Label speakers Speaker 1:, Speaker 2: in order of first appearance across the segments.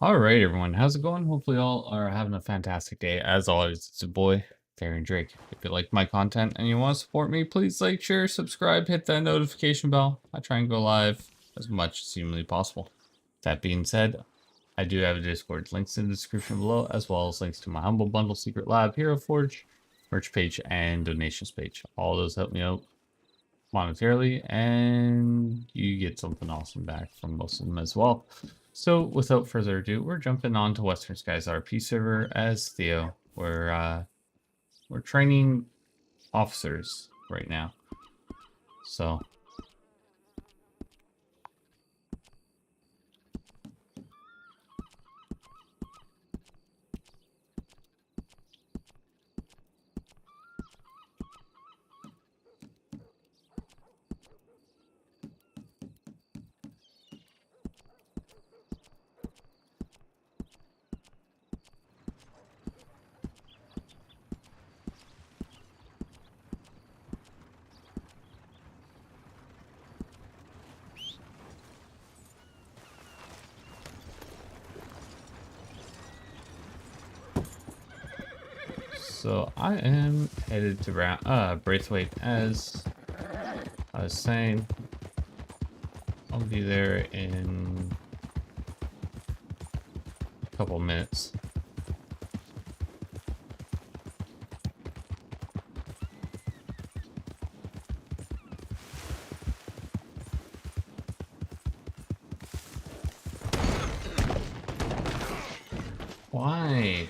Speaker 1: All right, everyone. How's it going? Hopefully, all are having a fantastic day. As always, it's a boy, Theo Drake. If you like my content and you want to support me, please like, share, subscribe, hit that notification bell. I try and go live as much as humanly possible. That being said, I do have a Discord. Links in the description below, as well as links to my Humble Bundle, Secret Lab, Hero Forge, merch page, and donations page. All those help me out monetarily, and you get something awesome back from most of them as well. So without further ado, we're jumping on to Western Skies RP server as Theo. We're training officers right now. So I am headed to Braithwaite, as I was saying. I'll be there in a couple minutes. Why?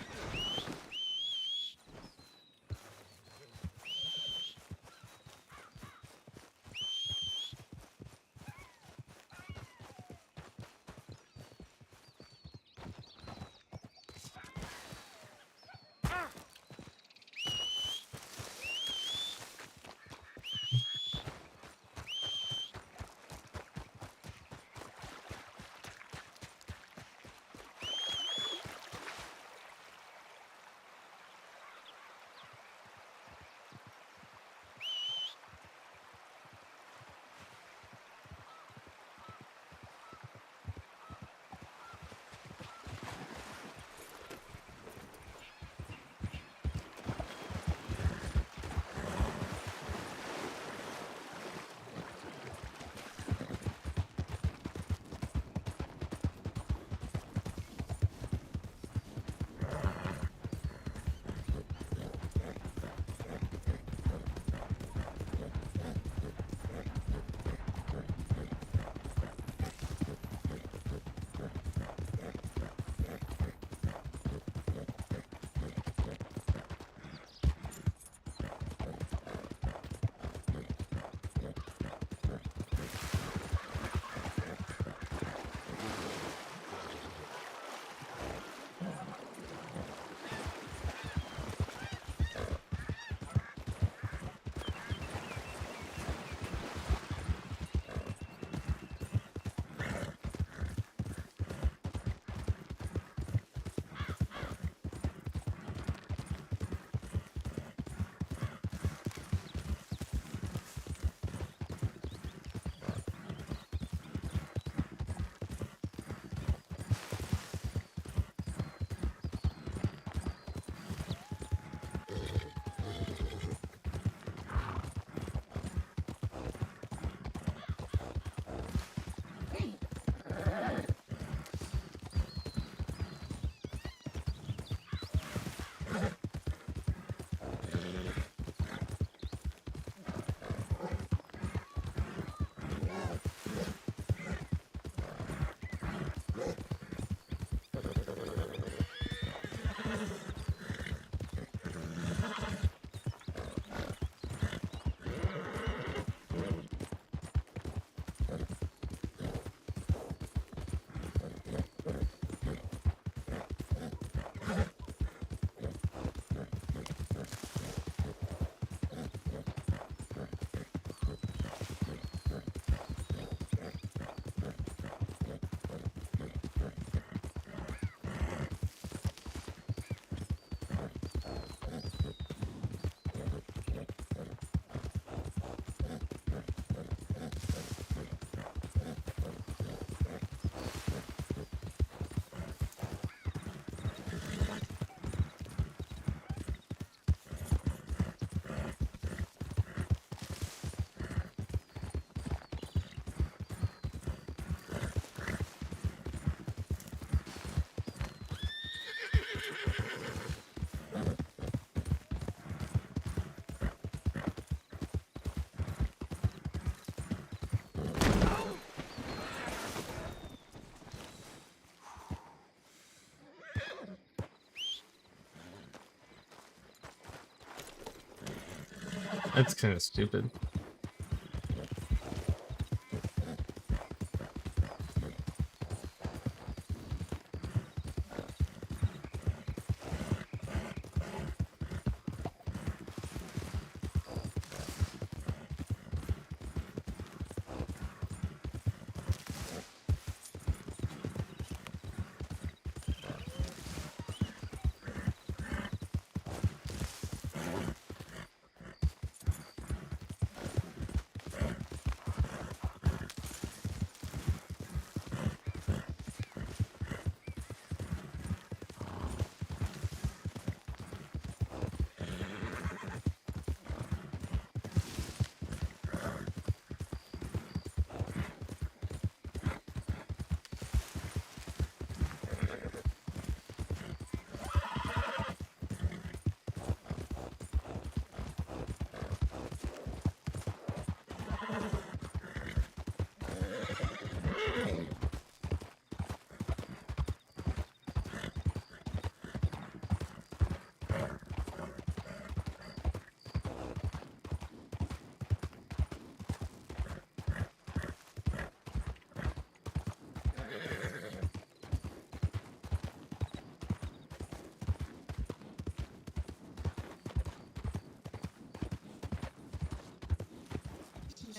Speaker 1: That's kind of stupid.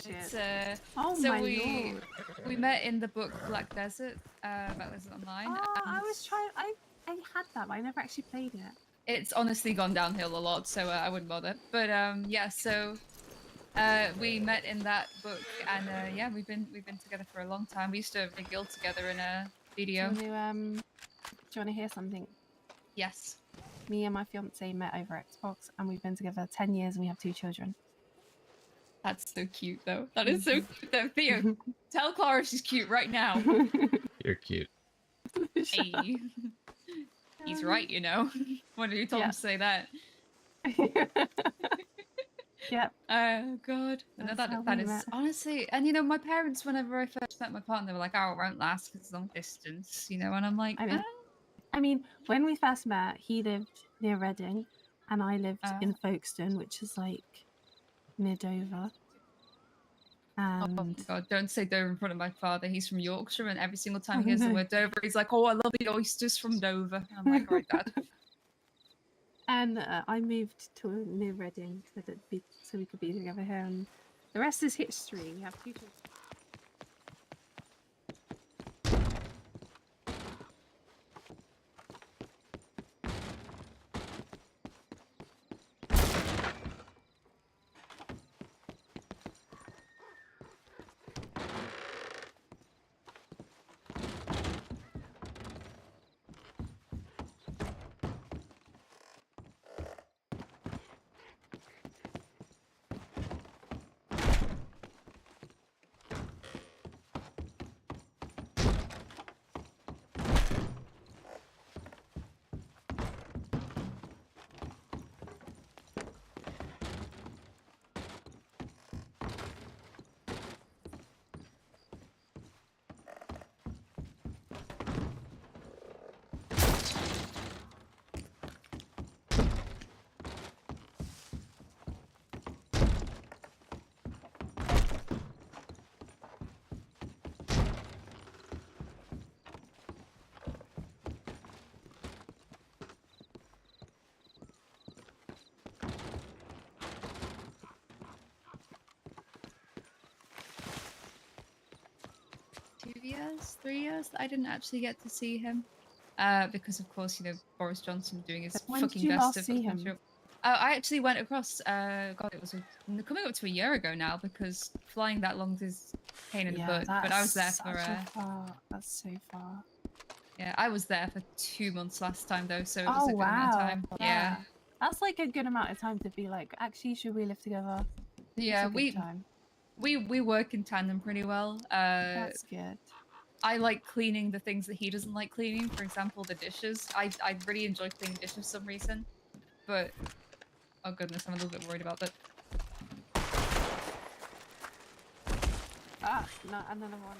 Speaker 2: It's,
Speaker 3: Oh
Speaker 2: so
Speaker 3: my
Speaker 2: we
Speaker 3: lord.
Speaker 2: we met in the book Black Desert, Black Desert Online.
Speaker 3: Oh, I
Speaker 2: and
Speaker 3: was trying. I had that, but I never actually played it.
Speaker 2: It's honestly gone downhill a lot, so I wouldn't bother. But yeah, so we met in that book, and yeah, we've been together for a long time. We used to make guild together in a video.
Speaker 3: Do you want to hear something?
Speaker 2: Yes.
Speaker 3: Me and my fiance met over Xbox, and we've been together 10 years, and we have 2 children.
Speaker 2: That's so cute, though. That is so cute. Though. Theo, tell Clara she's cute right now.
Speaker 1: You're cute.
Speaker 2: Hey. He's right, you know. When did you told him to say that?
Speaker 3: Yep.
Speaker 2: Oh god. No, that is
Speaker 3: met.
Speaker 2: honestly, and you know, my parents, whenever I first met my partner, they were like, "Oh, it won't last because it's long distance," you know, and I'm like,
Speaker 3: I mean, when we first met, he lived near Reading, and I lived in Folkestone, which is like near Dover. And...
Speaker 2: Oh god, don't say Dover in front of my father. He's from Yorkshire, and every single time he hears the word Dover, he's like, "Oh, I love the oysters from Dover." I'm like, "Right, Dad."
Speaker 3: And I moved to near Reading so we could be together here, and the rest is history. We have 2 children.
Speaker 2: Years, 3 years, I didn't actually get to see him because, of course, you know, Boris Johnson doing his fucking best to
Speaker 3: see him.
Speaker 2: I actually went across. God, it was coming up to a year ago now because flying that long is pain in the butt. But I was there for.
Speaker 3: That's so far.
Speaker 2: Yeah, I was there for 2 months last time though, so it was
Speaker 3: Oh
Speaker 2: a good
Speaker 3: wow!
Speaker 2: amount of time. Yeah,
Speaker 3: that's like a good amount of time to be like, actually, should we live together?
Speaker 2: Yeah,
Speaker 3: time.
Speaker 2: we work in tandem pretty well.
Speaker 3: That's good.
Speaker 2: I like cleaning the things that he doesn't like cleaning. For example, the dishes. I really enjoy cleaning dishes for some reason. But oh goodness, I'm a little bit worried about that.
Speaker 3: Ah, no, another one.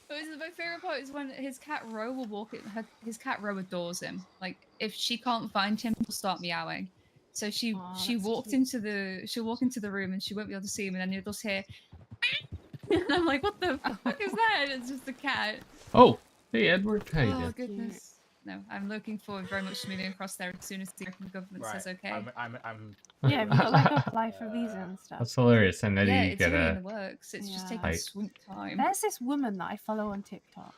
Speaker 2: My favorite part is when his cat Ro will walk in. His cat Ro adores him. Like if she can't find him, she'll start meowing. So
Speaker 3: Aw,
Speaker 2: she
Speaker 3: that's so
Speaker 2: walked
Speaker 3: cute.
Speaker 2: into the she'll walk into the room and she won't be able to see him, and then you'll just hear. And I'm like, what the fuck is that? And it's just a cat.
Speaker 1: Oh, hey Edward, how you
Speaker 2: Oh
Speaker 1: doing?
Speaker 2: goodness. No, I'm looking forward very much to moving across there as soon as the American government
Speaker 4: Right.
Speaker 2: says okay.
Speaker 4: I'm
Speaker 3: Yeah, have you got like apply for visa and stuff?
Speaker 1: That's hilarious. And then
Speaker 2: Yeah,
Speaker 1: you
Speaker 2: it's
Speaker 1: get
Speaker 2: already in
Speaker 1: a
Speaker 2: the works. It's just
Speaker 3: Yeah.
Speaker 2: taking
Speaker 1: Like-
Speaker 2: sweet time.
Speaker 3: There's this woman that I follow on TikTok.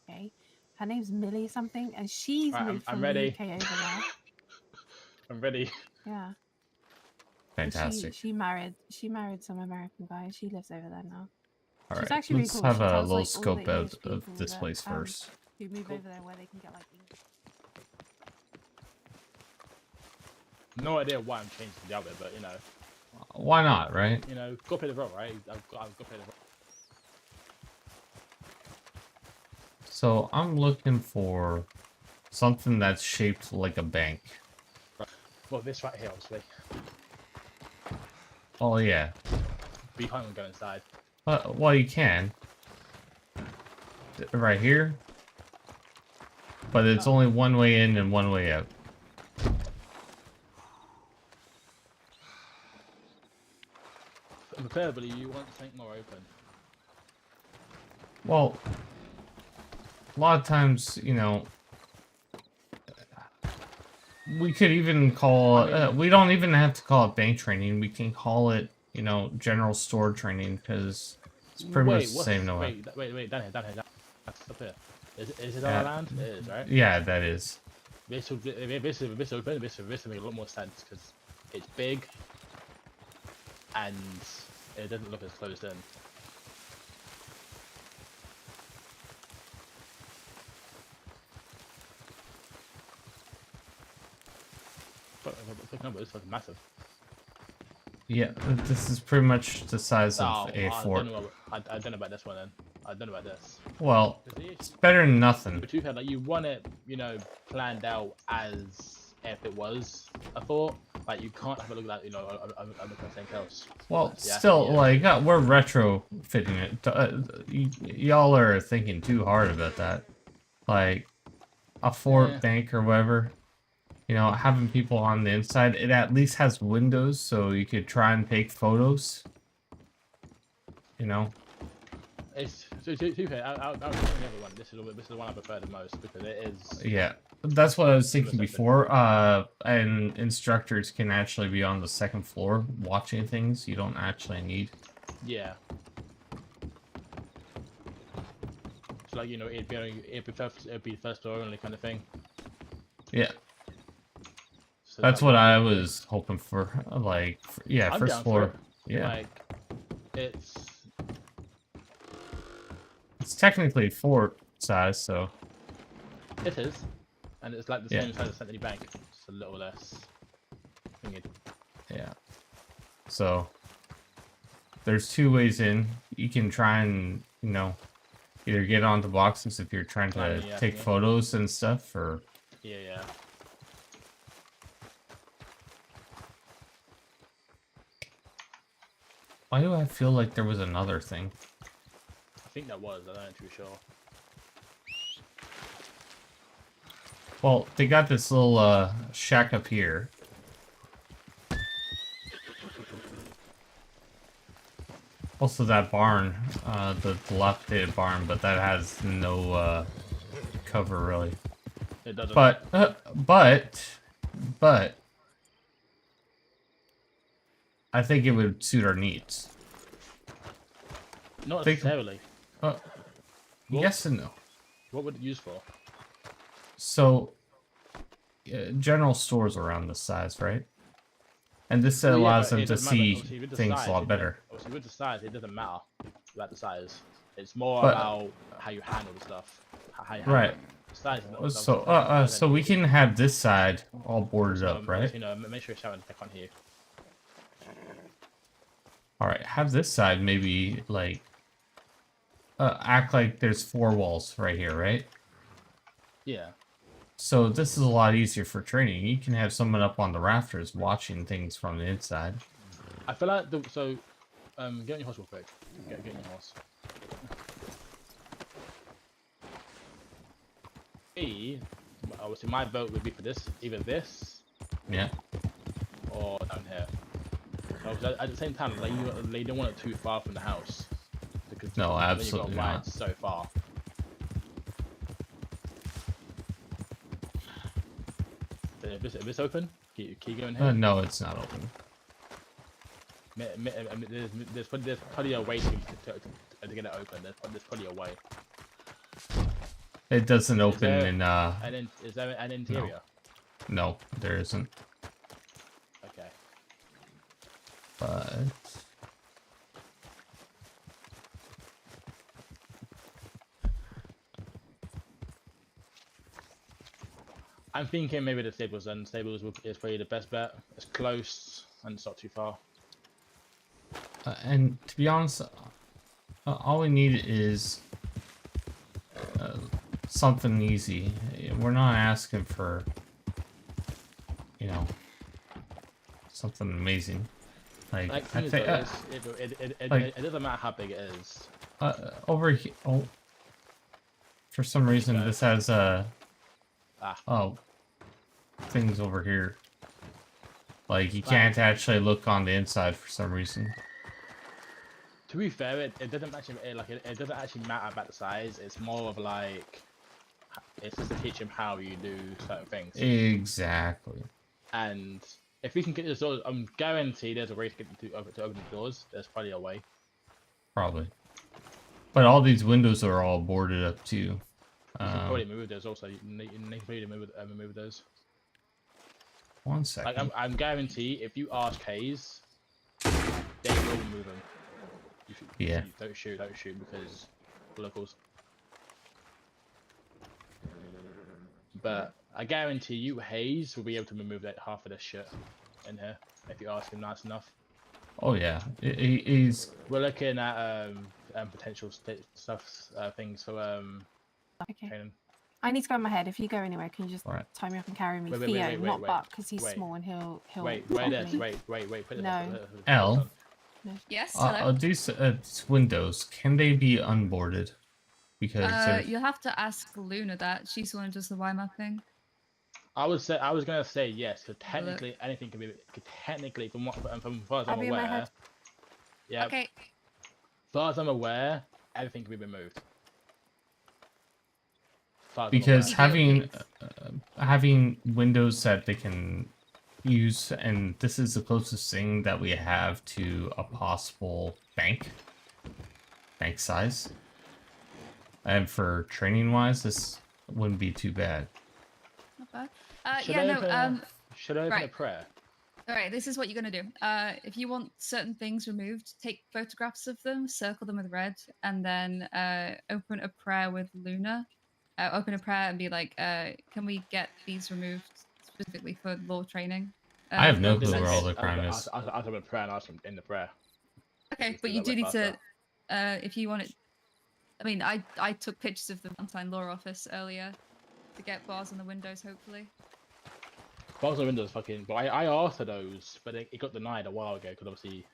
Speaker 3: Okay, her name's Millie something, and she's
Speaker 4: Right,
Speaker 3: moved
Speaker 4: I'm
Speaker 3: from
Speaker 4: ready.
Speaker 3: the UK over there.
Speaker 4: I'm ready.
Speaker 3: Yeah. And
Speaker 1: fantastic.
Speaker 3: She married some American guy. She lives over there now.
Speaker 1: All
Speaker 3: she's
Speaker 1: right,
Speaker 3: actually really
Speaker 1: let's
Speaker 3: cool.
Speaker 1: have
Speaker 3: She
Speaker 1: a
Speaker 3: tells,
Speaker 1: little
Speaker 3: like, all the
Speaker 1: scope out
Speaker 3: English
Speaker 1: of
Speaker 3: people
Speaker 1: this
Speaker 3: that,
Speaker 1: place first.
Speaker 3: who move over there where they can get like English.
Speaker 4: No idea why I'm changing the outfit, but you know,
Speaker 1: Why not, right?
Speaker 4: go pay the role, right? I've got to pay the role.
Speaker 1: So I'm looking for something that's shaped like a bank.
Speaker 4: Well, this right here, obviously.
Speaker 1: Oh yeah.
Speaker 4: But you can't even go inside.
Speaker 1: Well, you can. Right here. But it's only one way in and one way out.
Speaker 4: Preferably, you want something more open.
Speaker 1: Well, a lot of times, you know, we could even call we don't even have to call it bank training. We can call it, you know, general store training because it's pretty much the same. No way.
Speaker 4: Wait, down here. That's up here. Is it on our land? It is, right?
Speaker 1: Yeah, that is.
Speaker 4: This will make a lot more sense because it's big and it doesn't look as closed in. But no, but it's fucking massive.
Speaker 1: Yeah, this is pretty much the size of
Speaker 4: Oh,
Speaker 1: a
Speaker 4: I
Speaker 1: fort.
Speaker 4: don't know about this one then. I don't know about this.
Speaker 1: Well,
Speaker 4: 'Cause it
Speaker 1: it's
Speaker 4: is-
Speaker 1: better than nothing.
Speaker 4: But you had like you want it, planned out as if it was a fort. Like you can't have a look at that, I'm looking at something else.
Speaker 1: Well,
Speaker 4: Yeah,
Speaker 1: still,
Speaker 4: yeah.
Speaker 1: like, we're retrofitting it. Y'all are thinking too hard about that. Like, a fort,
Speaker 4: Yeah.
Speaker 1: bank, or whatever. You know, having people on the inside, it at least has windows, so you could try and take photos. You know?
Speaker 4: It's to be fair, out of the other one, this is the one I prefer the most because it is.
Speaker 1: Yeah. That's what I was thinking
Speaker 4: Something.
Speaker 1: before. And instructors can actually be on the second floor watching things you don't actually need.
Speaker 4: Yeah. So like it'd be the first floor only kind of thing.
Speaker 1: Yeah.
Speaker 4: So
Speaker 1: That's
Speaker 4: that
Speaker 1: what
Speaker 4: would
Speaker 1: I
Speaker 4: be-
Speaker 1: was hoping for. Like, yeah,
Speaker 4: I'm
Speaker 1: first
Speaker 4: down for
Speaker 1: floor.
Speaker 4: it.
Speaker 1: Yeah.
Speaker 4: Like, it's
Speaker 1: It's technically fort size, so.
Speaker 4: it is, and it's like the
Speaker 1: Yeah.
Speaker 4: same size as Century Bank, just a little less. Thingy.
Speaker 1: Yeah. So there's two ways in. You can try and, either get onto boxes if you're trying to
Speaker 4: Yeah,
Speaker 1: take
Speaker 4: yeah.
Speaker 1: photos and stuff, or
Speaker 4: Yeah.
Speaker 1: why do I feel like there was another thing?
Speaker 4: I think that was. I'm not too sure.
Speaker 1: Well, they got this little shack up here. Also that barn, the dilapidated barn, but that has no cover really.
Speaker 4: It doesn't.
Speaker 1: But I think it would suit our needs.
Speaker 4: Not
Speaker 1: think-
Speaker 4: necessarily.
Speaker 1: Uh,
Speaker 4: Well-
Speaker 1: yes and no.
Speaker 4: What would it use for?
Speaker 1: So, general stores around this size, right? And this
Speaker 4: Well, yeah,
Speaker 1: allows
Speaker 4: but
Speaker 1: them
Speaker 4: it
Speaker 1: to
Speaker 4: doesn't matter.
Speaker 1: see
Speaker 4: Obviously, with the
Speaker 1: things
Speaker 4: size,
Speaker 1: a lot
Speaker 4: it-
Speaker 1: better.
Speaker 4: Obviously, with the size, it doesn't matter about the size. It's more
Speaker 1: But-
Speaker 4: about how you handle the stuff. How you handle
Speaker 1: Right.
Speaker 4: it. The size is not-
Speaker 1: So we can have this side all boarded
Speaker 4: so,
Speaker 1: up, right?
Speaker 4: Make sure you're shouting. I can't hear you.
Speaker 1: All right, have this side maybe like act like there's four walls right here, right?
Speaker 4: Yeah.
Speaker 1: So this is a lot easier for training. You can have someone up on the rafters watching things from the inside.
Speaker 4: I feel like get on your horse real quick. Get on your horse. me, obviously my vote would be for this, either this
Speaker 1: Yeah.
Speaker 4: or down here. So at the same time, like they don't want it too far from the house because
Speaker 1: No,
Speaker 4: then
Speaker 1: absolutely
Speaker 4: you've got
Speaker 1: not.
Speaker 4: wires so far. So if this open, can you go in here?
Speaker 1: No, it's not open.
Speaker 4: There's probably a way to get it open. There's probably a way.
Speaker 1: It doesn't
Speaker 4: Is
Speaker 1: open
Speaker 4: there
Speaker 1: in
Speaker 4: is there an interior?
Speaker 1: no, there isn't.
Speaker 4: Okay.
Speaker 1: But
Speaker 4: I'm thinking maybe the stables then. Stables is probably the best bet. It's close and it's not too far.
Speaker 1: and to be honest, all we need is something easy. We're not asking for, you know, something amazing. Like I
Speaker 4: thing is,
Speaker 1: think
Speaker 4: though, it doesn't matter how big it is.
Speaker 1: over here. Oh, for some reason this has things over here. Like you can't actually look on the inside for some reason.
Speaker 4: To be fair, it doesn't actually it doesn't actually matter about the size. It's more of like it's just to teach him how you do certain things.
Speaker 1: Exactly.
Speaker 4: And if we can get this door, I'm guaranteed there's a way to get to open the doors. There's probably a way.
Speaker 1: Probably. But all these windows are all boarded up too.
Speaker 4: You can probably move those also. You can probably move those.
Speaker 1: 1 second.
Speaker 4: Like I'm guaranteed if you ask Hayes, they will move them.
Speaker 1: Yeah.
Speaker 4: Don't shoot because locals. But I guarantee you, Hayes will be able to remove that half of this shit in here if you ask him nice enough.
Speaker 1: Oh yeah, he's.
Speaker 4: We're looking at potential things for
Speaker 3: Okay.
Speaker 4: training.
Speaker 3: I need to go in my head. If you go anywhere, can you just
Speaker 1: Right.
Speaker 3: tie me up and carry me?
Speaker 4: Wait,
Speaker 3: Theo, not
Speaker 4: wait,
Speaker 3: Buck, because he's
Speaker 4: wait.
Speaker 3: small and he'll.
Speaker 4: Wait,
Speaker 3: help
Speaker 4: this.
Speaker 3: me.
Speaker 4: Wait. Put
Speaker 3: No.
Speaker 4: this
Speaker 1: L.
Speaker 2: Yes. Hello.
Speaker 1: These windows, can they be unboarded? Because
Speaker 2: You'll have to ask Luna that. She's the one who does the Y mapping.
Speaker 4: I was gonna say yes, because technically anything can be. Technically, from far as
Speaker 3: I'll
Speaker 4: I'm
Speaker 3: be in my
Speaker 4: aware,
Speaker 3: head.
Speaker 4: yeah.
Speaker 2: Okay.
Speaker 4: Far as I'm aware, everything can be removed. Far as I'm
Speaker 1: because
Speaker 4: aware.
Speaker 1: having windows that they can use, and this is the closest thing that we have to a possible bank size. And for training wise, this wouldn't be too bad.
Speaker 2: Not bad.
Speaker 4: Should I open a prayer?
Speaker 2: All right, this is what you're gonna do. If you want certain things removed, take photographs of them, circle them with red, and then open a prayer with Luna. Open a prayer and be like, "Can we get these removed specifically for law training?"
Speaker 1: I have no clue
Speaker 2: because-
Speaker 1: where all the crime
Speaker 4: I'll
Speaker 1: is.
Speaker 4: open a prayer and ask him in the prayer.
Speaker 2: Okay,
Speaker 4: Just
Speaker 2: but
Speaker 4: do
Speaker 2: you
Speaker 4: that
Speaker 2: do
Speaker 4: way
Speaker 2: need to.
Speaker 4: faster.
Speaker 2: If you want it, I mean, I took pictures of the Valentine Law Office earlier to get bars on the windows, hopefully.
Speaker 4: Bars on Windows fucking. But I asked for those, but it got denied a while ago because obviously,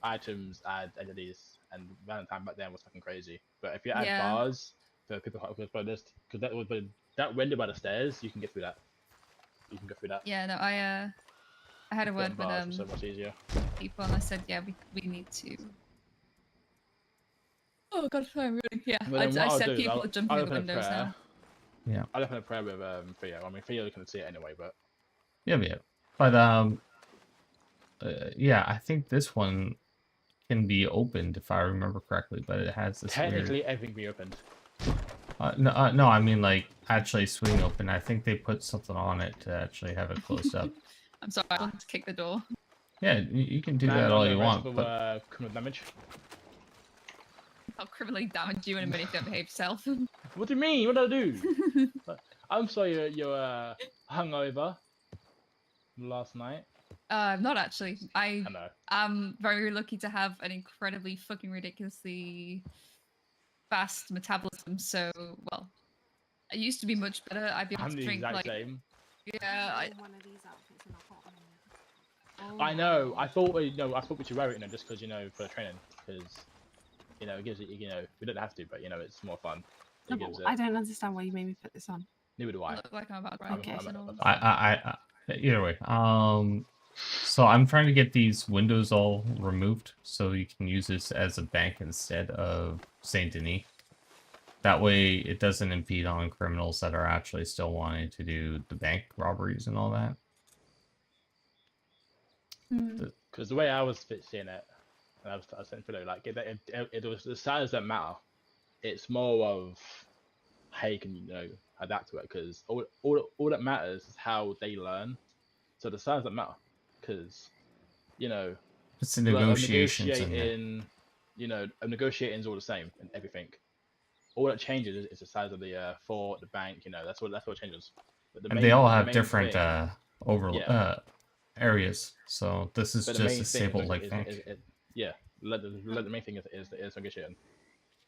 Speaker 4: items add entities, and Valentine back then was fucking crazy. But if you add
Speaker 2: Yeah.
Speaker 4: bars for people who can this, because that window by the stairs, you can get through that. You can go through that.
Speaker 2: Yeah, no, I had a word
Speaker 4: Bars
Speaker 2: with
Speaker 4: are so much easier.
Speaker 2: people, and I said, yeah, we need to. Oh god, I'm really yeah.
Speaker 4: Well, then
Speaker 2: I
Speaker 4: what I'll
Speaker 2: said
Speaker 4: do is
Speaker 2: people
Speaker 4: I'll
Speaker 2: are jumping
Speaker 4: open
Speaker 2: in the
Speaker 4: a
Speaker 2: windows
Speaker 4: prayer.
Speaker 2: now.
Speaker 1: Yeah.
Speaker 4: I'll open a prayer with Theo. I mean, Theo can see it anyway, but
Speaker 1: Yeah. But yeah, I think this one can be opened if I remember correctly, but it has this
Speaker 4: technically everything be opened.
Speaker 1: no, I mean like actually swing open. I think they put something on it to actually have it closed up.
Speaker 2: I'm sorry, I wanted to kick the door.
Speaker 1: Yeah, you can do
Speaker 4: Man
Speaker 1: that all
Speaker 4: under
Speaker 1: you
Speaker 4: arrest
Speaker 1: want,
Speaker 4: for,
Speaker 1: but
Speaker 4: criminal damage.
Speaker 2: I'll criminally damage you in a minute if you don't behave yourself.
Speaker 4: What do you mean? What did I do? I'm sorry you're hungover last night.
Speaker 2: Not actually. I
Speaker 4: I know.
Speaker 2: am very lucky to have an incredibly fucking ridiculously fast metabolism. So, well, I used to be much better. I'd be able
Speaker 4: I'm
Speaker 2: to
Speaker 4: the
Speaker 2: drink
Speaker 4: exact
Speaker 2: like
Speaker 4: same.
Speaker 2: yeah.
Speaker 3: In one of these outfits in a hot one.
Speaker 4: I know. I thought we should wear it, just because for training, because it gives it. We don't have to, but it's more fun.
Speaker 3: No,
Speaker 4: He
Speaker 3: but
Speaker 4: gives it.
Speaker 3: I don't understand why you made me put this on.
Speaker 4: Neither do
Speaker 2: I
Speaker 4: I.
Speaker 2: look like I'm about to
Speaker 3: Okay.
Speaker 2: write personal.
Speaker 1: Either way. So I'm trying to get these windows all removed so you can use this as a bank instead of Saint Denis. That way it doesn't impede on criminals that are actually still wanting to do the bank robberies and all that.
Speaker 4: Because the way I was seeing it, and I was saying for like it was the size that matter. It's more of how you can adapt to it. Because all that matters is how they learn. So the size that matter. Because
Speaker 1: It's the
Speaker 4: of
Speaker 1: negotiations and
Speaker 4: negotiating, of negotiating is all the same and everything. All that changes is the size of the fort, the bank. That's what changes. But
Speaker 1: and they all
Speaker 4: the
Speaker 1: have
Speaker 4: main
Speaker 1: different
Speaker 4: thing, yeah.
Speaker 1: Areas. So this is
Speaker 4: But the
Speaker 1: just
Speaker 4: main
Speaker 1: a
Speaker 4: thing
Speaker 1: stable like bank.
Speaker 4: yeah. The main thing is negotiating.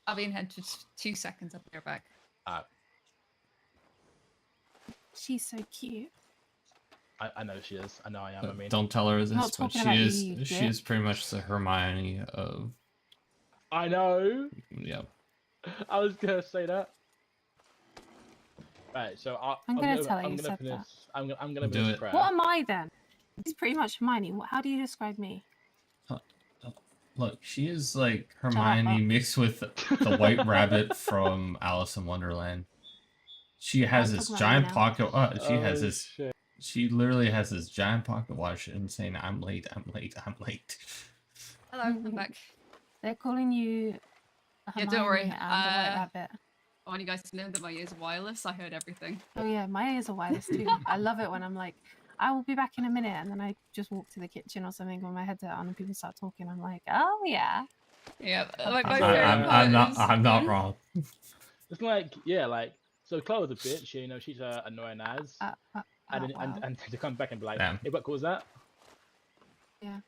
Speaker 2: I'll be in here just 2 seconds. I'll be right back.
Speaker 3: She's so cute.
Speaker 4: I know she is. I know I am. I mean,
Speaker 1: Don't tell her this,
Speaker 3: Not
Speaker 1: but
Speaker 3: talking
Speaker 1: she
Speaker 3: about you,
Speaker 1: is
Speaker 3: you
Speaker 1: she is
Speaker 3: dick.
Speaker 1: pretty much the Hermione of
Speaker 4: I know.
Speaker 1: yeah.
Speaker 4: I was gonna say that. Right. So
Speaker 3: I'm gonna tell her
Speaker 4: I'm
Speaker 3: you
Speaker 4: gonna
Speaker 3: said
Speaker 4: finish.
Speaker 3: that.
Speaker 4: I'm gonna
Speaker 1: Do
Speaker 4: finish
Speaker 1: it.
Speaker 4: prayer.
Speaker 3: What am I then? He's pretty much Hermione. How do you describe me?
Speaker 1: Look, she is like
Speaker 3: up.
Speaker 1: Hermione mixed with the White Rabbit from Alice in Wonderland. She has
Speaker 3: I'm
Speaker 1: this
Speaker 3: talking about me
Speaker 1: giant
Speaker 3: now.
Speaker 1: pocket. She has
Speaker 4: Oh,
Speaker 1: this.
Speaker 4: shit.
Speaker 1: She literally has this giant pocket watch and saying, "I'm late. I'm late. I'm late."
Speaker 2: Hello, I'm back.
Speaker 3: They're calling you
Speaker 2: Yeah,
Speaker 3: Hermione
Speaker 2: don't worry.
Speaker 3: and the White Rabbit.
Speaker 2: I want you guys to know that my ears are wireless. I heard everything.
Speaker 3: Oh yeah, my ears are wireless too. I love it when I'm like, I will be back in a minute, and then I just walk to the kitchen or something with my headset on, and people start talking. I'm like, oh yeah.
Speaker 2: Yeah,
Speaker 3: Okay.
Speaker 2: my
Speaker 4: So,
Speaker 2: favorite part is
Speaker 1: I'm not wrong.
Speaker 4: It's like so Chloe's a bitch. She's annoying as,
Speaker 3: Wow.
Speaker 4: and to come back and be like,
Speaker 1: Damn.
Speaker 4: hey, what was that?
Speaker 3: Yeah.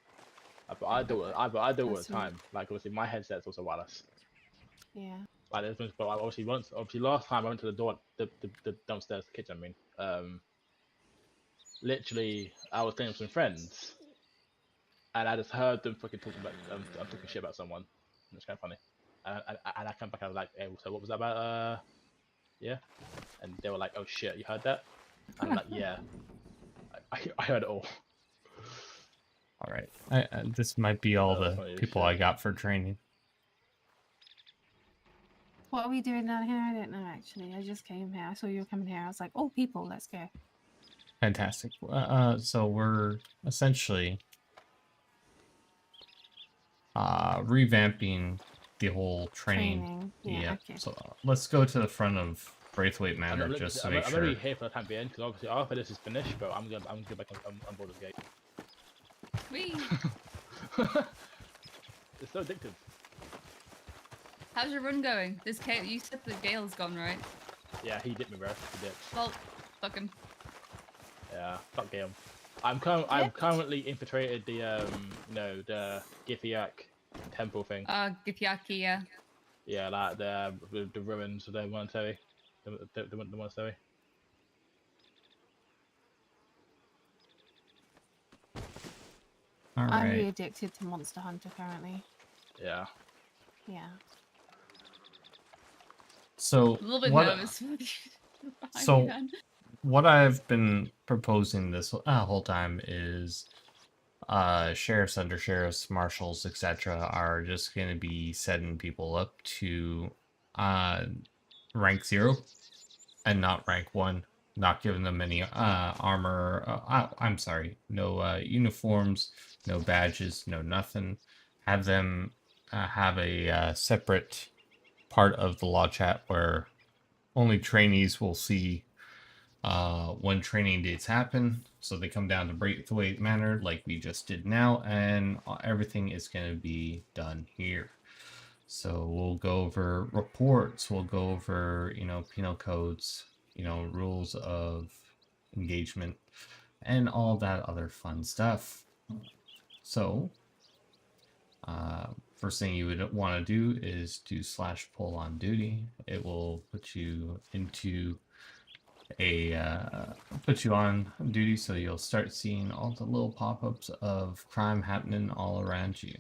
Speaker 4: But I do it. I do it all
Speaker 3: That's
Speaker 4: the time. Like obviously my headset's also wireless.
Speaker 3: Yeah.
Speaker 4: Like there's but obviously last time I went to the door the downstairs kitchen. I mean, literally I was staying with some friends, and I just heard them fucking talking about I'm talking shit about someone. It's kind of funny. And I come back. I was like, hey, so what was that about? Yeah. And they were like, oh shit, you heard that? And I'm like, yeah. I heard it all.
Speaker 1: All right, this might be all
Speaker 4: That's
Speaker 1: the
Speaker 4: funny as
Speaker 1: people
Speaker 4: shit.
Speaker 1: I got for training.
Speaker 3: What are we doing down here? I don't know actually. I just came here. I saw you were coming here. I was like, oh, people, let's go.
Speaker 1: Fantastic. So we're essentially revamping the whole training.
Speaker 3: Yeah. Okay.
Speaker 1: So let's go to the front of Braithwaite Manor
Speaker 4: I'm
Speaker 1: just to
Speaker 4: I'm
Speaker 1: make
Speaker 4: gonna be
Speaker 1: sure.
Speaker 4: here for the time being because obviously after this is finished, but I'm gonna get back on board the game.
Speaker 2: Whee!
Speaker 4: It's so addictive.
Speaker 2: How's your run going? This you said the Gale's gone, right?
Speaker 4: Yeah, he dipped me, bro. He dipped.
Speaker 2: Well, fuck him.
Speaker 4: Yeah, fuck Gale. I'm currently infiltrated the the Githyak temple thing.
Speaker 2: Githyanki, yeah.
Speaker 4: Yeah, like the ruins of the monastery. The monastery.
Speaker 1: All
Speaker 3: I'm really
Speaker 1: right.
Speaker 3: addicted to Monster Hunter currently.
Speaker 4: Yeah.
Speaker 3: Yeah.
Speaker 1: So
Speaker 2: A little bit
Speaker 1: what?
Speaker 2: nervous.
Speaker 1: So what I've been proposing this whole time is sheriffs, under sheriffs, marshals, etc. are just going to be setting people up to rank 0 and not rank 1, not giving them any armor. I'm sorry, no uniforms, no badges, no nothing. Have them have a separate part of the law chat where only trainees will see when training dates happen. So they come down to Braithwaite Manor like we just did now, and everything is going to be done here. So we'll go over reports, we'll go over, penal codes, rules of engagement, and all that other fun stuff. So, first thing you would want to do is do /pull on duty. It will put you into put you on duty, so you'll start seeing all the little pop-ups of crime happening all around you.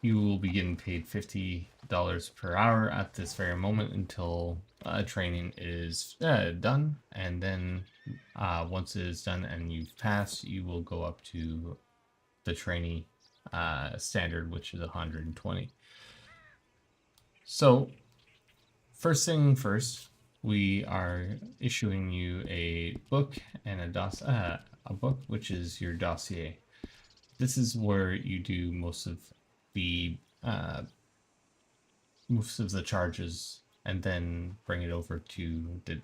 Speaker 1: you will be getting paid $50 per hour at this very moment until training is done. And then once it is done and you've passed, you will go up to the trainee standard, which is 120. So first thing first, we are issuing you a book and a book, which is your dossier. This is where you do most of the charges, and then bring it over to the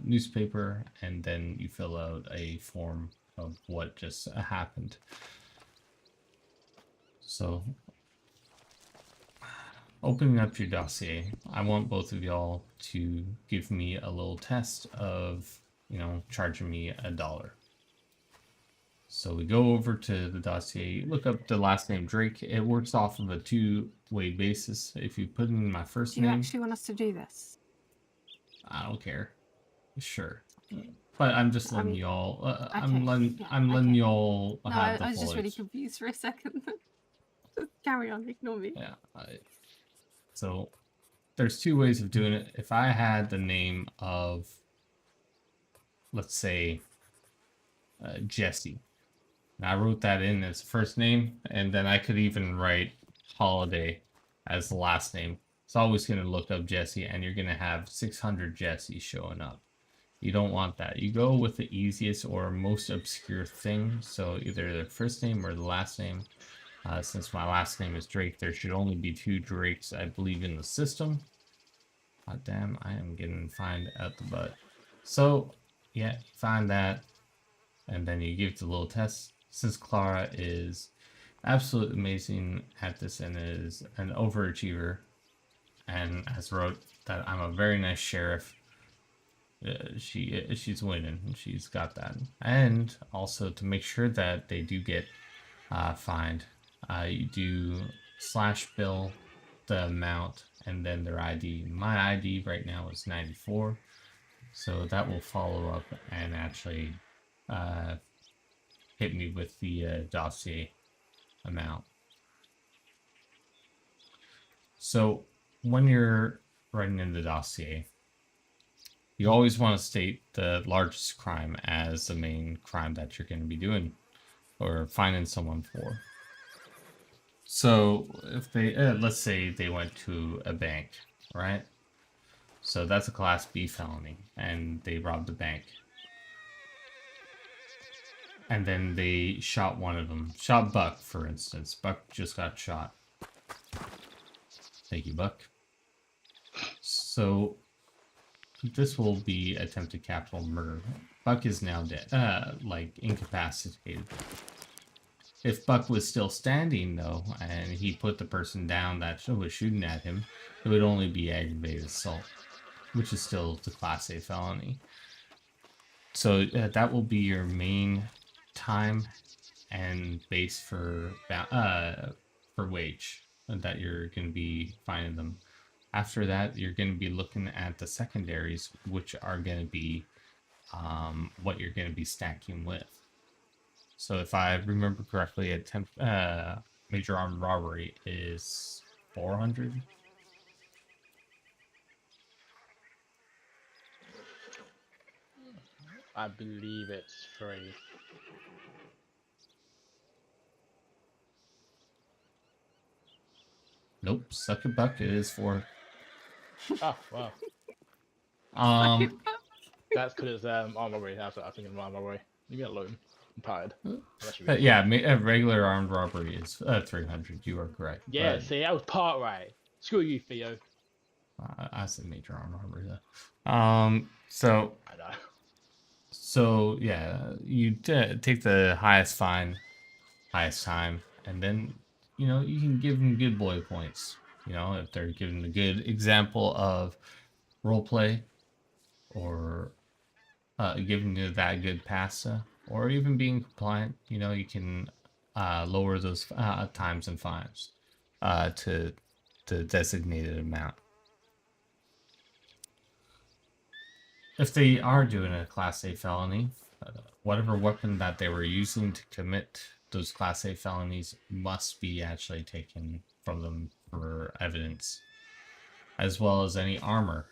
Speaker 1: newspaper, and then you fill out a form of what just happened. So, opening up your dossier, I want both of y'all to give me a little test of, charging me $1. So we go over to the dossier, look up the last name Drake. It works off of a two-way basis. If you put in my first
Speaker 3: Do you
Speaker 1: name,
Speaker 3: actually want us to do this?
Speaker 1: I don't care. Sure. But I'm just letting y'all. I'm
Speaker 3: okay.
Speaker 1: letting y'all
Speaker 3: No,
Speaker 1: have the
Speaker 3: I was just really
Speaker 1: footage.
Speaker 3: confused for a second. Carry on, ignore me.
Speaker 1: Yeah. So there's two ways of doing it. If I had the name of, let's say, Jesse, and I wrote that in as first name, and then I could even write Holiday as the last name. It's always going to look up Jesse, and you're going to have 600 Jesse showing up. You don't want that. You go with the easiest or most obscure thing. So either the first name or the last name. Since my last name is Drake, there should only be 2 Drakes, I believe, in the system. God damn, I am getting fined out the butt. So, yeah, find that, and then you give the little test. Since Clara is absolutely amazing at this and is an overachiever, and has wrote that I'm a very nice sheriff, she's winning. She's got that. And also, to make sure that they do get fined, you do /bill the amount and then their ID. My ID right now is 94, so that will follow up and actually hit me with the dossier amount. So when you're writing in the dossier, you always want to state the largest crime as the main crime that you're going to be doing or finding someone for. So if they, let's say they went to a bank, right? So that's a Class B felony, and they robbed the bank. And then they shot one of them. Shot Buck, for instance. Buck just got shot. Thank you, Buck. So this will be attempted capital murder. Buck is now dead, incapacitated. If Buck was still standing, though, and he put the person down that was shooting at him, it would only be aggravated assault, which is still the Class A felony. So that will be your main time and base for wage that you're going to be finding them. After that, you're going to be looking at the secondaries, which are going to be what you're going to be stacking with. So if I remember correctly, major armed robbery is 400.
Speaker 4: I believe it's 3.
Speaker 1: Nope, suck a buck. It is 4.
Speaker 4: Oh wow. That's because it's armed robbery. I was thinking armed robbery. Leave me alone. I'm tired.
Speaker 1: Yeah, regular armed robbery is 300. You are correct.
Speaker 4: Yeah,
Speaker 1: but,
Speaker 4: see, that was part right. Screw you, Theo.
Speaker 1: I said major armed robbery though. So.
Speaker 4: I know.
Speaker 1: So yeah, you take the highest fine, highest time, and then you can give them good boy points. If they're giving a good example of role play, or giving you that good pasta, or even being compliant, you can lower those times and fines to the designated amount. If they are doing a Class A felony, whatever weapon that they were using to commit those Class A felonies must be actually taken from them for evidence, as well as any armor,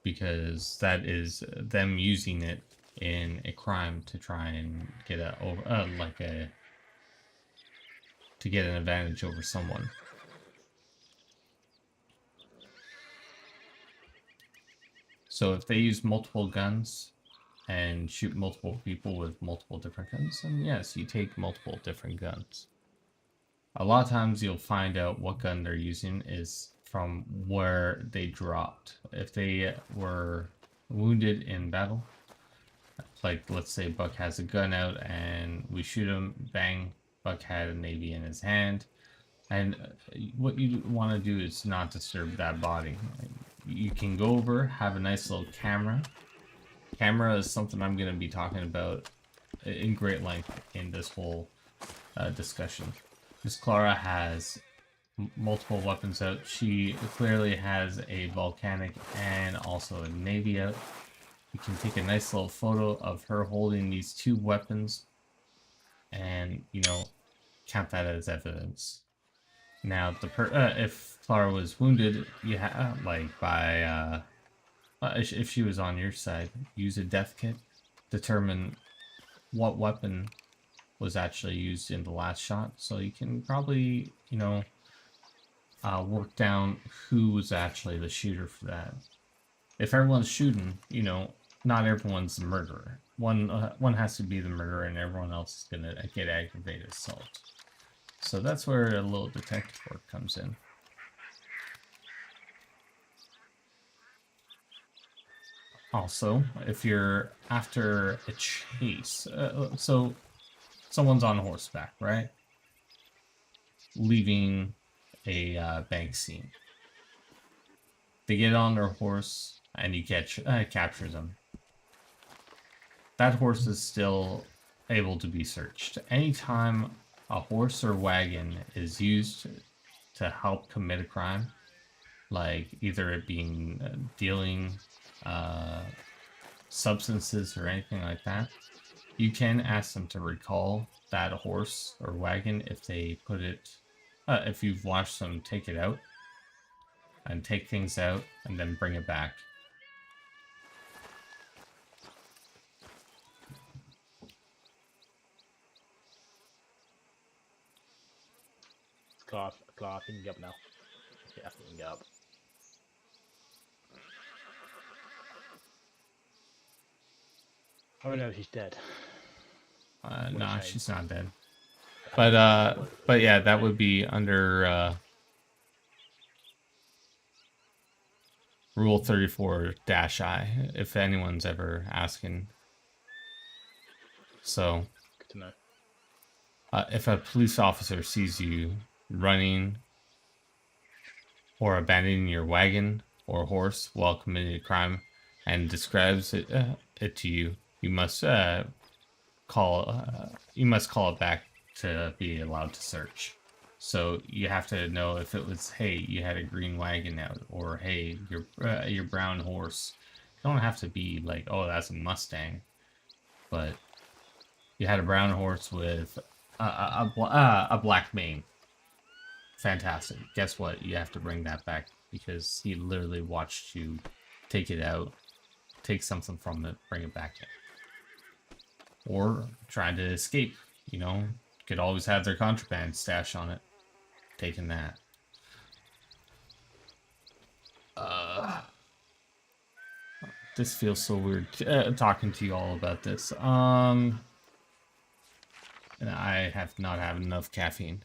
Speaker 1: because that is them using it in a crime to try and get to get an advantage over someone. So if they use multiple guns and shoot multiple people with multiple different guns, then yes, you take multiple different guns. A lot of times you'll find out what gun they're using is from where they dropped. If they were wounded in battle, like let's say Buck has a gun out and we shoot him, bang, Buck had a navy in his hand. And what you want to do is not disturb that body. You can go over, have a nice little camera. Camera is something I'm going to be talking about in great length in this whole discussion. Miss Clara has multiple weapons out. She clearly has a volcanic and also a navy out. You can take a nice little photo of her holding these two weapons and, you know, count that as evidence. Now, if Clara was wounded, you have, like, by, if she was on your side, use a death kit, determine what weapon was actually used in the last shot, so you can probably, you know, work down who was actually the shooter for that. If everyone's shooting, you know, not everyone's the murderer. One has to be the murderer, and everyone else is gonna get aggravated assault. So that's where a little detective work comes in. Also, if you're after a chase, so someone's on horseback, right? Leaving a bank scene. They get on their horse, and you capture them. That horse is still able to be searched. Anytime a horse or wagon is used to help commit a crime, like either it being dealing substances or anything like that, you can ask them to recall that horse or wagon if they put it, if you've watched them take it out and take things out and then bring it back.
Speaker 4: Clark, you can get up now. Yeah, I think you can get up. Oh no, she's dead.
Speaker 1: Nah, she's not dead. But yeah, that would be under Rule 34-I, if anyone's ever asking. So,
Speaker 4: good to know.
Speaker 1: If a police officer sees you running or abandoning your wagon or horse while committing a crime and describes it to you, you must call it back to be allowed to search. So you have to know if it was, hey, you had a green wagon out, or hey, your brown horse. You don't have to be like, oh, that's a Mustang, but you had a brown horse with a black mane. Fantastic. Guess what? You have to bring that back because he literally watched you take it out, take something from it, bring it back in. Or trying to escape, you know, could always have their contraband stash on it. Taking that. This feels so weird talking to you all about this. I have not had enough caffeine.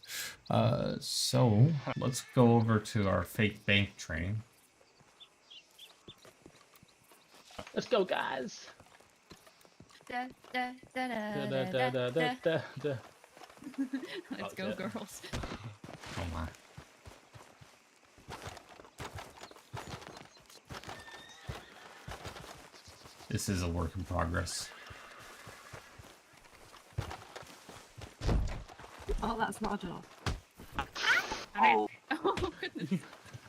Speaker 1: So let's go over to our fake bank train.
Speaker 4: Let's go, guys.
Speaker 2: Let's go, girls.
Speaker 1: Oh my. This is a work in progress.
Speaker 3: Oh, that's not a door.
Speaker 2: Oh, oh goodness.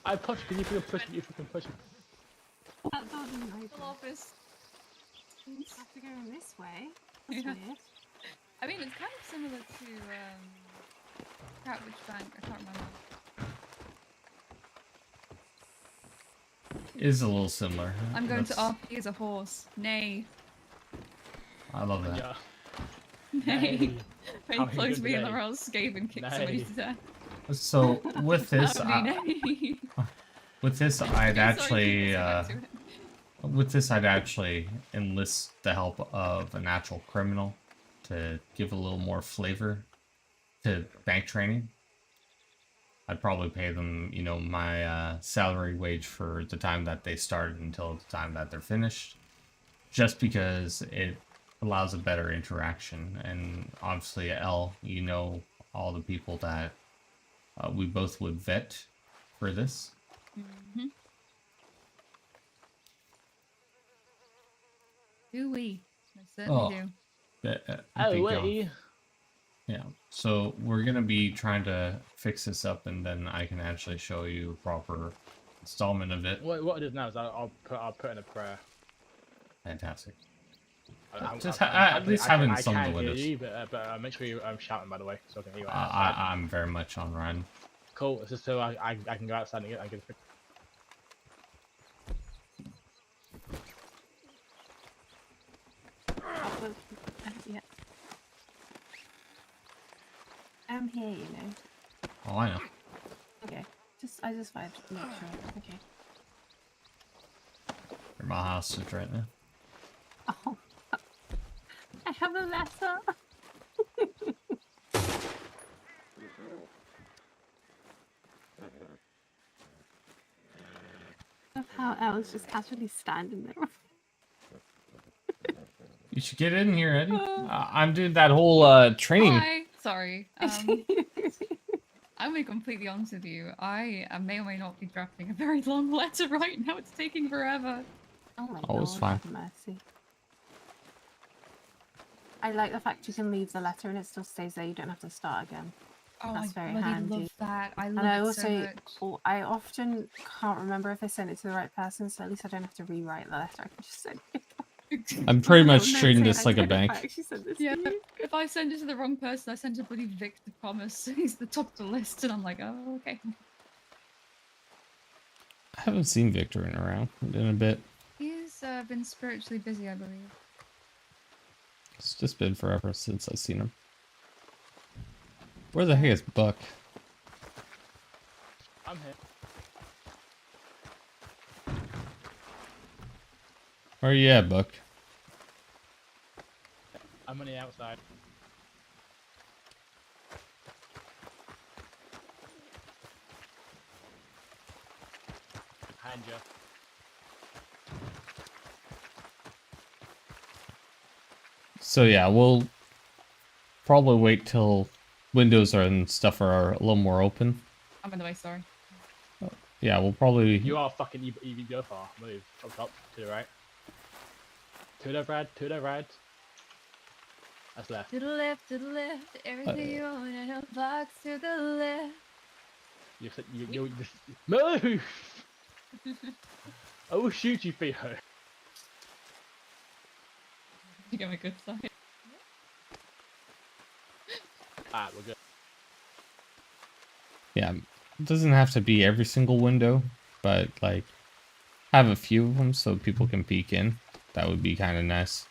Speaker 4: I pushed because you can push me. You can push me.
Speaker 3: That door didn't open.
Speaker 2: Office.
Speaker 3: You have to go in this way. That's
Speaker 2: Yeah.
Speaker 3: weird.
Speaker 2: I mean, it's kind of similar to Catwitch Bank. I can't remember.
Speaker 1: Is a little similar.
Speaker 2: I'm going to
Speaker 1: That's-
Speaker 2: RP as a horse. Nay.
Speaker 1: I love that.
Speaker 4: Yeah.
Speaker 2: Nay. When
Speaker 4: How
Speaker 2: he
Speaker 4: are you
Speaker 2: floats
Speaker 4: doing
Speaker 2: me in the
Speaker 4: today?
Speaker 2: rail escape and kicks somebody
Speaker 4: Nay.
Speaker 2: to death.
Speaker 1: So with this,
Speaker 2: Loudly, nay.
Speaker 1: with this, I'd
Speaker 2: Sorry,
Speaker 1: actually,
Speaker 2: let's get back to it.
Speaker 1: with this, I'd actually enlist the help of a natural criminal to give a little more flavor to bank training. I'd probably pay them, you know, my salary wage for the time that they started until the time that they're finished, just because it allows a better interaction. And obviously, L, you know, all the people that we both would vet for this.
Speaker 2: Mm-hmm. Do we? I certainly do.
Speaker 1: I think,
Speaker 4: wait.
Speaker 1: yeah. So we're gonna be trying to fix this up, and then I can actually show you a proper installment of it.
Speaker 4: What it is now is I'll put in a prayer.
Speaker 1: Fantastic.
Speaker 4: Just
Speaker 1: at least having some of the
Speaker 4: I can
Speaker 1: windows.
Speaker 4: hear you, but make sure you shouting, by the way, so I can hear you outside.
Speaker 1: I'm very much on Ryan.
Speaker 4: Cool. It's just so I can go outside and get a
Speaker 3: Yeah. I'm here, you know.
Speaker 1: Oh, I know.
Speaker 3: Okay. I just vibed to make sure. Okay.
Speaker 1: You're my hostage right now.
Speaker 3: Oh. I have a letter. Of how Elle's just casually standing there.
Speaker 1: You should get in here, Eddie. I'm doing that whole training.
Speaker 2: Hi. Sorry. I'm being completely honest with you. I may or may not be drafting a very long letter right now. It's taking forever.
Speaker 3: Oh my
Speaker 1: Oh,
Speaker 3: god.
Speaker 1: it's fine.
Speaker 3: Have mercy. I like the fact you can leave the letter and it still stays there. You don't have to start again.
Speaker 2: Oh,
Speaker 3: That's
Speaker 2: I
Speaker 3: very
Speaker 2: bloody
Speaker 3: handy.
Speaker 2: love that. I
Speaker 3: And
Speaker 2: love
Speaker 3: I
Speaker 2: it
Speaker 3: also,
Speaker 2: so much.
Speaker 3: I often can't remember if I sent it to the right person, so at least I don't have to rewrite the letter. I can just send it.
Speaker 1: I'm pretty much
Speaker 3: Little note
Speaker 1: treating
Speaker 3: saying,
Speaker 1: this
Speaker 3: "I
Speaker 1: like a
Speaker 3: sent it
Speaker 1: bank.
Speaker 3: back, she sent this
Speaker 2: Yeah,
Speaker 3: to you."
Speaker 2: if I send it to the wrong person, I send to bloody Victor Thomas. He's the top of the list, and I'm like, oh, okay.
Speaker 1: I haven't seen Victor around in a bit.
Speaker 2: He's been spiritually busy, I believe.
Speaker 1: It's just been forever since I've seen him. Where the heck is Buck?
Speaker 4: I'm here.
Speaker 1: Where you at, Buck?
Speaker 4: I'm on the outside. Behind you.
Speaker 1: So yeah, we'll probably wait till windows and stuff are a little more open.
Speaker 2: I'm in the way, sorry.
Speaker 1: Yeah, we'll probably.
Speaker 4: You are fucking even go far. Move. Up top. To the right. To the right. To the right. That's left.
Speaker 2: To the left, everything you want in a box to the left.
Speaker 4: You just move. I will shoot you, Theo.
Speaker 2: You get my good side.
Speaker 4: Alright, we're good.
Speaker 1: Yeah, it doesn't have to be every single window, but like have a few of them so people can peek in. That would be kind of nice.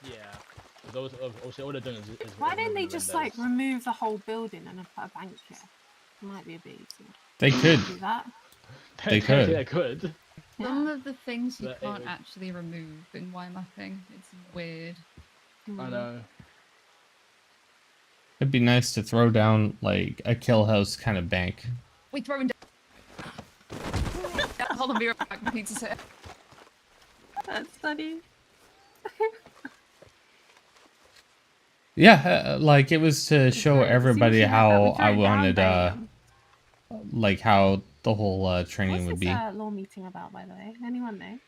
Speaker 4: Yeah. Also, all they're doing is
Speaker 3: Why don't they
Speaker 4: removing
Speaker 3: just
Speaker 4: windows.
Speaker 3: like remove the whole building and then put a bank here? It might be a bit easier.
Speaker 1: They could.
Speaker 3: Do that.
Speaker 1: They could.
Speaker 4: They could.
Speaker 2: Some of the things you
Speaker 4: But it
Speaker 2: can't
Speaker 4: would-
Speaker 2: actually remove in Y mapping. It's weird.
Speaker 4: I know.
Speaker 1: It'd be nice to throw down like a kill house kind of bank.
Speaker 2: We throwing down. Hold on, be right back. My pizza's here.
Speaker 3: That's funny.
Speaker 1: Yeah, like it was to show
Speaker 3: Sorry,
Speaker 1: everybody
Speaker 3: seriously,
Speaker 1: how
Speaker 3: we
Speaker 1: I
Speaker 3: throw it down,
Speaker 1: wanted,
Speaker 3: bam.
Speaker 1: like how the whole training
Speaker 3: What's
Speaker 1: would
Speaker 3: this
Speaker 1: be.
Speaker 3: law meeting about, by the way? Anyone know?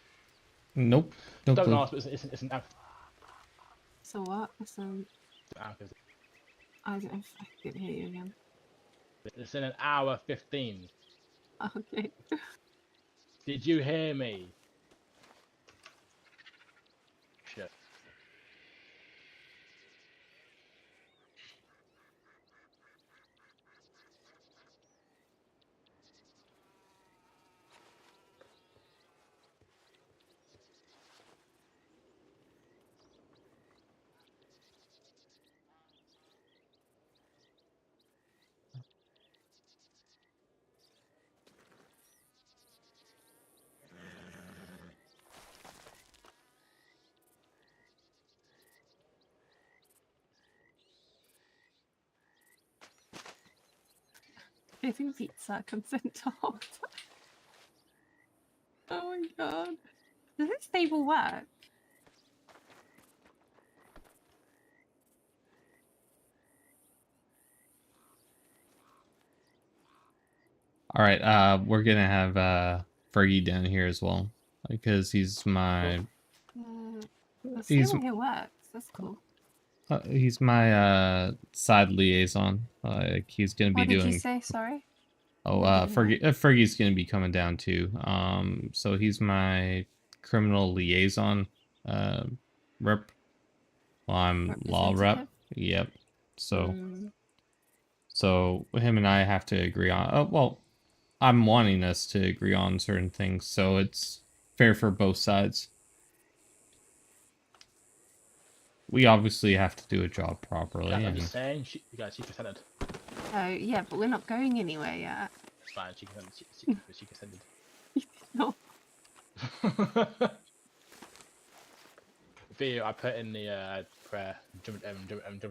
Speaker 1: Nope. No
Speaker 4: Don't
Speaker 1: clue.
Speaker 4: ask, but it's an
Speaker 3: So what? So I didn't hear you again.
Speaker 4: It's in an hour 15.
Speaker 3: Okay.
Speaker 4: Did you hear me? Shit.
Speaker 3: Getting pizza consent off. Oh my god. Does this table work?
Speaker 1: All right, we're gonna have Fergie down here as well because he's my
Speaker 3: The
Speaker 1: he's
Speaker 3: table here works. That's cool.
Speaker 1: he's my side liaison. Like he's gonna be
Speaker 3: What did you
Speaker 1: doing.
Speaker 3: say? Sorry.
Speaker 1: Oh,
Speaker 3: I didn't hear.
Speaker 1: Fergie's gonna be coming down too. So he's my criminal liaison, rep. Well, I'm law rep.
Speaker 3: Representative?
Speaker 1: Yep. So,
Speaker 3: Mm,
Speaker 1: so him and I have to agree on. Oh, well, I'm wanting us to agree on certain things, so it's fair for both sides. We obviously have to do a job properly.
Speaker 4: Guys, I'm
Speaker 1: And
Speaker 4: just saying, you guys, she consented.
Speaker 3: oh yeah, but we're not going anywhere yet.
Speaker 4: It's fine, she consented. She consented.
Speaker 3: No.
Speaker 4: Theo, I put in the prayer, jumped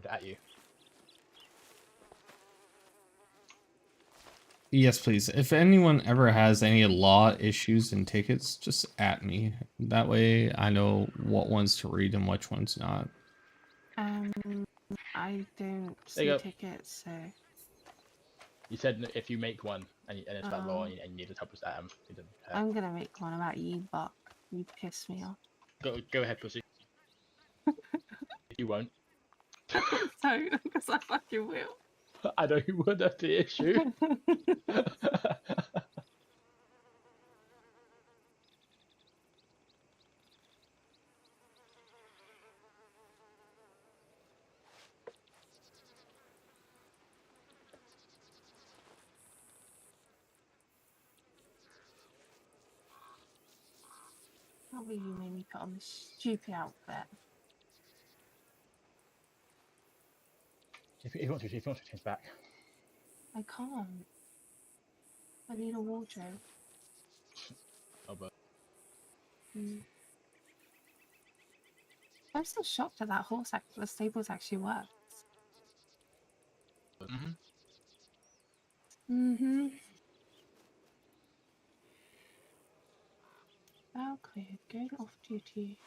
Speaker 4: at you.
Speaker 1: yes, please. If anyone ever has any law issues and tickets, just at me. That way I know what ones to read and which ones not.
Speaker 3: I don't
Speaker 4: There you
Speaker 3: see
Speaker 4: go.
Speaker 3: tickets, so
Speaker 4: You said if you make one and it's about law
Speaker 3: Um,
Speaker 4: and you need to help us, you didn't care.
Speaker 3: I'm gonna make one about you, Buck. You piss me off.
Speaker 4: Go ahead, pussy. You won't.
Speaker 3: So, because I fucking will.
Speaker 4: I know you would. That's the issue.
Speaker 3: Can't believe you made me put on this stupid outfit.
Speaker 4: If you want to change back.
Speaker 3: I can't. I need a wardrobe.
Speaker 4: Oh, but
Speaker 3: Mm. I'm still shocked that the stables actually works. Mm-hmm. Well cleared. Going off duty.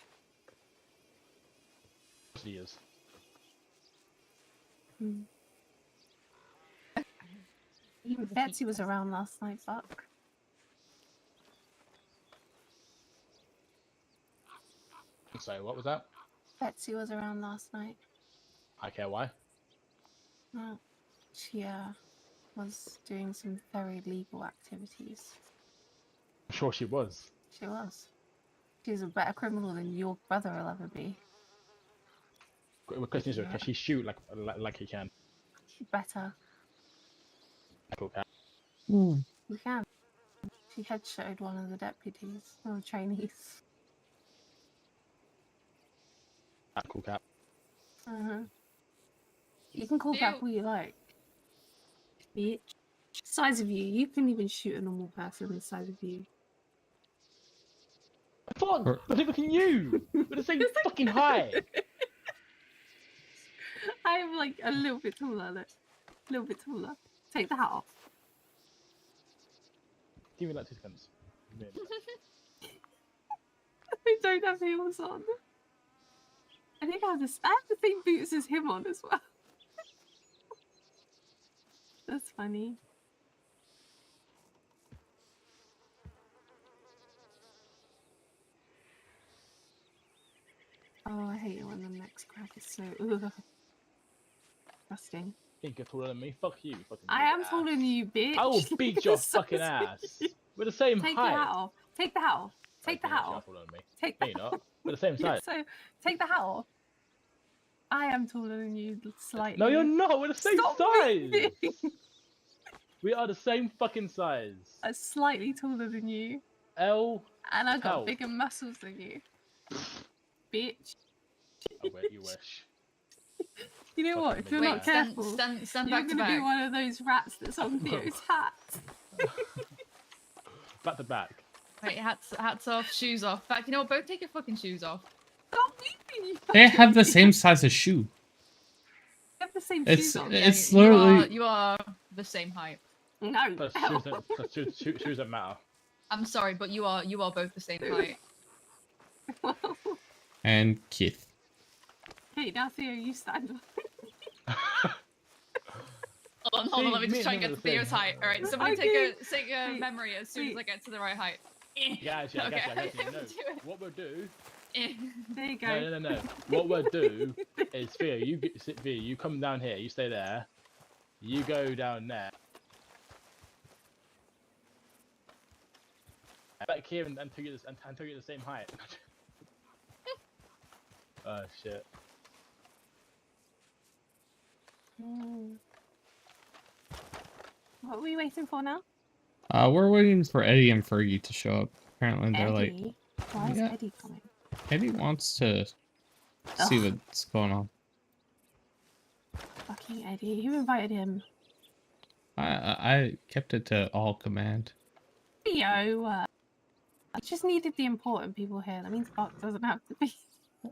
Speaker 4: he is.
Speaker 3: Hmm. Even Betsy was around last night, Buck.
Speaker 4: So what was that?
Speaker 3: Betsy was around last night.
Speaker 4: I care why.
Speaker 3: Well, she was doing some very legal activities.
Speaker 4: I'm sure she was.
Speaker 3: She was. She's a better criminal than your brother will ever be.
Speaker 4: Question is,
Speaker 3: Yeah.
Speaker 4: can she shoot like he can?
Speaker 3: Better.
Speaker 4: Cool cat.
Speaker 3: You can. She headshotted one of the deputies, one of the trainees.
Speaker 4: Cool cat.
Speaker 3: You can call back
Speaker 2: Ew.
Speaker 3: what you like. Bitch. Size of you can even shoot a normal person the size of you.
Speaker 4: Fuck! Look at you! We're the same fucking height!
Speaker 3: I'm like a little bit taller. Look. A little bit taller. Take the hat off.
Speaker 4: Give me like 2 seconds.
Speaker 3: I don't have heels on. I think I have the same boots as him on as well. That's funny. Oh, I hate it when the necks crack. It's so disgusting.
Speaker 4: Think you're taller than me? Fuck you, fucking
Speaker 3: I
Speaker 4: big
Speaker 3: am
Speaker 4: ass.
Speaker 3: taller than you, bitch.
Speaker 4: I will beat your
Speaker 3: So
Speaker 4: fucking
Speaker 3: sick.
Speaker 4: ass. We're the same
Speaker 3: Take your hat
Speaker 4: height.
Speaker 3: off. Take the hat off. Take the
Speaker 4: You're
Speaker 3: hat
Speaker 4: actually
Speaker 3: off.
Speaker 4: taller than me.
Speaker 3: Take
Speaker 4: No,
Speaker 3: the
Speaker 4: you're not. We're the same
Speaker 3: Yeah,
Speaker 4: size.
Speaker 3: so take the hat off. I am taller than you slightly.
Speaker 4: No, you're not. We're the same
Speaker 3: Stop
Speaker 4: size.
Speaker 3: moving.
Speaker 4: We are the same fucking size.
Speaker 3: I'm slightly taller than you,
Speaker 4: L.
Speaker 3: and I've got
Speaker 4: Hell.
Speaker 3: bigger muscles than you. Bitch.
Speaker 4: Oh wait, you wish.
Speaker 3: You know what?
Speaker 4: Fucking
Speaker 3: If you're
Speaker 4: big
Speaker 3: not
Speaker 4: man.
Speaker 3: careful,
Speaker 2: stand
Speaker 3: you're
Speaker 2: back to
Speaker 3: gonna be
Speaker 2: back.
Speaker 3: one of those rats that's on Theo's hat.
Speaker 4: Back to back.
Speaker 2: Right, hats off, shoes off. In fact, you know what? Both take your fucking shoes off.
Speaker 3: Stop moving, you
Speaker 1: They
Speaker 3: fucking
Speaker 1: have the
Speaker 3: idiot.
Speaker 1: same size of shoe.
Speaker 3: They have the same
Speaker 1: It's-
Speaker 3: shoes on.
Speaker 2: Yeah,
Speaker 1: It's
Speaker 2: you
Speaker 1: literally-
Speaker 2: you are the same height.
Speaker 3: No.
Speaker 4: That's shoes that matter.
Speaker 2: I'm sorry, but you are both the same height.
Speaker 1: And Keith.
Speaker 3: Hey, now Theo, you stand up.
Speaker 2: Hold on,
Speaker 4: See,
Speaker 2: let me
Speaker 4: me
Speaker 2: just try and
Speaker 4: and him
Speaker 2: get
Speaker 4: are
Speaker 2: to
Speaker 4: the
Speaker 2: Theo's
Speaker 4: same.
Speaker 2: height. Alright, somebody
Speaker 3: Okay.
Speaker 2: take a
Speaker 3: Wait,
Speaker 2: memory as soon as I get to the right height.
Speaker 4: Yeah, actually, I guess you know.
Speaker 2: Do it.
Speaker 4: What we'll do.
Speaker 3: There you go.
Speaker 4: No. What we'll do is Theo, you come down here. You stay there. You go down there. Back here until you're the same height. Oh shit.
Speaker 3: What are we waiting for now?
Speaker 1: We're waiting for Eddie and Fergie to show up. Apparently they're like,
Speaker 3: Eddie? Why is
Speaker 1: Yeah.
Speaker 3: Eddie coming?
Speaker 1: Eddie wants to see
Speaker 3: Ugh.
Speaker 1: what's going on.
Speaker 3: Fucking Eddie. Who invited him?
Speaker 1: I kept it to all command.
Speaker 3: Theo. I just needed the important people here. That means Buck doesn't have to be.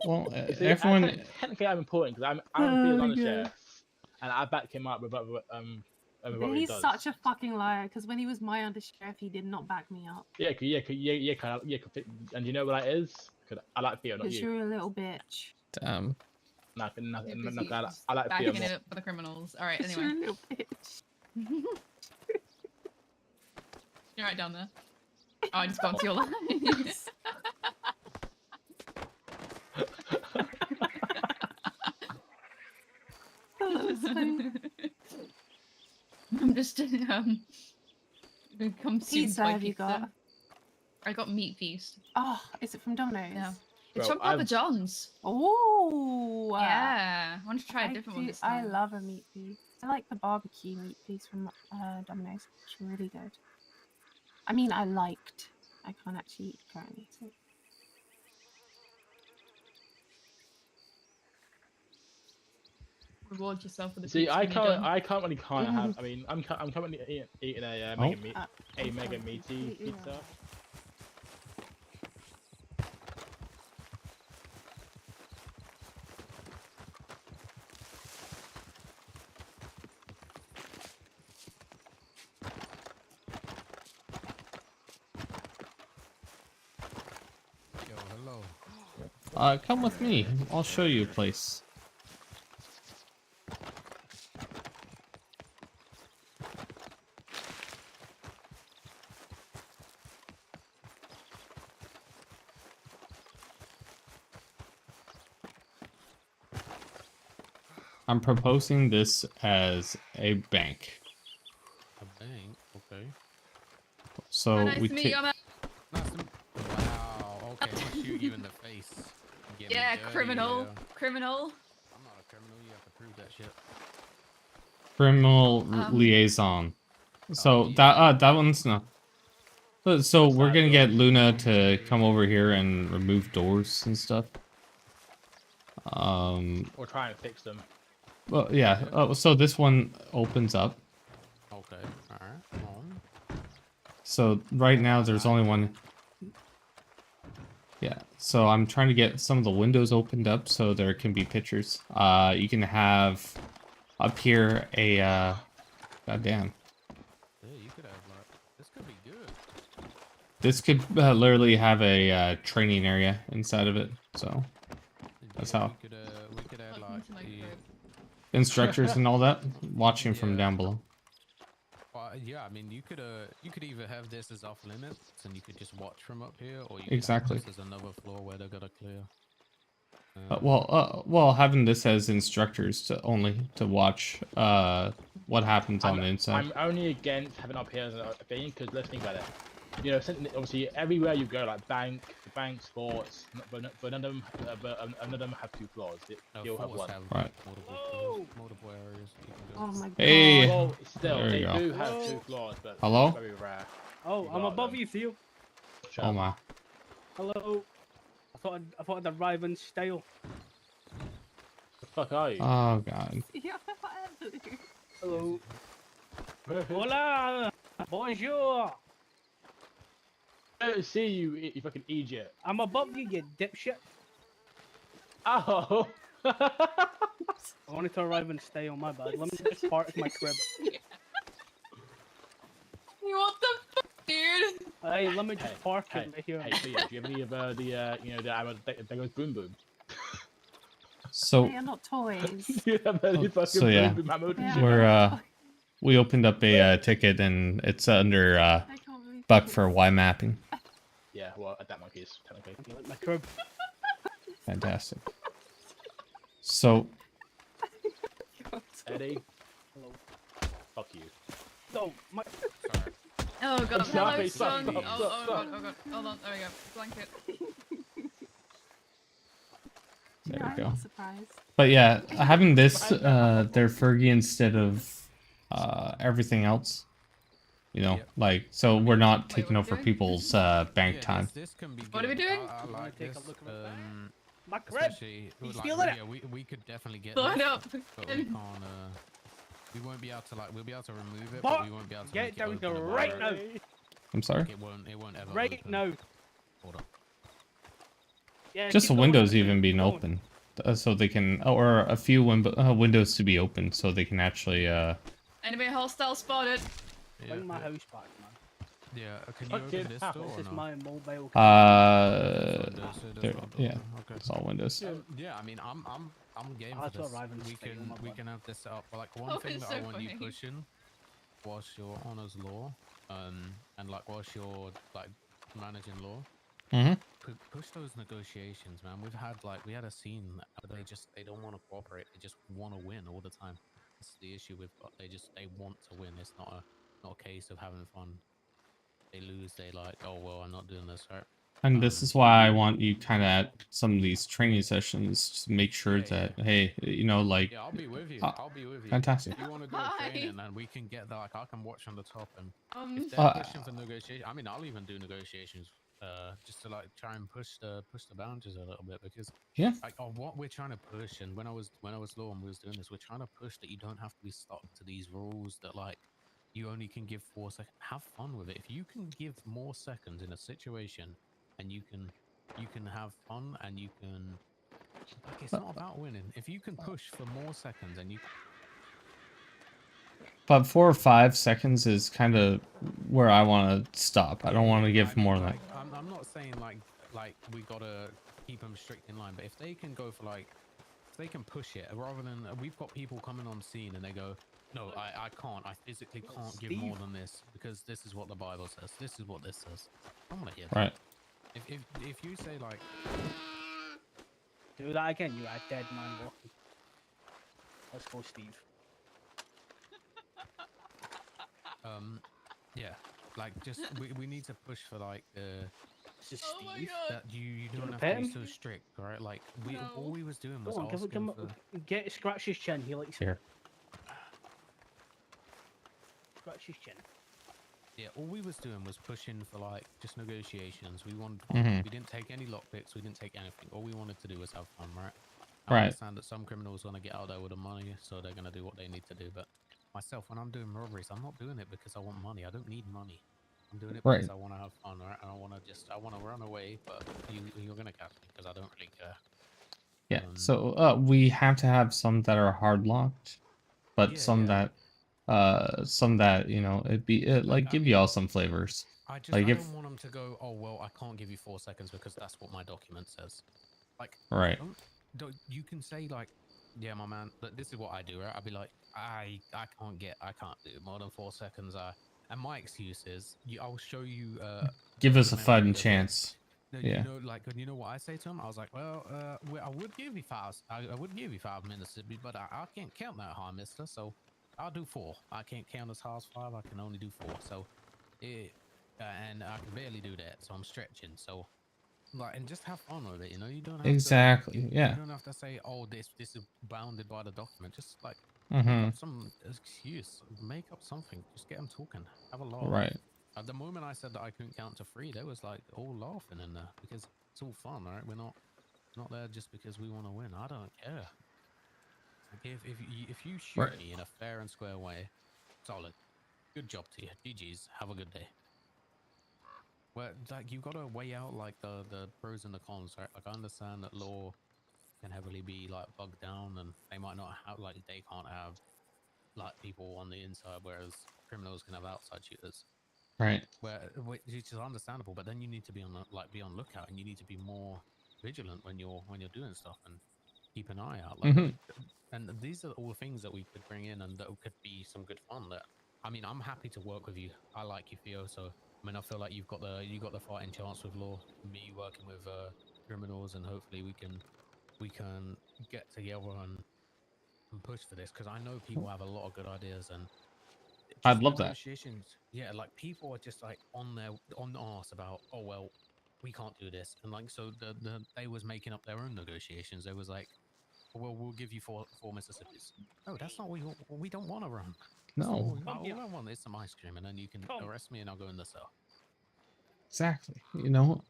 Speaker 1: Well,
Speaker 4: You see,
Speaker 1: everyone.
Speaker 4: technically, I'm important because I'm
Speaker 3: Oh
Speaker 4: Theo's
Speaker 3: my
Speaker 4: on the
Speaker 3: God.
Speaker 4: sheriff, and I back him up with what he
Speaker 3: He's
Speaker 4: does.
Speaker 3: such a fucking liar. Because when he was my undersheriff, he did not back me up.
Speaker 4: Yeah, and you know what that is? Because I like Theo, not
Speaker 3: Because
Speaker 4: you.
Speaker 3: you're a little bitch.
Speaker 1: Um,
Speaker 4: I
Speaker 2: Just
Speaker 4: like Theo
Speaker 2: backing
Speaker 4: more.
Speaker 2: it up for the criminals. Alright,
Speaker 3: 'Cause you're a
Speaker 2: anyway.
Speaker 3: little bitch.
Speaker 2: You're right down there. Oh, I just bumped your line.
Speaker 3: Oh, that was funny.
Speaker 2: I'm just gonna come soon.
Speaker 3: Pizza have you got?
Speaker 2: I got meat feast.
Speaker 3: Oh, is it from Domino's?
Speaker 2: Yeah. It's
Speaker 4: Bro,
Speaker 2: from Papa
Speaker 4: I've-
Speaker 2: John's.
Speaker 3: Oh.
Speaker 2: Yeah. I want to try a different one this
Speaker 3: I
Speaker 2: time.
Speaker 3: love a meat feast. I like the barbecue meat feast from Domino's. It's really good. I mean, I liked. I can't actually eat currently. So.
Speaker 2: Reward yourself with the
Speaker 4: See,
Speaker 2: pizza
Speaker 4: I
Speaker 2: when you're done.
Speaker 4: can't really have. I mean, I'm currently eating a mega meat, a
Speaker 3: I'm
Speaker 4: mega
Speaker 3: sorry,
Speaker 4: meaty
Speaker 3: completely
Speaker 4: pizza.
Speaker 3: wrong.
Speaker 5: Yo, hello.
Speaker 1: come with me. I'll show you a place. I'm proposing this as a bank.
Speaker 5: A bank? Okay.
Speaker 1: So
Speaker 2: Oh, nice
Speaker 1: we
Speaker 2: to meet you.
Speaker 1: can.
Speaker 2: I'm a-
Speaker 5: Nice to... Wow. Okay, I'm gonna shoot you in the face. and get me
Speaker 2: Yeah,
Speaker 5: dirty,
Speaker 2: criminal.
Speaker 5: yeah.
Speaker 2: Criminal.
Speaker 5: I'm not a criminal. You have to prove that shit.
Speaker 1: Criminal
Speaker 2: Um,
Speaker 1: liaison. So
Speaker 5: yeah.
Speaker 1: that one's not. So we're gonna get Luna to come over here and remove doors and stuff.
Speaker 4: Or try and fix them.
Speaker 1: Well, yeah. So this one opens up.
Speaker 5: Okay. All right. On.
Speaker 1: So right now there's only one. Yeah. So I'm trying to get some of the windows opened up so there can be pictures. You can have up here a. Goddamn.
Speaker 5: Yeah, you could have like. This could be good.
Speaker 1: This could literally have a training area inside of it. So that's
Speaker 5: Yeah,
Speaker 1: how
Speaker 5: we could add
Speaker 2: Welcome
Speaker 5: like
Speaker 2: to my
Speaker 5: the.
Speaker 2: crib.
Speaker 1: instructors and all that watching from
Speaker 5: Yeah.
Speaker 1: down below.
Speaker 5: Yeah, I mean, you could either have this as off limits and you could just watch from up here, or you could
Speaker 1: Exactly.
Speaker 5: have this as another floor where they're gonna clear.
Speaker 1: Well, having this as instructors to watch what happens on the inside.
Speaker 4: I'm only against having up here as a thing because let's think about it. you know, obviously everywhere you go, like bank, sports, but none of them, none of them have 2 floors. They all have
Speaker 5: Forts
Speaker 4: 1.
Speaker 5: have
Speaker 1: Right.
Speaker 5: multiple areas you can go.
Speaker 3: Oh my
Speaker 1: Hey.
Speaker 3: god.
Speaker 4: Well, still,
Speaker 1: There
Speaker 4: they
Speaker 1: you go.
Speaker 4: do have 2
Speaker 6: Hello?
Speaker 4: floors, but
Speaker 1: Hello?
Speaker 4: it's very rare.
Speaker 6: Oh,
Speaker 4: You
Speaker 6: I'm
Speaker 4: got
Speaker 6: above
Speaker 4: them.
Speaker 6: you, Theo.
Speaker 4: Shut
Speaker 1: Oh
Speaker 4: up.
Speaker 1: my.
Speaker 6: Hello. I thought I'd arrive in style.
Speaker 4: The fuck are you?
Speaker 1: Oh god.
Speaker 3: Yeah, whatever.
Speaker 6: Hello. Hola. Bonjour.
Speaker 4: I don't see you, you fucking idiot.
Speaker 6: I'm above you, you dipshit.
Speaker 4: Oh!
Speaker 6: I wanted to arrive in style, my bad. Let me just park my crib.
Speaker 2: What the fuck, dude?
Speaker 6: Hey, let me just
Speaker 4: Hey,
Speaker 6: park
Speaker 4: hey,
Speaker 6: it right here.
Speaker 4: Hey, Theo, do you have any of the, you know, the ammo that goes boom boom?
Speaker 1: So
Speaker 3: They are not toys.
Speaker 4: Do you have any
Speaker 1: Oh,
Speaker 4: fucking
Speaker 1: so yeah.
Speaker 4: boom boom ammo?
Speaker 3: They
Speaker 4: and
Speaker 3: are
Speaker 4: shit?
Speaker 1: We're
Speaker 3: not toys.
Speaker 1: we opened up a ticket and it's under
Speaker 3: I can't believe
Speaker 1: buck
Speaker 3: it.
Speaker 1: for Y mapping.
Speaker 4: Yeah, well, at that monkey's, technically.
Speaker 6: My crib.
Speaker 1: Fantastic. So
Speaker 4: Eddie,
Speaker 6: Hello.
Speaker 4: fuck you.
Speaker 6: No, my.
Speaker 5: Sorry.
Speaker 2: Oh god,
Speaker 4: sorry,
Speaker 2: hello,
Speaker 4: stop,
Speaker 2: son.
Speaker 4: stop,
Speaker 2: Oh,
Speaker 4: stop,
Speaker 2: oh
Speaker 4: stop.
Speaker 2: god, oh god. Hold on, there we go. Blanket.
Speaker 1: there
Speaker 3: Yeah,
Speaker 1: we
Speaker 3: I'm
Speaker 1: go.
Speaker 3: not surprised.
Speaker 1: But yeah, having this their Fergie instead of everything else. You know,
Speaker 5: Yep.
Speaker 1: like so we're not
Speaker 2: Wait,
Speaker 1: taking
Speaker 2: what are we
Speaker 1: over
Speaker 2: doing?
Speaker 1: people's bank
Speaker 5: Yeah,
Speaker 1: time.
Speaker 5: this can be.
Speaker 2: What are we
Speaker 5: good.
Speaker 2: doing?
Speaker 5: I
Speaker 6: Wanna
Speaker 5: like
Speaker 6: take a
Speaker 5: this.
Speaker 6: look around my crib.
Speaker 5: Especially
Speaker 6: He's
Speaker 5: like,
Speaker 6: stealing it.
Speaker 5: yeah, we could definitely get
Speaker 2: Blow
Speaker 5: this,
Speaker 2: it up.
Speaker 5: but we can't. We won't be able to like. We'll be able to remove it,
Speaker 6: But
Speaker 5: but we won't be able to
Speaker 6: get
Speaker 5: make it
Speaker 6: down
Speaker 5: open
Speaker 6: here
Speaker 5: and
Speaker 6: right
Speaker 5: wire
Speaker 6: now.
Speaker 5: it.
Speaker 1: I'm sorry.
Speaker 5: Like, it won't ever
Speaker 6: Right
Speaker 5: open.
Speaker 6: now.
Speaker 5: Hold on.
Speaker 6: Yeah.
Speaker 1: Just the
Speaker 6: keep going,
Speaker 1: windows
Speaker 6: keep
Speaker 1: even being
Speaker 6: going.
Speaker 1: open, so they can, or a few windows to be open, so they can actually.
Speaker 2: Enemy hostile spotted.
Speaker 5: Yeah.
Speaker 6: Bring my house back, man.
Speaker 5: Yeah. Can you
Speaker 4: Fucking
Speaker 5: open this
Speaker 4: hell.
Speaker 5: door
Speaker 6: This
Speaker 5: or
Speaker 6: is
Speaker 5: no?
Speaker 6: my mobile.
Speaker 1: There, yeah,
Speaker 5: Okay.
Speaker 1: it's all windows.
Speaker 5: Yeah, I mean, I'm game
Speaker 6: I had
Speaker 5: for
Speaker 6: to
Speaker 5: this.
Speaker 6: arrive in
Speaker 5: We
Speaker 6: style,
Speaker 5: can
Speaker 6: my
Speaker 5: we
Speaker 6: bad.
Speaker 5: can have this set up. But like one
Speaker 2: Oh,
Speaker 5: thing
Speaker 2: it's
Speaker 5: that I
Speaker 2: so
Speaker 5: want you
Speaker 2: funny.
Speaker 5: pushing, whilst you're honors law, and like whilst you're like managing law,
Speaker 1: Mm-hmm.
Speaker 5: push those negotiations, man. We had a scene where they don't want to cooperate. They just want to win all the time. That's the issue with they want to win. It's not a case of having fun. They lose, they like, oh well, I'm not doing this, right?
Speaker 1: And this is why I want you kind of at some of these training sessions to make sure
Speaker 5: Yeah,
Speaker 1: that hey, you know, like
Speaker 5: Yeah, I'll be with you.
Speaker 1: Ah,
Speaker 5: I'll be with you.
Speaker 1: fantastic.
Speaker 5: If you want to do a
Speaker 2: Hi.
Speaker 5: training, and we can get that, like I can watch on the top, and
Speaker 2: Um,
Speaker 5: if they're pushing for negotiation, I mean, I'll even do negotiations, just to like try and push the boundaries a little bit, because
Speaker 1: yeah,
Speaker 5: like what we're trying to push, and when I was low and we was doing this, we're trying to push that you don't have to be stuck to these rules that like you only can give 4 seconds. Have fun with it. If you can give more seconds in a situation, and you can have fun, and you can like, it's not about winning. If you can push for more seconds, and you
Speaker 1: but 4 or 5 seconds is kind of where I want to stop. I don't want to give
Speaker 5: I mean,
Speaker 1: more than
Speaker 5: like, I'm not saying like we gotta keep them strict in line, but if they can go for like, if they can push it rather than we've got people coming on scene and they go, no, I can't, I physically can't give more than this because this is what the Bible says, this is what this says. I want to hear that.
Speaker 1: right.
Speaker 5: If you say like,
Speaker 6: Do that again, you are dead man walking. Let's go, Steve.
Speaker 5: yeah, like just we need to push for like
Speaker 6: This is
Speaker 2: Oh my
Speaker 6: Steve.
Speaker 2: god.
Speaker 5: that you don't
Speaker 6: wanna
Speaker 5: have
Speaker 6: pet
Speaker 5: to be
Speaker 6: him?
Speaker 5: so strict, right? Like
Speaker 2: No.
Speaker 5: all we was doing was
Speaker 6: Go on, give
Speaker 5: asking
Speaker 6: him,
Speaker 5: for.
Speaker 6: get scratch his chin. He likes it.
Speaker 1: Here.
Speaker 6: Scratch his chin.
Speaker 5: Yeah, all we was doing was pushing for like just negotiations. We wanted
Speaker 1: Mhm.
Speaker 5: we didn't take any lockpicks, we didn't take anything. All we wanted to do was have fun, right?
Speaker 1: Right.
Speaker 5: I understand that some criminals want to get out there with the money, so they're gonna do what they need to do. But myself, when I'm doing robberies, I'm not doing it because I want money. I don't need money. I'm doing it
Speaker 1: Right.
Speaker 5: because I want to have fun, right? And I want to run away, but you're gonna catch me because I don't really care.
Speaker 1: Yeah. So we have to have some that are hard locked, but
Speaker 5: Yeah,
Speaker 1: some
Speaker 5: yeah.
Speaker 1: that you know it like
Speaker 5: I
Speaker 1: give
Speaker 5: mean,
Speaker 1: you all some flavors.
Speaker 5: I
Speaker 1: Like if
Speaker 5: don't want them to go, oh well, I can't give you 4 seconds because that's what my document says. Like,
Speaker 1: right.
Speaker 5: don't you can say like, yeah, my man, but this is what I do, right? I'll be like, I can't do more than 4 seconds. And my excuse is, I'll show you.
Speaker 1: Give us
Speaker 5: the
Speaker 1: a
Speaker 5: memory
Speaker 1: fighting
Speaker 5: of it.
Speaker 1: chance.
Speaker 5: No,
Speaker 1: Yeah.
Speaker 5: you know what I say to him? I was like, well, I would give you 5. I would give you 5 minutes, but I can't count that high, mister. So I'll do 4. I can't count as high as 5. I can only do 4. So and I can barely do that, so I'm stretching. So like, and just have fun with it. You know, you don't have
Speaker 1: Exactly.
Speaker 5: to.
Speaker 1: Yeah.
Speaker 5: You don't have to say, "Oh, this is bounded by the document." Just like make
Speaker 1: Mm-hmm.
Speaker 5: up some excuse, make up something. Just get them talking, have a laugh.
Speaker 1: Right.
Speaker 5: At the moment I said that I couldn't count to 3, they was like all laughing in there because it's all fun, right? We're not there just because we want to win. I don't care. Like if you shoot
Speaker 1: Right.
Speaker 5: me in a fair and square way, solid. Good job to you. GG's. Have a good day. Well, like you got to weigh out like the pros and the cons, right? Like I understand that law can heavily be like bugged down, and they might not have like they can't have like people on the inside, whereas criminals can have outside shooters.
Speaker 1: Right.
Speaker 5: Which is understandable, but then you need to be on be on lookout, and you need to be more vigilant when you're doing stuff and keep an eye out. Like,
Speaker 1: Mm-hmm.
Speaker 5: and these are all things that we could bring in, and that could be some good fun. That I mean, I'm happy to work with you. I like you, Theo. So I mean, I feel like you got the fighting chance with law. Me working with criminals, and hopefully we can get together and push for this, because I know people have a lot of good ideas, and
Speaker 1: I'd
Speaker 5: just
Speaker 1: love that.
Speaker 5: negotiations. Yeah, like people are just like on the arse about, oh well, we can't do this, and like so they was making up their own negotiations. They was like, well, we'll give you four Mississippis. No, that's not what we don't want to run. That's not
Speaker 1: No.
Speaker 5: what
Speaker 6: Come here.
Speaker 5: all I want is some ice cream, and then you can
Speaker 6: Come.
Speaker 5: arrest me, and I'll go in the cell.
Speaker 1: Exactly. You know.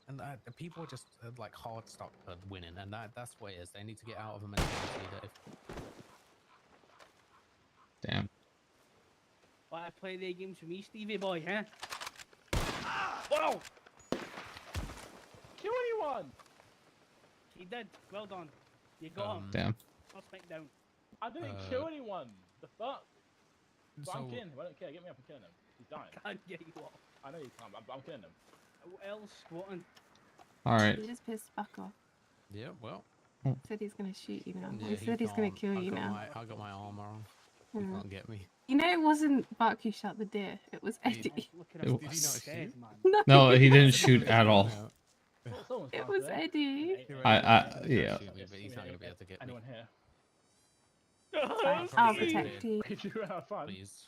Speaker 5: And the people are just like hard stuck at winning, and that's what it is. They need to get out of a mentality that if
Speaker 1: Damn.
Speaker 6: Why play their games for me, Stevie boy, huh? Whoa!
Speaker 4: Kill anyone!
Speaker 6: He did. Well done. You got him.
Speaker 1: Damn.
Speaker 6: First night down.
Speaker 4: I didn't kill anyone. The fuck? But I'm
Speaker 5: so
Speaker 4: killing him. I don't care. Get me up and kill him. He's dying.
Speaker 6: Can't get you off.
Speaker 4: I know you can't. But I'm killing him.
Speaker 6: Who else squatting?
Speaker 1: All right.
Speaker 3: He just pissed back off.
Speaker 5: yeah, well,
Speaker 3: Said he's gonna shoot you now.
Speaker 5: yeah,
Speaker 3: he said he's gonna
Speaker 5: can't.
Speaker 3: kill you now.
Speaker 5: I got my armor on. He
Speaker 3: Yeah.
Speaker 5: can't get me.
Speaker 3: You know, it wasn't Buck who shot the deer. It was
Speaker 5: He-
Speaker 3: Eddie.
Speaker 6: Look
Speaker 1: It
Speaker 6: at him.
Speaker 1: was-
Speaker 5: Did he not
Speaker 6: Dead,
Speaker 5: shoot?
Speaker 6: man.
Speaker 1: No, he didn't shoot at all.
Speaker 4: Someone's
Speaker 3: It
Speaker 4: down
Speaker 3: was
Speaker 4: there.
Speaker 3: Eddie.
Speaker 5: You're
Speaker 1: I-
Speaker 5: right,
Speaker 1: I-
Speaker 5: he
Speaker 1: yeah.
Speaker 5: can't shoot me, but he's not gonna be able to get me.
Speaker 4: Anyone here?
Speaker 3: I'll
Speaker 5: Probably
Speaker 3: protect you.
Speaker 4: If you have fun.
Speaker 5: Please.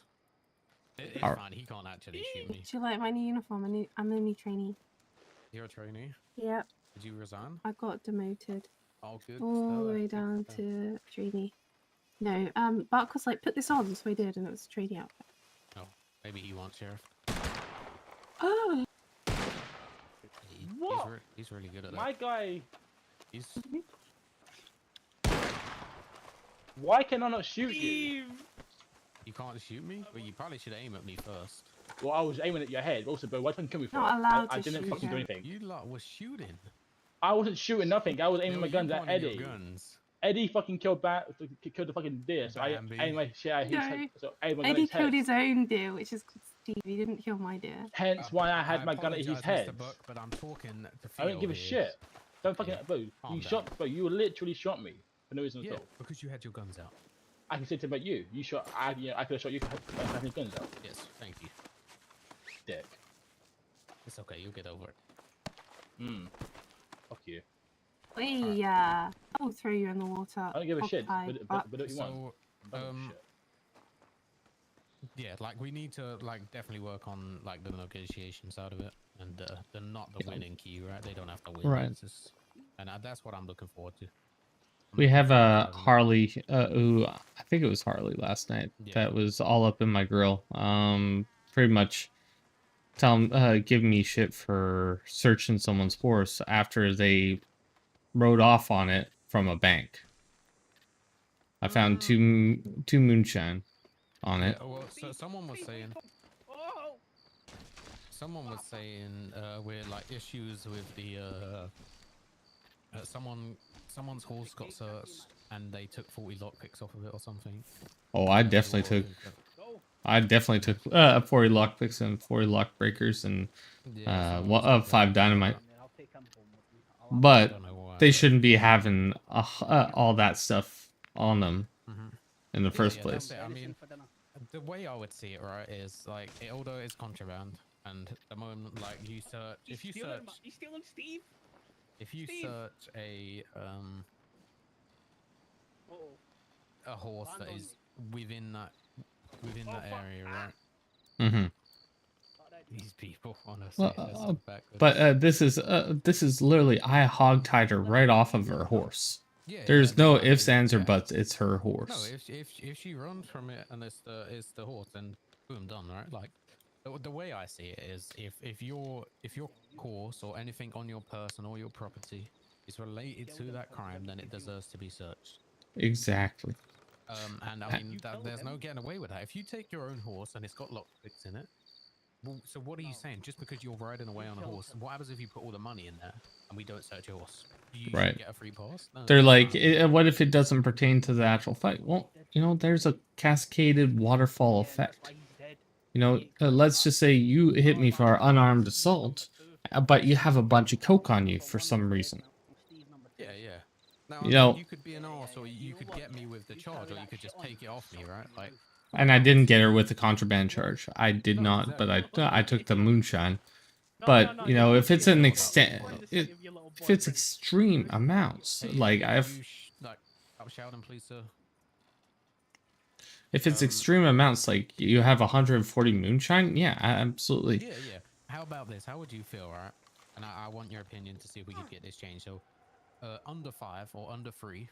Speaker 5: It's
Speaker 1: Alright.
Speaker 5: fine. He can't actually shoot me.
Speaker 3: Do you like my new uniform? I'm a new trainee.
Speaker 5: You're a trainee.
Speaker 3: Yep,
Speaker 5: Did you resign?
Speaker 3: I got demoted
Speaker 5: Oh, good.
Speaker 3: all the
Speaker 5: stuff,
Speaker 3: way
Speaker 5: good
Speaker 3: down
Speaker 5: stuff.
Speaker 3: to trainee. No, Buck was like, put this on, so I did, and it was a trainee outfit.
Speaker 5: Oh, maybe he wants sheriff.
Speaker 3: Oh,
Speaker 4: What?
Speaker 5: He's really good at that.
Speaker 4: My guy.
Speaker 5: He's
Speaker 4: Why can I not shoot you?
Speaker 5: you can't shoot me, but you probably should aim at me first.
Speaker 4: Well, I was aiming at your head. Also, bro, why didn't you kill me for?
Speaker 3: Not allowed
Speaker 4: I
Speaker 3: to
Speaker 4: didn't
Speaker 3: shoot
Speaker 4: fucking do
Speaker 3: him.
Speaker 4: anything.
Speaker 5: You lot was shooting.
Speaker 4: I wasn't shooting nothing. I was aiming
Speaker 5: Yo,
Speaker 4: my
Speaker 5: you
Speaker 4: guns at
Speaker 5: pointed your
Speaker 4: Eddie.
Speaker 5: guns.
Speaker 4: Eddie fucking killed killed the fucking deer. So
Speaker 5: Bambi.
Speaker 4: I aimed my shit at his
Speaker 3: No.
Speaker 4: head. So I aimed my gun at
Speaker 3: Eddie
Speaker 4: his
Speaker 3: killed
Speaker 4: head.
Speaker 3: his own deer, which is Steve. He didn't kill my deer.
Speaker 4: Hence why I had my gun at his
Speaker 5: apologise,
Speaker 4: head.
Speaker 5: Mr. Buck, but I'm talking to
Speaker 4: I don't
Speaker 5: Theo
Speaker 4: give a
Speaker 5: here.
Speaker 4: shit. Don't fucking
Speaker 5: Yeah,
Speaker 4: bro.
Speaker 5: calm
Speaker 4: You
Speaker 5: down.
Speaker 4: shot, bro. You literally shot me for no reason
Speaker 5: Yeah,
Speaker 4: at all.
Speaker 5: because you had your guns out.
Speaker 4: I can say to about you. You shot. I could have shot you for having your guns out.
Speaker 5: Yes, thank you.
Speaker 4: Dick.
Speaker 5: It's okay. You'll get over it.
Speaker 4: Fuck you.
Speaker 3: Hey, I'll throw you in the water.
Speaker 4: I don't give a shit.
Speaker 3: Octopi,
Speaker 4: But what you want?
Speaker 5: So,
Speaker 4: I don't give a shit.
Speaker 5: yeah, like we need to like definitely work on like the negotiation side of it, and the not the winning key, right? They don't have to win.
Speaker 1: Right.
Speaker 5: It's just, and that's what I'm looking forward to. I'm
Speaker 1: We
Speaker 5: looking
Speaker 1: have
Speaker 5: forward to having-
Speaker 1: Harley, who I think it was Harley last night
Speaker 5: Yeah.
Speaker 1: that was all up in my grill. Pretty much giving me shit for searching someone's horse after they rode off on it from a bank. I found two moonshine on it.
Speaker 5: Yeah, well, so someone was saying
Speaker 6: Oh!
Speaker 5: we're like issues with the someone's horse got searched and they took 40 lockpicks off of it or something.
Speaker 1: Oh, I
Speaker 5: They
Speaker 1: definitely
Speaker 5: were
Speaker 1: took
Speaker 6: Go!
Speaker 1: 40 lockpicks and 40 lock breakers and
Speaker 5: Yeah,
Speaker 1: one
Speaker 5: someone
Speaker 1: of
Speaker 5: said
Speaker 1: 5
Speaker 5: that.
Speaker 1: dynamite.
Speaker 6: Yeah, I'll take him home with me. I'll have
Speaker 5: I
Speaker 1: But
Speaker 5: don't know why,
Speaker 1: they
Speaker 5: but-
Speaker 1: shouldn't be having all that stuff on them
Speaker 5: Mhm.
Speaker 1: in the first
Speaker 5: yeah,
Speaker 1: place.
Speaker 5: that's it. I
Speaker 6: anything
Speaker 5: mean,
Speaker 6: for dinner.
Speaker 5: the way I would see it, right, is like although it's contraband, and the moment like you search,
Speaker 6: He's
Speaker 5: if you
Speaker 6: stealing
Speaker 5: search,
Speaker 6: my- He's stealing Steve.
Speaker 5: if you
Speaker 6: Steve.
Speaker 5: search a
Speaker 6: Uh-oh.
Speaker 5: horse
Speaker 6: Land
Speaker 5: that
Speaker 6: on
Speaker 5: is within that
Speaker 6: Oh, fuck.
Speaker 5: area, right?
Speaker 1: Mm-hmm.
Speaker 6: Alright.
Speaker 5: these people, honestly. They're so backwards.
Speaker 1: But this is literally I hogtied her right off of her horse.
Speaker 5: Yeah,
Speaker 1: There's
Speaker 5: yeah,
Speaker 1: no
Speaker 5: I
Speaker 1: ifs,
Speaker 5: mean,
Speaker 1: ands, or
Speaker 5: yeah.
Speaker 1: buts. It's her
Speaker 5: No,
Speaker 1: horse.
Speaker 5: if she runs from it and it's the horse, then boom, done, right? Like the way I see it is if your horse or anything on your person or your property is related to that crime, then it deserves to be searched.
Speaker 1: Exactly.
Speaker 5: And I mean there's no getting away with that. If you take your own horse and it's got lockpicks in it, well, so what are you saying? Just because you're riding away on a horse, what happens if you put all the money in there and we don't search your horse? You
Speaker 1: Right.
Speaker 5: should get a free pass. No,
Speaker 1: They're
Speaker 5: no,
Speaker 1: like,
Speaker 5: no.
Speaker 1: what if it doesn't pertain to the actual fight? Well, you know, there's a cascaded waterfall effect. You know, let's just say you hit me for unarmed assault, but you have a bunch of coke on you for some reason.
Speaker 5: Yeah, yeah. Now,
Speaker 1: You know,
Speaker 5: you could be an arse, or you could get me with the charge, or you could just take it off me, right? Like,
Speaker 1: and I didn't get her with the contraband charge. I did
Speaker 5: No,
Speaker 1: not, but
Speaker 5: exactly.
Speaker 1: I took the moonshine. But you know, if it's an extent, if it's extreme amounts,
Speaker 5: Hey,
Speaker 1: like
Speaker 5: can
Speaker 1: I've.
Speaker 5: you like, I'm shouting, please, sir.
Speaker 1: If it's extreme amounts, like you have 140 moonshine, yeah, absolutely.
Speaker 5: Yeah, yeah. How about this? How would you feel, right? And I want your opinion to see if we could get this changed. So, under 5 or under 3,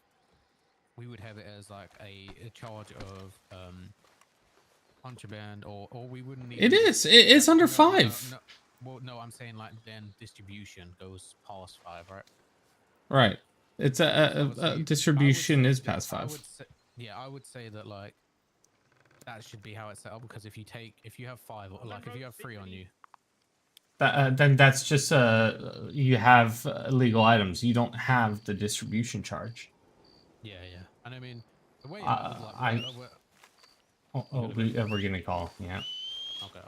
Speaker 5: we would have it as like a charge of contraband, or we wouldn't need.
Speaker 1: It is. It's under 5.
Speaker 5: No. Well, no, I'm saying like then distribution goes past 5, right?
Speaker 1: Right. It's distribution is past 5.
Speaker 5: I would say that like that should be how it's set up, because if you have 5, or like if you have 3 on you,
Speaker 1: then that's just you have illegal items. You don't have the distribution charge.
Speaker 5: yeah, and I mean the way
Speaker 1: we're gonna call, yeah.
Speaker 5: Okay.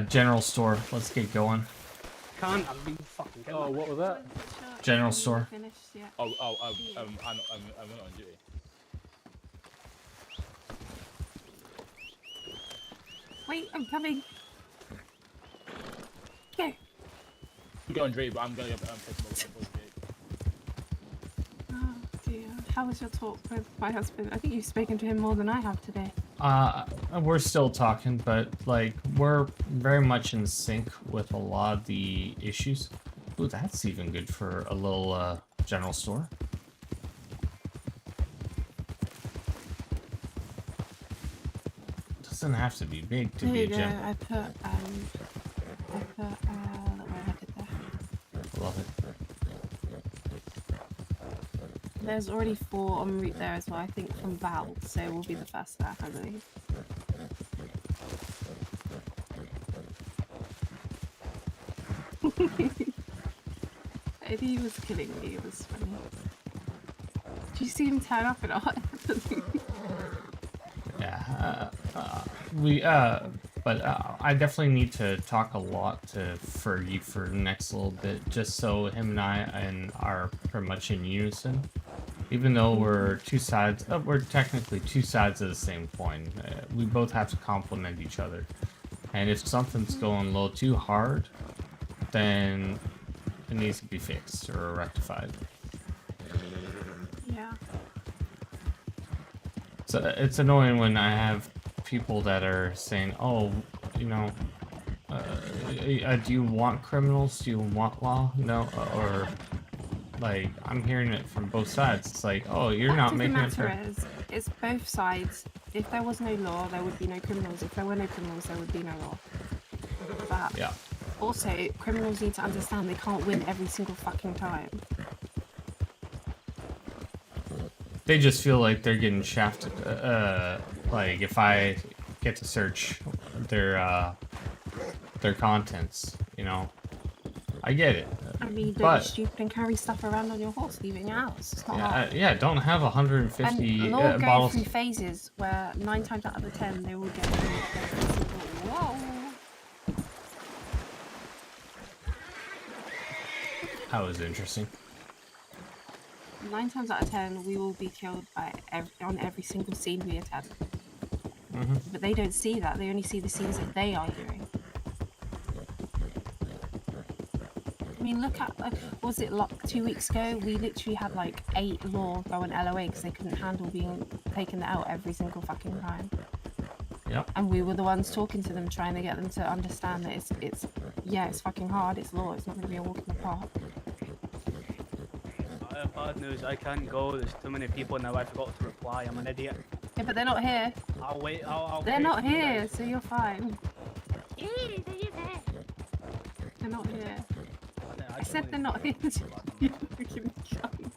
Speaker 1: General store. Let's get going.
Speaker 6: Can't I be fucking
Speaker 4: Oh, what was that?
Speaker 1: General store.
Speaker 3: Finished, yeah.
Speaker 4: I'm not on duty.
Speaker 3: Wait, I'm coming. Go.
Speaker 4: You go on duty, but I'm going to take more.
Speaker 3: Oh dear. How was your talk with my husband? I think you've spoken to him more than I have today.
Speaker 1: We're still talking, but like we're very much in sync with a lot of the issues. Ooh, that's even good for a little general store. Doesn't have to be big to
Speaker 3: There
Speaker 1: be a
Speaker 3: you go.
Speaker 1: gym.
Speaker 3: I put where I did there.
Speaker 1: Love it.
Speaker 3: There's already 4 en route there as well, I think from Val, so we'll be the first there, I believe. Eddie was killing me, it was funny. Did you see him turn up and all?
Speaker 1: Yeah, but I definitely need to talk a lot to Fergie for the next little bit, just so him and I are pretty much in unison. Even though we're we're technically 2 sides of the same coin. We both have to complement each other. And if something's going a little too hard, then it needs to be fixed or rectified.
Speaker 3: Yeah.
Speaker 1: So it's annoying when I have people that are saying, "Oh, you know, do you want criminals? Do you want law?" No, or like I'm hearing it from both sides. It's like, "Oh, you're not making it fair."
Speaker 3: The matter is, it's both sides. If there was no law, there would be no criminals. If there were no criminals, there would be no law. But
Speaker 1: Yeah.
Speaker 3: also, criminals need to understand they can't win every single fucking time.
Speaker 1: They just feel like they're getting shafted. Like if I get to search their contents, you know, I get it.
Speaker 3: I mean, don't
Speaker 1: But
Speaker 3: be stupid and carry stuff around on your horse, leave it in your house. It's not hard.
Speaker 1: yeah, don't have 150
Speaker 3: And law go
Speaker 1: bottles.
Speaker 3: through phases where 9 times out of the 10 they will get through every single. Whoa!
Speaker 1: That was interesting.
Speaker 3: 9 times out of 10 we will be killed by on every single scene we attend. But they don't see that. They only see the scenes that they are doing. I mean, look at, was it like 2 weeks ago? We literally had like 8 law go on LOA because they couldn't handle being taken out every single fucking time.
Speaker 1: Yep.
Speaker 3: And we were the ones talking to them, trying to get them to understand that it's fucking hard. It's law. It's not going to be a walk in the park.
Speaker 6: I have bad news. I can't go. There's too many people now. I forgot to reply. I'm an idiot.
Speaker 3: Yeah, but they're not here.
Speaker 6: I'll wait. I'll
Speaker 3: They're
Speaker 6: wait
Speaker 3: not
Speaker 6: for you
Speaker 3: here,
Speaker 6: guys.
Speaker 3: so you're fine. They're not here. I said they're not here. You fucking cunt.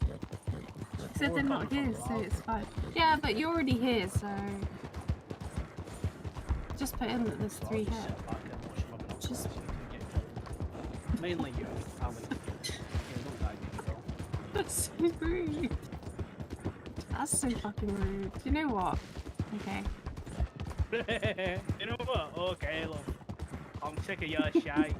Speaker 3: I said they're not here, so it's fine. Yeah, but you're already here, so just put in that there's 3 here. Just
Speaker 6: Mainly you. I'll wait. Yeah, don't die, Theo.
Speaker 3: that's so rude. That's so fucking rude. You know what? Okay.
Speaker 6: You know what? Okay, look. I'm sick of your shite.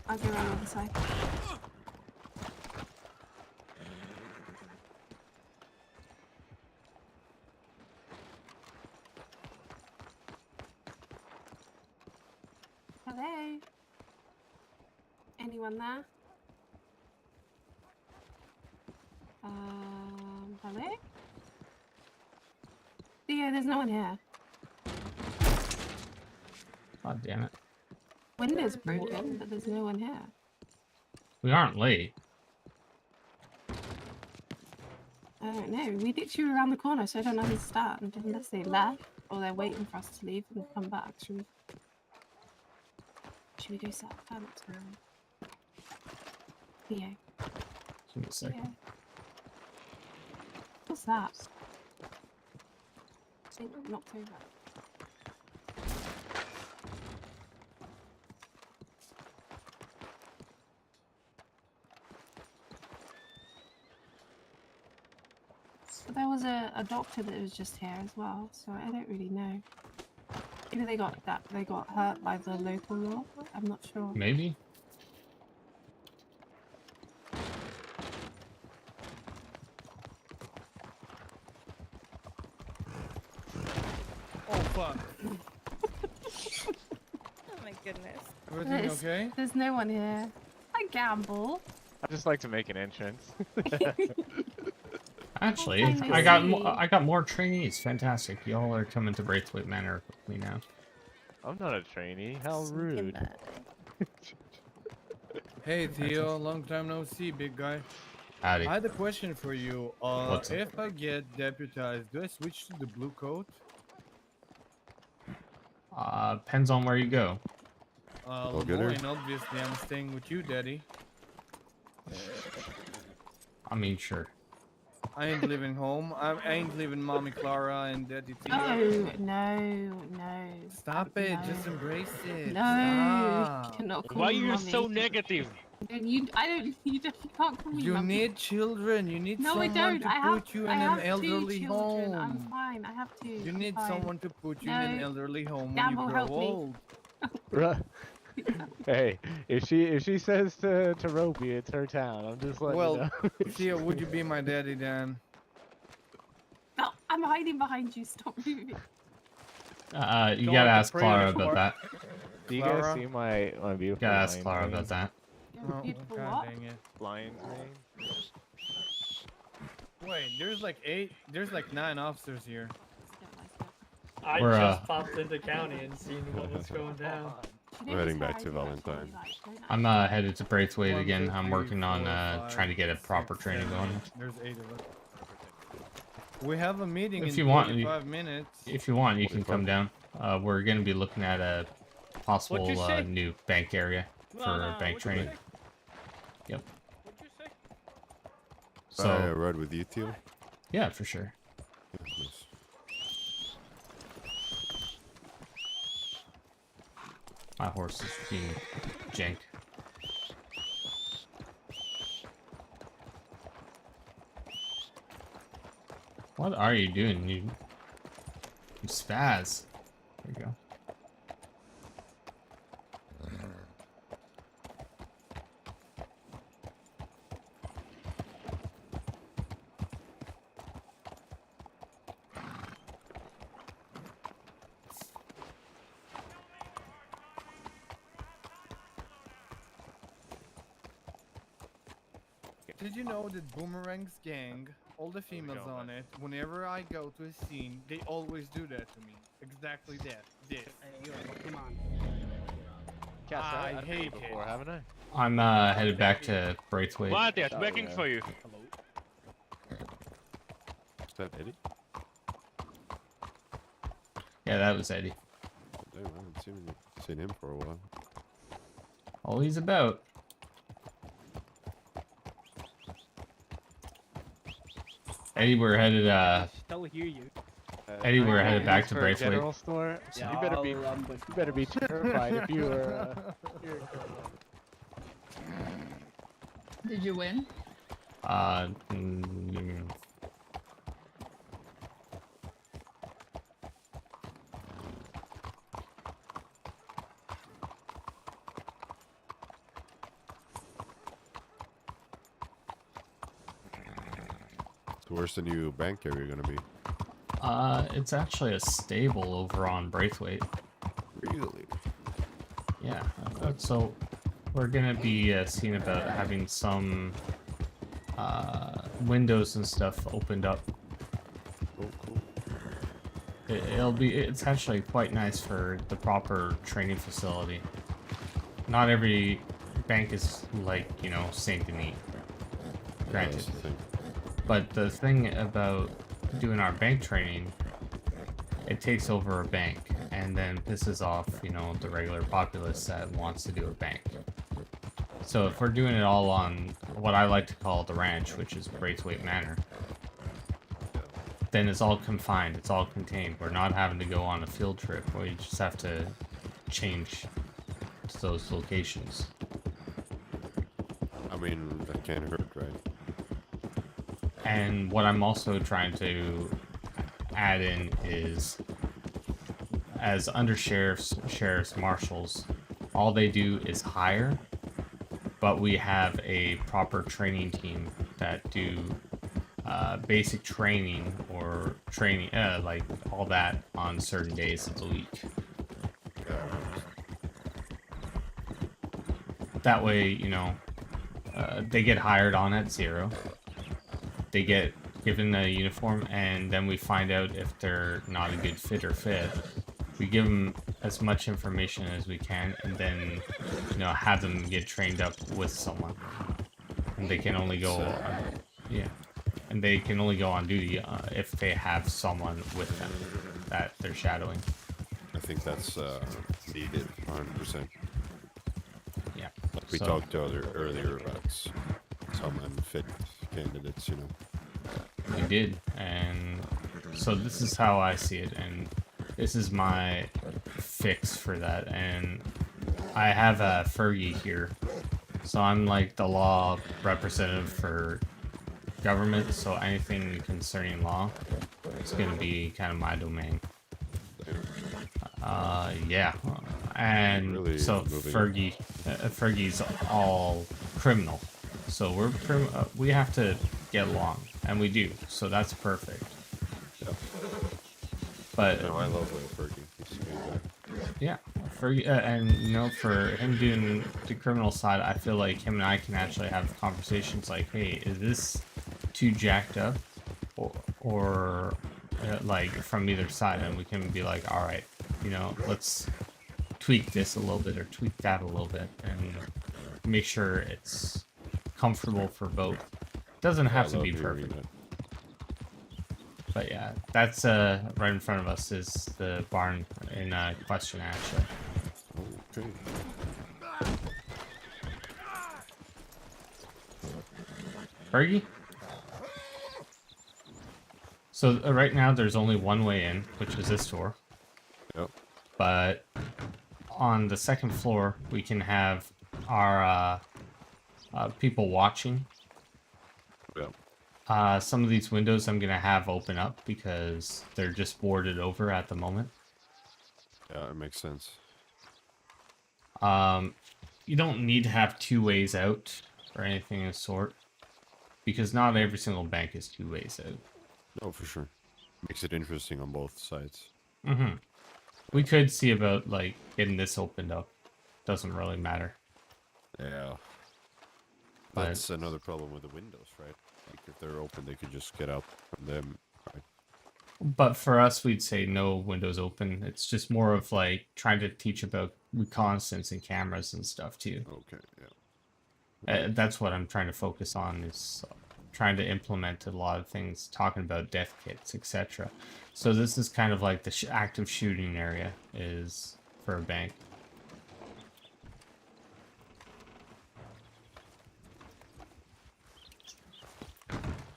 Speaker 3: I'll go around the other side. Hello? Anyone there? Hello? Theo, there's no one here.
Speaker 1: God damn it.
Speaker 3: Window's broken, but there's no one here.
Speaker 1: We aren't late.
Speaker 3: I don't know. We literally were around the corner, so I don't understand. Unless they left, or they're waiting for us to leave and come back. Should we go set up camp now? Theo.
Speaker 1: Give me a second.
Speaker 3: Theo. What's that? I think I'm knocked over. But there was a doctor that was just here as well, so I don't really know. Maybe they got hurt by the local law. I'm not sure.
Speaker 1: Maybe.
Speaker 7: Oh fuck.
Speaker 8: Oh my goodness.
Speaker 7: Everything okay?
Speaker 3: There's no one here. I gamble.
Speaker 9: I just like to make an entrance.
Speaker 1: Actually,
Speaker 3: Long time no
Speaker 1: I got more trainees. Fantastic. Y'all are coming to Braithwaite Manor with me now.
Speaker 9: I'm not a trainee. How rude.
Speaker 7: Hey Theo, long time no see, big guy.
Speaker 1: Howdy.
Speaker 7: I had a question for you.
Speaker 1: What's up?
Speaker 7: If I get deputized, do I switch to the blue coat?
Speaker 1: Depends on where you go.
Speaker 7: Lemoyne, obviously I'm staying with you, daddy.
Speaker 1: I mean, sure.
Speaker 7: I ain't leaving home. I ain't leaving mommy Clara and daddy Theo.
Speaker 3: Oh no.
Speaker 7: Stop it,
Speaker 3: No.
Speaker 7: just embrace it.
Speaker 3: No,
Speaker 7: Stop.
Speaker 3: you cannot call
Speaker 9: Why
Speaker 3: me
Speaker 9: are you
Speaker 3: mommy.
Speaker 9: so negative?
Speaker 3: You can't call me
Speaker 7: You
Speaker 3: mummy.
Speaker 7: need children. You need
Speaker 3: No, I
Speaker 7: someone
Speaker 3: don't.
Speaker 7: to
Speaker 3: I have,
Speaker 7: put you in
Speaker 3: I have
Speaker 7: an elderly
Speaker 3: 2 children.
Speaker 7: home.
Speaker 3: I'm fine. I have 2.
Speaker 7: You
Speaker 3: I'm
Speaker 7: need
Speaker 3: fine.
Speaker 7: someone to put you in an
Speaker 3: No.
Speaker 7: elderly home when
Speaker 3: Gamble,
Speaker 7: you grow
Speaker 3: help me.
Speaker 7: old.
Speaker 9: Hey, if she says to Ropey, it's her town. I'm just letting
Speaker 7: Well,
Speaker 9: you know.
Speaker 7: Theo, would you be my daddy then?
Speaker 3: No, I'm hiding behind you. Stop moving.
Speaker 1: You
Speaker 7: Don't
Speaker 1: gotta
Speaker 7: have to
Speaker 1: ask
Speaker 7: pray on
Speaker 1: Clara
Speaker 7: it,
Speaker 1: about that.
Speaker 9: Do you guys
Speaker 7: Clara?
Speaker 9: see my beautiful
Speaker 1: Gotta ask
Speaker 9: lion
Speaker 1: Clara
Speaker 9: mane?
Speaker 1: about that.
Speaker 3: You're
Speaker 7: Oh,
Speaker 3: beautiful.
Speaker 7: God
Speaker 3: What?
Speaker 7: dang it.
Speaker 9: Lion's mane?
Speaker 7: Wait, there's like 9 officers here.
Speaker 10: I
Speaker 1: We're,
Speaker 10: just popped into county and seen what was going down.
Speaker 3: We're
Speaker 11: heading back to Valentine.
Speaker 1: I'm headed to Braithwaite
Speaker 7: 1,
Speaker 1: again.
Speaker 7: 2,
Speaker 1: I'm
Speaker 7: 3,
Speaker 1: working on
Speaker 7: 4, 5,
Speaker 1: trying to get a proper
Speaker 7: 6,
Speaker 1: training
Speaker 7: 7.
Speaker 1: going.
Speaker 7: There's 8 of us. We have a meeting
Speaker 1: If
Speaker 7: in
Speaker 1: you want,
Speaker 7: 45 minutes.
Speaker 1: If you want, you can come down. We're gonna be looking at a possible
Speaker 6: What'd you say?
Speaker 1: new bank area for bank
Speaker 6: what'd you
Speaker 1: training.
Speaker 6: say?
Speaker 1: Yep.
Speaker 6: What'd you say?
Speaker 11: So,
Speaker 1: So
Speaker 11: I ride with you, Theo?
Speaker 1: yeah, for sure.
Speaker 11: Yeah, nice.
Speaker 1: My horse is being jank. What are you doing? You spaz. There you go.
Speaker 7: Did you know that Boomerang's gang, all the females on it, whenever I go to a scene, they always do that to me. Exactly that. This.
Speaker 6: Hey, yo, come on.
Speaker 9: Casper,
Speaker 7: I
Speaker 9: I've met you
Speaker 7: hate
Speaker 9: before,
Speaker 7: it.
Speaker 9: haven't I?
Speaker 1: I'm headed back to Braithwaite.
Speaker 8: Vladimir, waiting
Speaker 9: yeah.
Speaker 8: for you.
Speaker 6: Hello.
Speaker 11: Is that Eddie?
Speaker 1: Yeah, that was Eddie.
Speaker 11: Damn, I haven't seen him for a while.
Speaker 1: All he's about. Eddie, we're headed
Speaker 6: Still hear you.
Speaker 1: Eddie, we're
Speaker 9: I
Speaker 1: headed
Speaker 9: work
Speaker 1: back to
Speaker 9: for a
Speaker 1: Braithwaite.
Speaker 9: general store. So
Speaker 6: Yeah,
Speaker 9: you better be
Speaker 6: I'll ambush
Speaker 9: you better be terrified if you were.
Speaker 2: Did you win?
Speaker 1: Mm,
Speaker 11: So where's the new bank area gonna be?
Speaker 1: it's actually a stable over on Braithwaite.
Speaker 11: Really?
Speaker 1: Yeah, so we're gonna be seeing about having some windows and stuff opened up.
Speaker 11: Oh, cool.
Speaker 1: It's actually quite nice for the proper training facility. Not every bank is like, you know, Saint Denis.
Speaker 11: Yeah,
Speaker 1: Granted.
Speaker 11: that's the thing.
Speaker 1: But the thing about doing our bank training, it takes over a bank and then pisses off, you know, the regular populace that wants to do a bank. So if we're doing it all on what I like to call the ranch, which is Braithwaite Manor, then it's all confined, it's all contained. We're not having to go on a field trip. We just have to change to those locations.
Speaker 11: I mean, that can't hurt, right?
Speaker 1: And what I'm also trying to add in is, as undersheriffs, sheriffs, marshals, all they do is hire, but we have a proper training team that do basic training or training, like all that on certain days of the week. That way, you know, they get hired on at 0. They get given a uniform, and then we find out if they're not a good fit or fit. We give them as much information as we can, and then, you know, have them get trained up with someone. And they can only go, yeah, and they can only go on duty if they have someone with them that they're shadowing.
Speaker 11: I think that's needed, 100%.
Speaker 1: Yeah.
Speaker 11: Like we
Speaker 1: So-
Speaker 11: talked earlier about some unfit candidates, you know.
Speaker 1: We did, and so this is how I see it, and this is my fix for that. And I have a Fergie here, so I'm like the law representative for government, so anything concerning law is gonna be kind of my domain. Yeah, and
Speaker 11: Really
Speaker 1: so
Speaker 11: moving.
Speaker 1: Fergie's all criminal, so we have to get along, and we do, so that's perfect.
Speaker 11: Yep.
Speaker 1: But
Speaker 11: No, I love Fergie. He's a good guy.
Speaker 1: yeah, Fergie, and you know, for him doing the criminal side, I feel like him and I can actually have conversations like, hey, is this too jacked up, or like from either side, and we can be like, all right, you know, let's tweak this a little bit or tweak that a little bit and make sure it's comfortable for both. Doesn't have to
Speaker 11: I
Speaker 1: be
Speaker 11: love hearing
Speaker 1: perfect.
Speaker 11: that.
Speaker 1: But yeah, that's right in front of us is the barn in question, actually.
Speaker 11: Okay.
Speaker 1: Fergie? So right now there's only one way in, which is this door.
Speaker 11: Yep.
Speaker 1: But on the second floor, we can have our people watching.
Speaker 11: Yep.
Speaker 1: Some of these windows I'm gonna have open up because they're just boarded over at the moment.
Speaker 11: Yeah, it makes sense.
Speaker 1: You don't need to have 2 ways out or anything of the sort, because not every single bank is 2 ways out.
Speaker 11: No, for sure. Makes it interesting on both sides.
Speaker 1: Mm-hmm. We could see about like getting this opened up. Doesn't really matter.
Speaker 11: Yeah.
Speaker 1: But
Speaker 11: That's another problem with the windows, right? Like if they're open, they could just get out from them. Right?
Speaker 1: but for us, we'd say no windows open. It's just more of like trying to teach about reconnaissance and cameras and stuff too.
Speaker 11: Okay, yeah.
Speaker 1: That's what I'm trying to focus on, is trying to implement a lot of things, talking about death kits, etc. So this is kind of like the active shooting area is for a bank.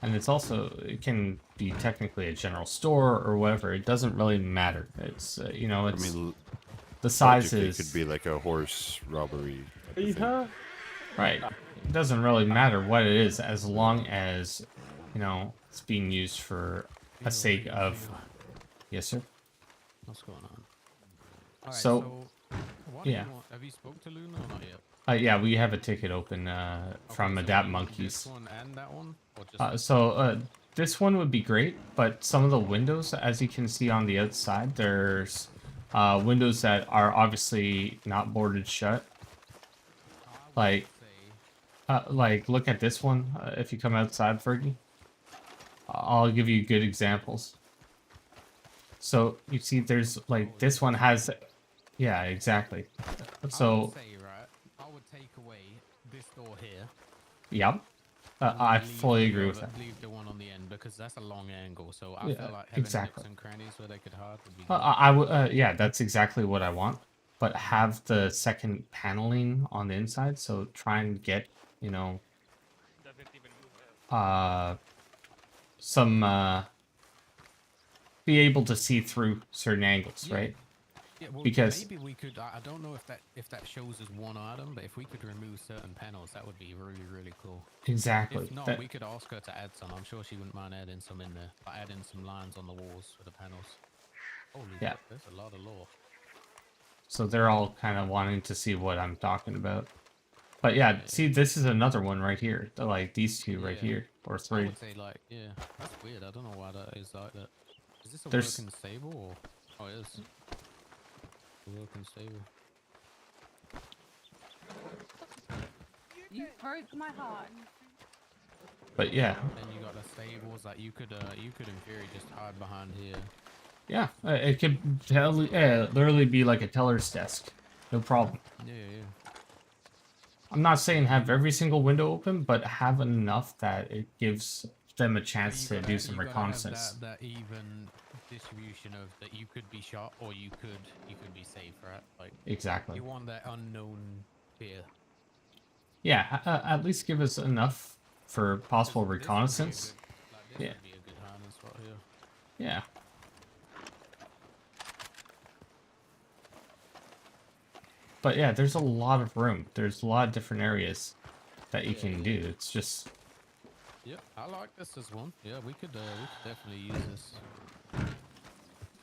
Speaker 1: And it's also, it can be technically a general store or whatever. It doesn't really matter. It's, you know, it's,
Speaker 11: I mean,
Speaker 1: the size
Speaker 11: logically,
Speaker 1: is...
Speaker 11: it could be like a horse robbery type of thing.
Speaker 6: Yeah.
Speaker 1: Right. It doesn't really matter what it is, as long as, you know, it's being used for a sake of... Yes, sir?
Speaker 5: What's going on? Alright,
Speaker 1: So,
Speaker 5: what do
Speaker 1: yeah.
Speaker 5: you want? Have you spoke to Luna or not yet?
Speaker 1: Yeah, we have a ticket open from
Speaker 5: Okay, so
Speaker 1: Adapt
Speaker 5: you need
Speaker 1: Monkeys.
Speaker 5: This one and that one? Or just
Speaker 1: This one would be great, but some of the windows, as you can see on the outside, there's windows that are obviously not boarded shut. Like, look at this one. If you come outside, Fergie, I'll give you good examples. So you see, there's like this one has, yeah, exactly. So
Speaker 5: I would say, right, I would take away this door here.
Speaker 1: yep,
Speaker 5: and
Speaker 1: I
Speaker 5: leave
Speaker 1: fully
Speaker 5: the
Speaker 1: agree with
Speaker 5: other-
Speaker 1: that.
Speaker 5: Leave the one on the end because that's a long angle. So I
Speaker 1: Yeah,
Speaker 5: feel like having
Speaker 1: exactly.
Speaker 5: nooks and crannies where they could hide would be good.
Speaker 1: I would, yeah, that's exactly what I want. But have the second paneling on the inside, so try and get, you know, some, be able to see through certain angles,
Speaker 5: Yeah.
Speaker 1: right?
Speaker 5: Yeah, well,
Speaker 1: Because
Speaker 5: maybe we could. I don't know if that shows as one item, but if we could remove certain panels, that would be really cool.
Speaker 1: exactly.
Speaker 5: If not,
Speaker 1: that,
Speaker 5: we could ask her to add some. I'm sure she wouldn't mind adding some in there. Like adding some lines on the walls for the panels. Holy
Speaker 1: Yeah.
Speaker 5: fuck, there's a lot of lore.
Speaker 1: so they're all kind of wanting to see what I'm talking about. But yeah, see, this is another one right here. Like these two right
Speaker 5: Yeah.
Speaker 1: here, or
Speaker 5: I
Speaker 1: three.
Speaker 5: would say like, yeah, that's weird. I don't know why that is like that. Is this a
Speaker 1: There's-
Speaker 5: working stable or? Oh, it is. A working stable.
Speaker 3: You broke my heart.
Speaker 1: But yeah,
Speaker 5: Then you got the stables. Like you could in theory just hide behind here.
Speaker 1: yeah, it could literally be like a teller's desk, no problem.
Speaker 5: Yeah.
Speaker 1: I'm not saying have every single window open, but have enough that it gives them a chance to do some reconnaissance.
Speaker 5: That even distribution of that you could be shot or you could be safe, right? Like
Speaker 1: Exactly.
Speaker 5: you want that unknown fear.
Speaker 1: Yeah, at least give us enough for possible
Speaker 5: This would be a
Speaker 1: reconnaissance.
Speaker 5: good- like, this
Speaker 1: Yeah.
Speaker 5: would be a good hiding spot here.
Speaker 1: Yeah. But yeah, there's a lot of room. There's a lot of different areas that you can do. It's just...
Speaker 5: Yep, I like this as one. Yeah, we could definitely use this.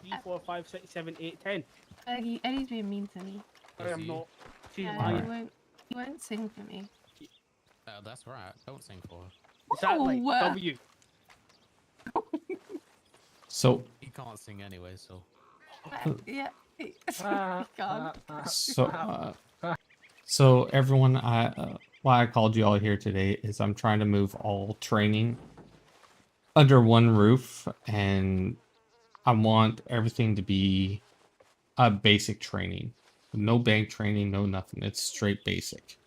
Speaker 6: 3, 4, 5, 6, 7, 8, 10.
Speaker 3: Eddie's being mean to me.
Speaker 6: I am not. She's
Speaker 3: Yeah,
Speaker 6: lying.
Speaker 3: you won't sing for me.
Speaker 5: That's right. Don't sing for her.
Speaker 6: Exactly.
Speaker 3: Oh,
Speaker 6: W.
Speaker 1: So...
Speaker 5: He can't sing anyway, so.
Speaker 3: Yeah. God.
Speaker 1: So everyone, why I called you all here today is I'm trying to move all training under one roof, and I want everything to be a basic training. No bank training, no nothing. It's straight basic.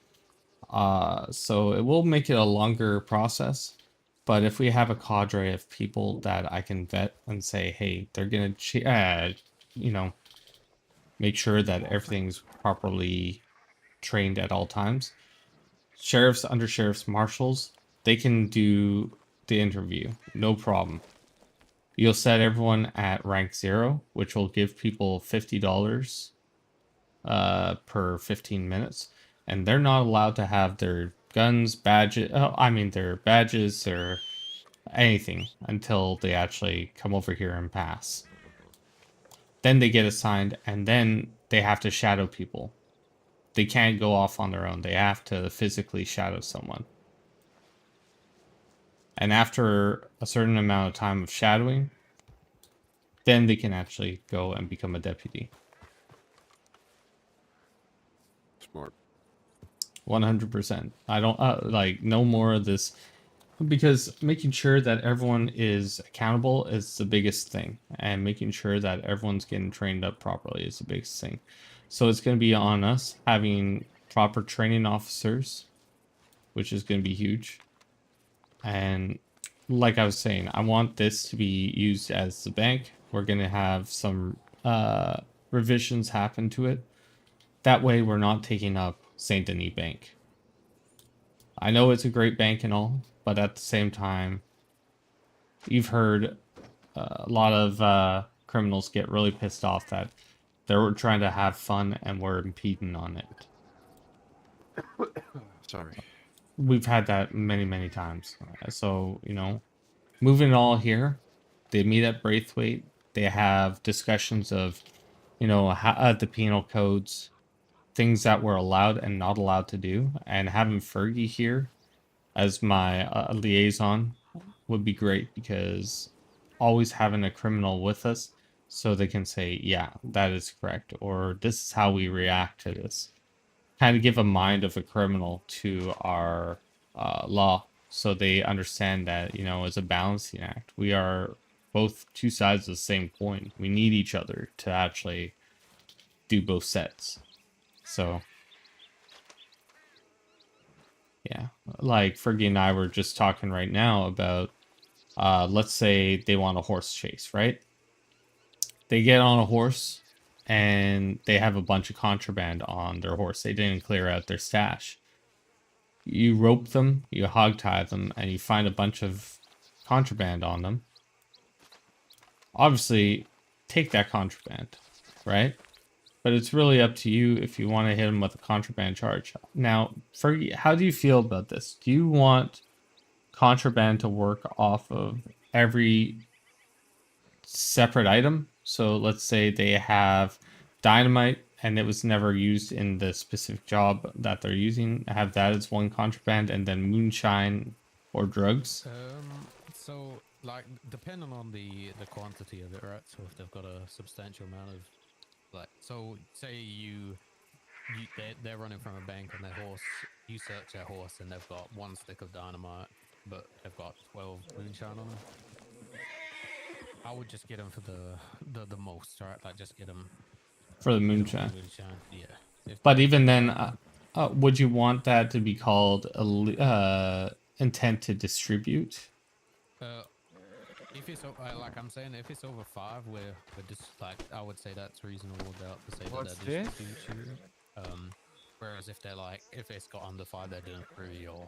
Speaker 1: So it will make it a longer process, but if we have a cadre of people that I can vet and say, hey, they're gonna, you know, make sure that everything's properly trained at all times. Sheriffs, undersheriffs, marshals, they can do the interview, no problem. You'll set everyone at rank 0, which will give people $50 per 15 minutes, and they're not allowed to have their guns, badges, their badges or anything until they actually come over here and pass. Then they get assigned, and then they have to shadow people. They can't go off on their own. They have to physically shadow someone. And after a certain amount of time of shadowing, then they can actually go and become a deputy.
Speaker 11: Smart.
Speaker 1: 100%. I don't like no more of this, because making sure that everyone is accountable is the biggest thing, and making sure that everyone's getting trained up properly is the biggest thing. So it's going to be on us having proper training officers, which is going to be huge. And like I was saying, I want this to be used as the bank. We're going to have some revisions happen to it. That way we're not taking up Saint Denis Bank. I know it's a great bank and all, but at the same time, you've heard a lot of criminals get really pissed off that they're trying to have fun and we're impeding on it.
Speaker 11: Sorry.
Speaker 1: We've had that many times. So, you know, moving it all here, they meet at Braithwaite. They have discussions of, you know, the penal codes, things that we're allowed and not allowed to do. And having Fergie here as my liaison would be great, because always having a criminal with us so they can say, yeah, that is correct, or this is how we react to this. Kind of give a mind of a criminal to our law, so they understand that, you know, it's a balancing act. We are both two sides of the same coin. We need each other to actually do both sets. So yeah, like Fergie and I were just talking right now about, let's say they want a horse chase, right? They get on a horse and they have a bunch of contraband on their horse. They didn't clear out their stash. You rope them, you hog tie them, and you find a bunch of contraband on them. Obviously, take that contraband, right? But it's really up to you if you want to hit them with a contraband charge. Now, Fergie, how do you feel about this? Do you want contraband to work off of every separate item? So let's say they have dynamite and it was never used in the specific job that they're using. Have that as one contraband, and then moonshine or drugs.
Speaker 5: So like depending on the quantity of it, right? So if they've got a substantial amount of, like, so say they're running from a bank on their horse, you search their horse and they've got one stick of dynamite, but they've got 12 moonshine on them. I would just get them for the most, right? Like just get them
Speaker 1: For the moonshine.
Speaker 5: Yeah.
Speaker 1: But even then, would you want that to be called intent to distribute?
Speaker 5: If it's like I'm saying, if it's over 5, we're just like, I would say that's reasonable doubt to say
Speaker 7: What's
Speaker 5: that they're
Speaker 7: this?
Speaker 5: distribution. Whereas if they're like, if it's got under 5, they're doing free or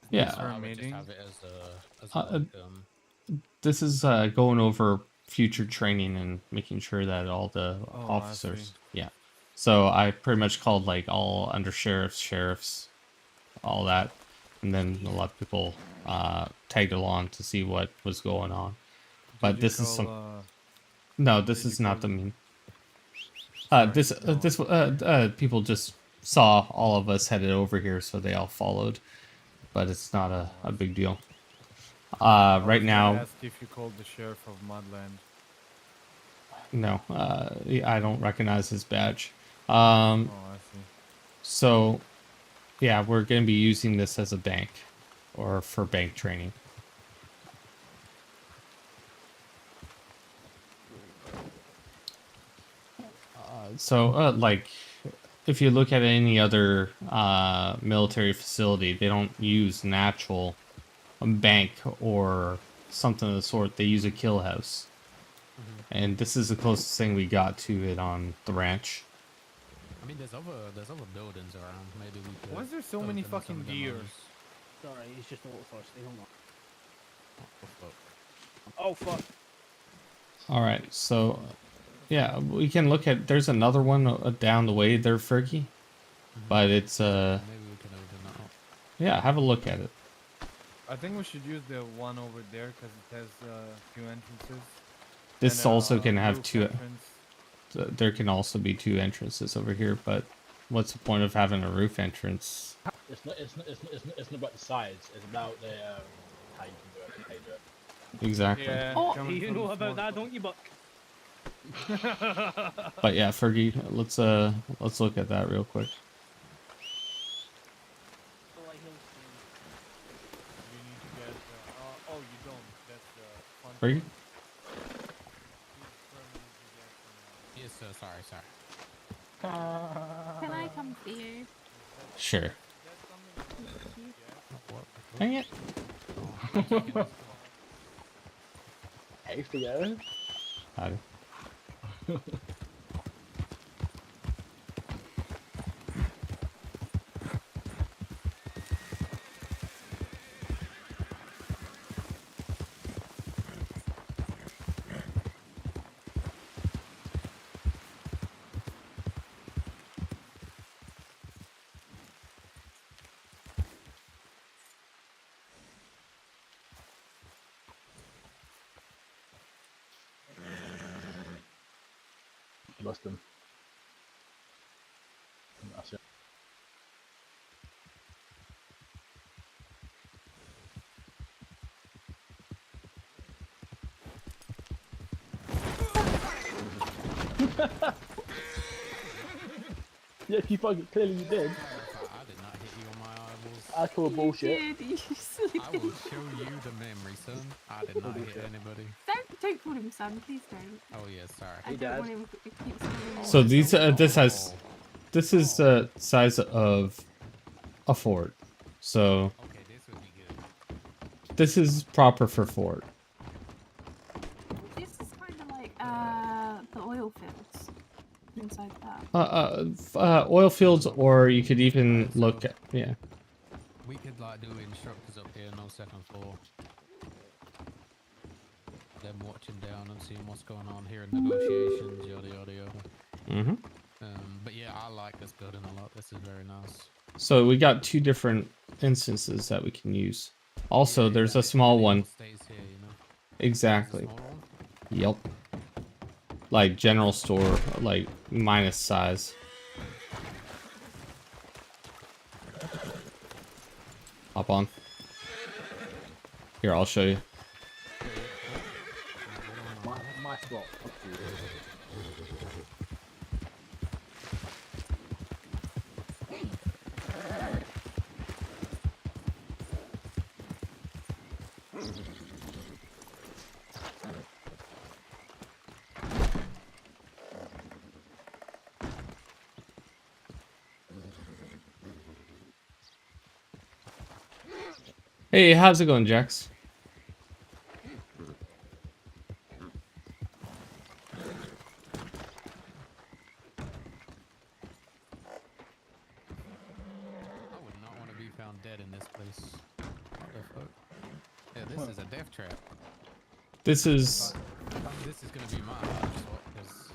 Speaker 1: Yeah.
Speaker 5: I would just have it as
Speaker 1: this is going over future training and making sure that all the
Speaker 7: Oh, I
Speaker 1: officers,
Speaker 7: see.
Speaker 1: yeah. So I pretty much called like all under sheriffs, all that, and then a lot of people tagged along to see what was going on. But
Speaker 7: Did
Speaker 1: this
Speaker 7: you
Speaker 1: is some.
Speaker 7: call,
Speaker 1: No, this
Speaker 7: did
Speaker 1: is
Speaker 7: you
Speaker 1: not
Speaker 7: call-
Speaker 1: the mean.
Speaker 7: Sorry,
Speaker 1: This
Speaker 7: go on.
Speaker 1: people just saw all of us headed over here, so they all followed. But it's not a big deal.
Speaker 7: I
Speaker 1: Right
Speaker 7: was
Speaker 1: now,
Speaker 7: gonna ask if you called the sheriff of Mudland.
Speaker 1: no, I don't recognize his badge.
Speaker 7: Oh, I see.
Speaker 1: So, yeah, we're going to be using this as a bank, or for bank training. Like, if you look at any other military facility, they don't use an actual bank or something of the sort. They use a kill house. And this is the closest thing we got to it on the ranch.
Speaker 5: I mean, there's other buildings around. Maybe we could.
Speaker 7: Why is there so many
Speaker 5: open some
Speaker 7: fucking
Speaker 5: of them
Speaker 7: deer?
Speaker 6: Sorry, it's just a little thirsty. Hold on.
Speaker 5: Oh,
Speaker 6: Oh fuck.
Speaker 1: All right, so yeah, we can look at. There's another one down the way there, Fergie, but it's
Speaker 5: maybe we can open that up.
Speaker 1: yeah, have a look at it.
Speaker 7: I think we should use the one over there because it has 2 entrances.
Speaker 1: This
Speaker 7: and,
Speaker 1: also can have
Speaker 7: roof
Speaker 1: 2.
Speaker 7: entrance.
Speaker 1: There can also be 2 entrances over here, but what's the point of having a roof entrance?
Speaker 4: It's not about the sides. It's about the how you can do it. How you do it.
Speaker 1: Exactly.
Speaker 7: Yeah,
Speaker 6: Oh,
Speaker 7: coming
Speaker 6: you
Speaker 7: from
Speaker 6: know
Speaker 7: the
Speaker 6: about that,
Speaker 7: small-
Speaker 6: don't you, Buck?
Speaker 1: But yeah, Fergie, let's look at that real quick. Are you?
Speaker 5: Yes, sir. Sorry.
Speaker 3: Can I come for you?
Speaker 1: Sure.
Speaker 3: Thank you.
Speaker 1: Dang it.
Speaker 4: Hey, Theo.
Speaker 1: Howdy.
Speaker 4: Lost him. That's it. Yeah, you fucking clearly you did.
Speaker 5: I did not hit you on my eyeballs.
Speaker 4: I call bullshit.
Speaker 3: You did, you silly
Speaker 5: I will show you the memory, son. I did not hit anybody.
Speaker 3: Don't call him son, please don't.
Speaker 5: Oh yeah, sorry.
Speaker 3: I don't want him to keep calling
Speaker 1: So
Speaker 3: him.
Speaker 1: these this is the size of a fort. So
Speaker 5: Okay, this would be good.
Speaker 1: this is proper for fort.
Speaker 3: This is kind of like the oil fields. Things like that.
Speaker 1: Oil fields, or you could even look at, yeah.
Speaker 5: We could like do instructors up here, no second floor. Them watching down and seeing what's going on here in negotiations, yada yada yada. But yeah, I like this building a lot. This is very nice.
Speaker 1: So we got two different instances that we can use. Also, there's a small one.
Speaker 5: Stays here, you know.
Speaker 1: Exactly.
Speaker 5: Small one?
Speaker 1: Yep. Like general store, like minus size. Hop on. Here, I'll show you.
Speaker 4: My spot. Fuck you.
Speaker 1: Hey, how's it going, Jax?
Speaker 5: I would not want to be found dead in this place. What the fuck? Yeah, this is a death trap.
Speaker 1: This is
Speaker 5: This is gonna be my hard spot because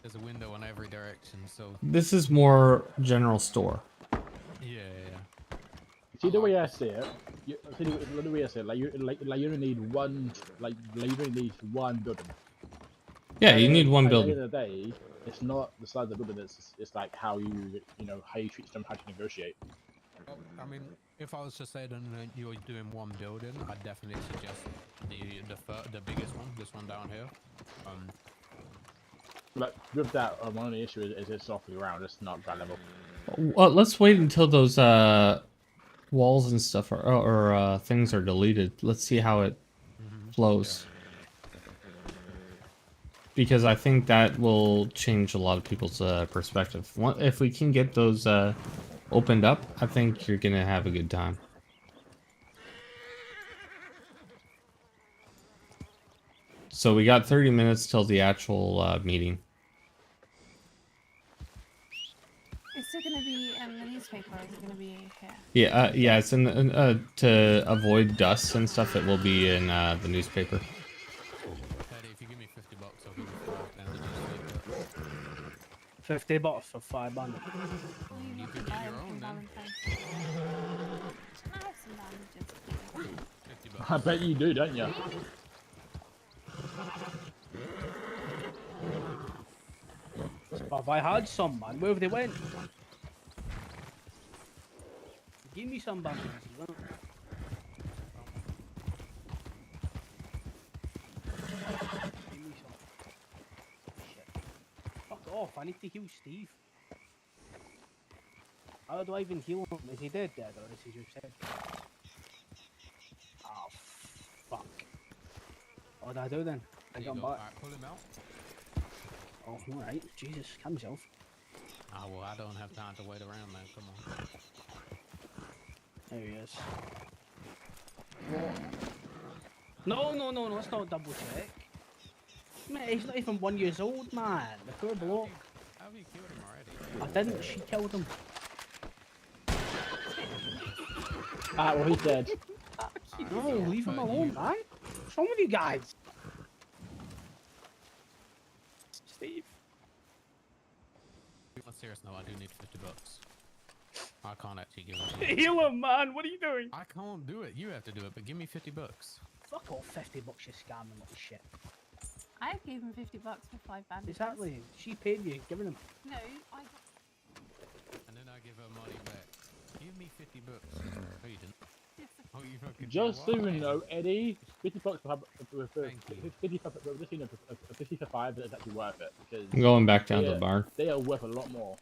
Speaker 5: there's a window on every direction. So
Speaker 1: more general store.
Speaker 5: yeah.
Speaker 4: See the way I see it. See the way I see it. Like you only need one. You only need one building.
Speaker 1: Yeah, you need one
Speaker 4: At the
Speaker 1: building.
Speaker 4: end of the day, it's not the size of the building. It's like how you how you treat them, how you negotiate.
Speaker 5: Well, I mean, if I was to say that you're doing one building, I'd definitely suggest the biggest one, this one down here.
Speaker 4: But with that, one of the issues is it's off the ground. It's not ground level.
Speaker 1: Well, let's wait until those walls and stuff or things are deleted. Let's see how it flows. Because I think that will change a lot of people's perspective. If we can get those opened up, I think you're gonna have a good time. So we got 30 minutes till the actual meeting.
Speaker 3: Is it going to be in the newspaper or is it going to be here?
Speaker 1: Yeah, yeah. It's in to avoid dust and stuff. It will be in the newspaper.
Speaker 5: Teddy, if you give me $50, I'll give you 5 pounds of newspaper.
Speaker 6: 50 bucks for 5 bandits.
Speaker 5: You could get your own then.
Speaker 3: I have some bandages.
Speaker 5: $50.
Speaker 4: I bet you do, don't you?
Speaker 6: Have I had some, man? Where have they went? Give me some bandages as well. Give me some. Shit. Fuck off, I need to heal Steve. How do I even heal him? Is he dead or is he just dead? Oh, fuck. What do I do then? I
Speaker 5: There
Speaker 6: got
Speaker 5: you
Speaker 6: him
Speaker 5: go.
Speaker 6: back.
Speaker 5: Alright, pull him out.
Speaker 6: Oh, alright. Jesus, calm yourself.
Speaker 5: Ah, well, I don't have time to wait around, man. Come on.
Speaker 6: There he is. What? No, it's not a double check. Man, he's not even 1 year old, man. The poor bloke.
Speaker 5: How have you killed him already?
Speaker 6: I didn't, she killed him.
Speaker 4: Ah, well, he's dead.
Speaker 6: No, leave him alone, man. What's wrong with you guys? Steve.
Speaker 5: On a serious note, I do need $50. I can't actually give it to you.
Speaker 6: Heal him, man. What are you doing?
Speaker 5: I can't do it. You have to do it, but give me $50.
Speaker 6: Fuck off, $50, you scamming little shit.
Speaker 3: I gave him $50 for 5 bandages.
Speaker 6: Exactly. She paid you, giving him.
Speaker 3: No, I got...
Speaker 5: And then I give her money back. Give me $50. No, you didn't.
Speaker 3: Yes,
Speaker 5: Oh, you fucking
Speaker 4: Just so
Speaker 5: did.
Speaker 4: you know, Eddie, $50 for
Speaker 5: Thank you.
Speaker 4: 50 for just so you know, for 50 for 5 is actually worth it because
Speaker 1: I'm going back down to the
Speaker 4: Yeah.
Speaker 1: barn.
Speaker 4: they are worth a lot more.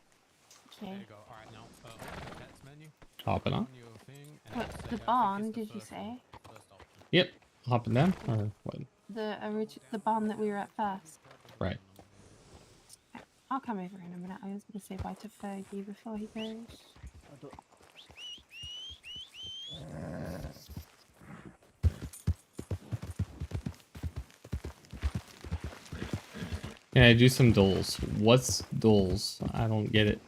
Speaker 5: There
Speaker 3: Okay.
Speaker 5: you go. Alright, now, open the pets menu.
Speaker 1: Hopping on.
Speaker 5: On your thing, and
Speaker 3: What,
Speaker 5: it'll say,
Speaker 3: the
Speaker 5: I think
Speaker 3: barn,
Speaker 5: it's the
Speaker 3: did you
Speaker 5: first
Speaker 3: say?
Speaker 5: one, first option.
Speaker 1: Yep. Hopping down or what?
Speaker 3: The barn that we were at first.
Speaker 1: Right.
Speaker 3: I'll come over in a minute. I was going to say bye to Fergie before he goes.
Speaker 6: I don't...
Speaker 1: Can I do some doles? What's doles? I don't get it.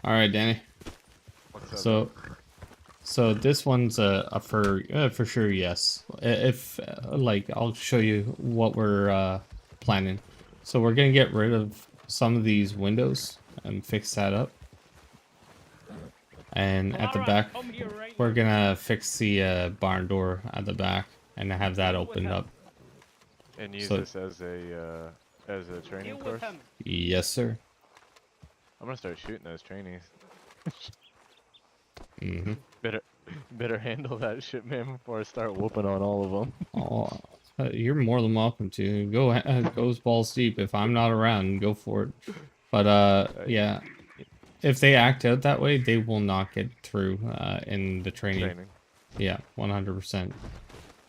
Speaker 1: All right, Danny.
Speaker 9: What's up?
Speaker 1: So this one's a for sure yes. If like I'll show you what we're planning. So we're gonna get rid of some of these windows and fix that up. And at the back, we're gonna fix the barn door at the back and have that opened up.
Speaker 9: And use
Speaker 1: So-
Speaker 9: this as a training
Speaker 6: Deal
Speaker 9: course.
Speaker 6: with him.
Speaker 1: Yes, sir.
Speaker 9: I'm gonna start shooting those trainees.
Speaker 1: Mm-hmm.
Speaker 9: Better handle that shit, man, before I start whooping on all of them.
Speaker 1: Oh, you're more than welcome to go. Goes balls deep. If I'm not around, go for it. But yeah, if they act out that way, they will not get through in the training. Yeah, 100%.